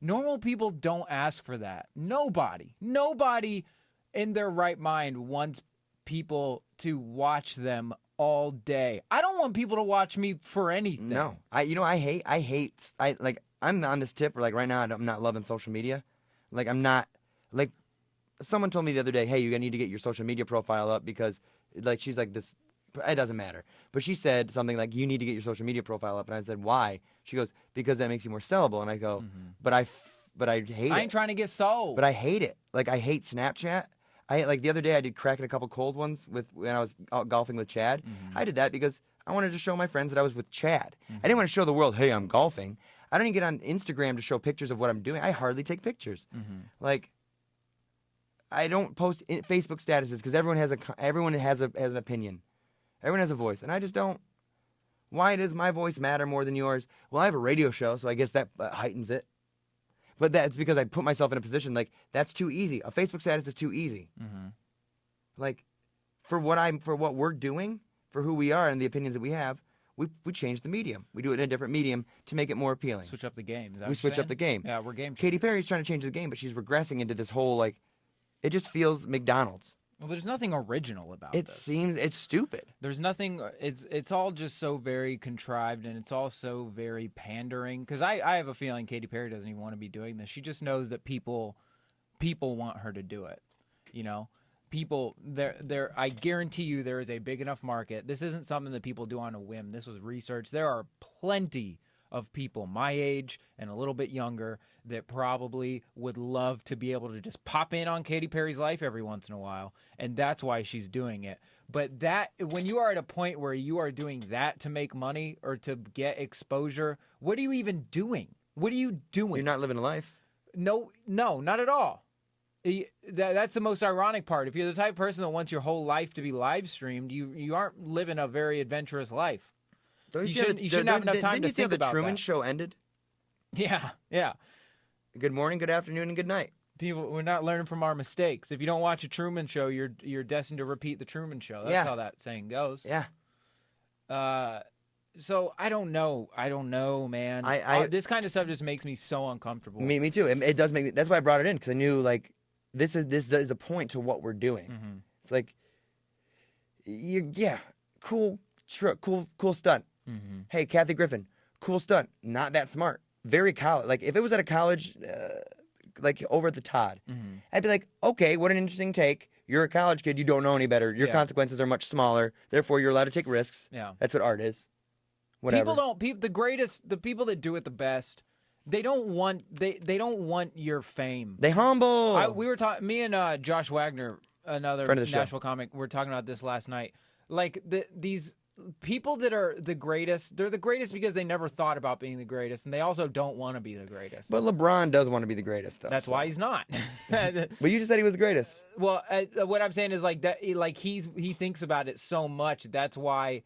Normal people don't ask for that. Nobody in their right mind wants people to watch them all day. I don't want people to watch me for anything. No, I'm on this tip where like right now I'm not loving social media. Like I'm not, like someone told me the other day, hey, you need to get your social media profile up because like she's like this. It doesn't matter. But she said something like, you need to get your social media profile up. And I said, why? She goes, because that makes you more sellable. And I go, but I hate it. I ain't trying to get sold. But I hate it. Like, I hate Snapchat. Like, the other day I did cracking a couple cold ones when I was out golfing with Chad. I did that because I wanted to show my friends that I was with Chad. I didn't want to show the world, hey, I'm golfing. I don't even get on Instagram to show pictures of what I'm doing. I hardly take pictures. Like, I don't post Facebook statuses because everyone has an opinion. Everyone has a voice, and I just don't. Why does my voice matter more than yours? Well, I have a radio show, so I guess that heightens it. But that's because I put myself in a position like that's too easy. A Facebook status is too easy. Like for what we're doing, for who we are, and the opinions that we have, we change the medium. We do it in a different medium to make it more appealing. Switch up the game. We switch up the game. Yeah, we're game changers. Katy Perry's trying to change the game, but she's regressing into this whole like. It just feels McDonald's. Well, there's nothing original about it. This. It's stupid. There's nothing. It's all just so very contrived, and it's all so very pandering. Because I have a feeling Katy Perry doesn't even want to be doing this. She just knows that people want her to do it. You know, people there. I guarantee you, there is a big enough market. This isn't something that people do on a whim. This was research. There are plenty of people my age and a little bit younger that probably would love to be able to just pop in on Katy Perry's life every once in a while, and that's why she's doing it. But that when you are at a point where you are doing that to make money or to get exposure, what are you even doing? What are you doing? You're not living a life. No, not at all. That's the most ironic part. If you're the type of person that wants your whole life to be live streamed, you aren't living a very adventurous life. You shouldn't have enough time to think about that. Didn't you see how the Truman Show ended? Yeah. Good morning, good afternoon, and good night. People, we're not learning from our mistakes. If you don't watch a Truman Show, you're destined to repeat the Truman Show. That's how that saying goes. Yeah. So I don't know, man. This kind of stuff just makes me so uncomfortable. Me too. It does make me. That's why I brought it in because I knew like this is a point to what we're doing. It's like, cool stunt. Hey, Kathy Griffin, cool stunt. Not that smart. Very college. Like if it was at a college, like over at the Todd, I'd be like, okay, what an interesting take. You're a college kid. You don't know any better. Your consequences are much smaller. Therefore, you're allowed to take risks. Yeah, that's what art is. Whatever. The people that do it the best. They don't want your fame. They humble. We were talking. Me and Josh Wagner, another Nashville comic, we were talking about this last night. Like these people that are the greatest, they're the greatest because they never thought about being the greatest, and they also don't want to be the greatest. But LeBron does want to be the greatest, though. That's why he's not. But you just said he was the greatest. Well, what I'm saying is like that. Like he thinks about it so much. That's why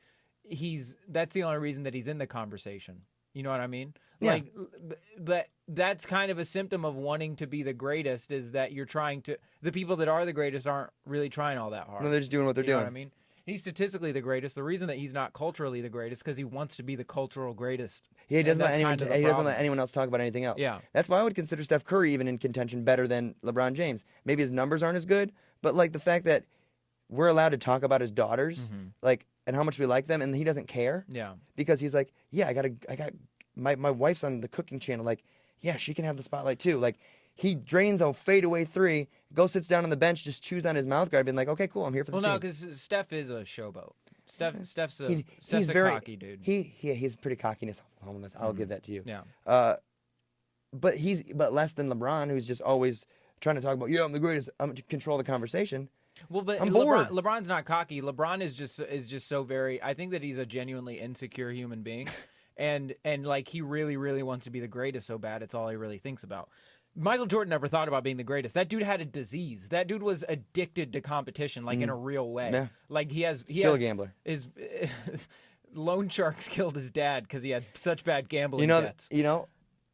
that's the only reason that he's in the conversation. You know what I mean? Yeah. Like, but that's kind of a symptom of wanting to be the greatest, is that you're trying to. The people that are the greatest aren't really trying all that hard. No, they're just doing what they're You know doing. what I mean? He's statistically the greatest. The reason that he's not culturally the greatest because he wants to be the cultural greatest. Yeah, he doesn't let And that's anyone. kind of the He doesn't problem. let anyone else talk about anything else. Yeah. That's why I would consider Steph Curry even in contention better than LeBron James. Maybe his numbers aren't as good, but like the fact that we're allowed to talk about his daughters, like, and how much we like them, and he doesn't care. Yeah. Because he's like, yeah, I got my wife's on the cooking channel. Like, yeah, she can have the spotlight too. Like, he drains a fadeaway three, goes sits down on the bench, just chews on his mouth guard, being like, okay, cool, I'm here for the Well, team. no, because Steph is a showboat. Steph's a he's very cocky dude. He's pretty cockiness. I'll give that to you. Yeah. But less than LeBron, who's just always trying to talk about, yeah, I'm the greatest. I'm going to control the conversation. Well, but I'm bored. LeBron's not cocky. LeBron is just so very. I think that he's a genuinely insecure human being, and like he really, really wants to be the greatest so bad. It's all he really thinks about. Michael Jordan never thought about being the greatest. That dude had a disease. That dude was addicted to competition, like in a real way. Yeah. Like he has Still a gambler. His loan sharks killed his dad because he had such bad gambling debts.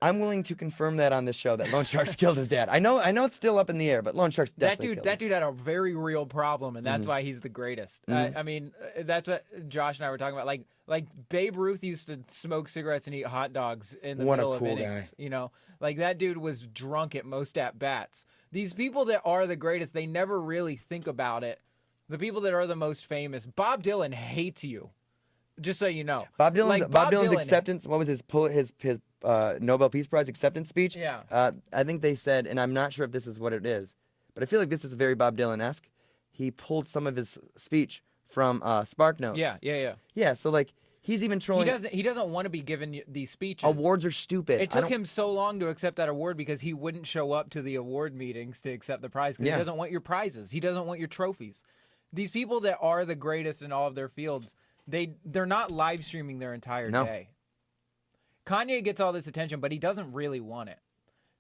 I'm willing to confirm that on this show that loan sharks killed his dad. I know it's still up in the air, but loan sharks definitely killed him. That dude had a very real problem, and that's why he's the greatest. I mean, that's what Josh and I were talking about. Like Babe Ruth used to smoke cigarettes and eat hot dogs in the middle of innings. You know, like that dude was drunk at most at bats. These people that are the greatest, they never really think about it. The people that are the most famous, Bob Dylan hates you. Just so you know, Bob Dylan's acceptance. What was his Nobel Peace Prize acceptance speech? Yeah. I think they said, and I'm not sure if this is what it is, but I feel like this is very Bob Dylan-esque. He pulled some of his speech from Spark Notes. Yeah. Yeah. So like he's even trolling. He doesn't want to be given these speeches. Awards are stupid. It took him so long to accept that award because he wouldn't show up to the award meetings to accept the prize because he doesn't want your prizes. He doesn't want your trophies. These people that are the greatest in all of their fields, they're not live streaming their entire day. Kanye gets all this attention, but he doesn't really want it.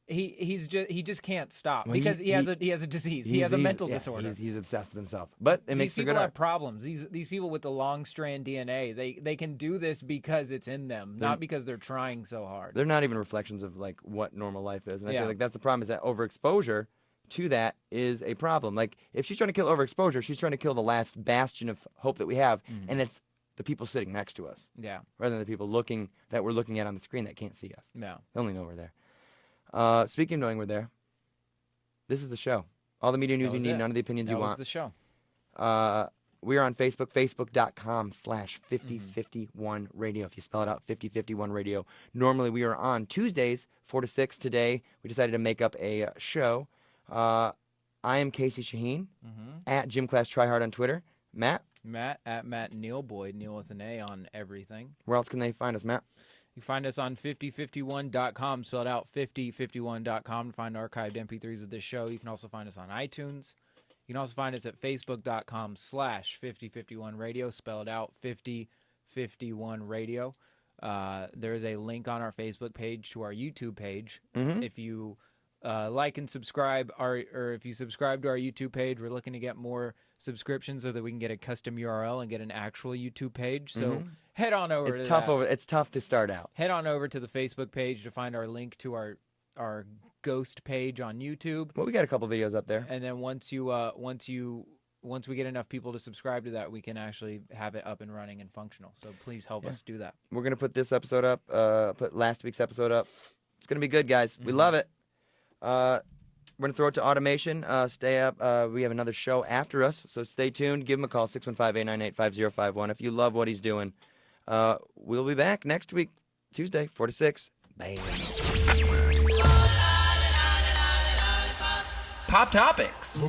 He just can't stop because he has a disease. He has a mental disorder. He's obsessed with himself. But it makes for good art. These people have problems. These people with the long strand DNA, they can do this because it's in them, not because they're trying so hard. They're not even reflections of like what normal life is. And I feel like that's the problem, is that overexposure to that is a problem. Like if she's trying to kill overexposure, she's trying to kill the last bastion of hope that we have, and it's the people sitting next to us. Yeah. Rather than the people that we're looking at on the screen that can't see us. Yeah. They only know we're there. Speaking of knowing we're there, this is the show. All the media news you need, none of the opinions you want. That was the show. We are on Facebook, facebook.com/FiftyFiftyOne Radio. If you spell it out, 5051 Radio. Normally we are on Tuesdays, 4 to 6. Today we decided to make up a show. I am Casey Shaheen, at Gym Class Tryhard on Twitter. Matt at Matt Neal Boyd, Neal with an A on everything. Where else can they find us, Matt? You can find us on 5051.com, spelled out 5051.com, to find archived MP3s of this show. You can also find us on iTunes. You can also find us at facebook.com/5051 Radio, spelled out 5051 Radio. There is a link on our Facebook page to our YouTube page. If you like and subscribe, or if you subscribe to our YouTube page, we're looking to get more subscriptions so that we can get a custom URL and get an actual YouTube page. So head on over. It's tough to start out. Head on over to the Facebook page to find our link to our ghost page on YouTube. Well, we got a couple videos up there. And then once we get enough people to subscribe to that, we can actually have it up and running and functional. So please help us do that. We're gonna put this episode up. Put last week's episode up. It's gonna be good, guys. We love it. We're going to throw it to automation. Stay up. We have another show after us, so stay tuned. Give him a call, 615-898-5051. If you love what he's doing, we'll be back next week, Tuesday, 4 to 6. Bam. Pop Topics.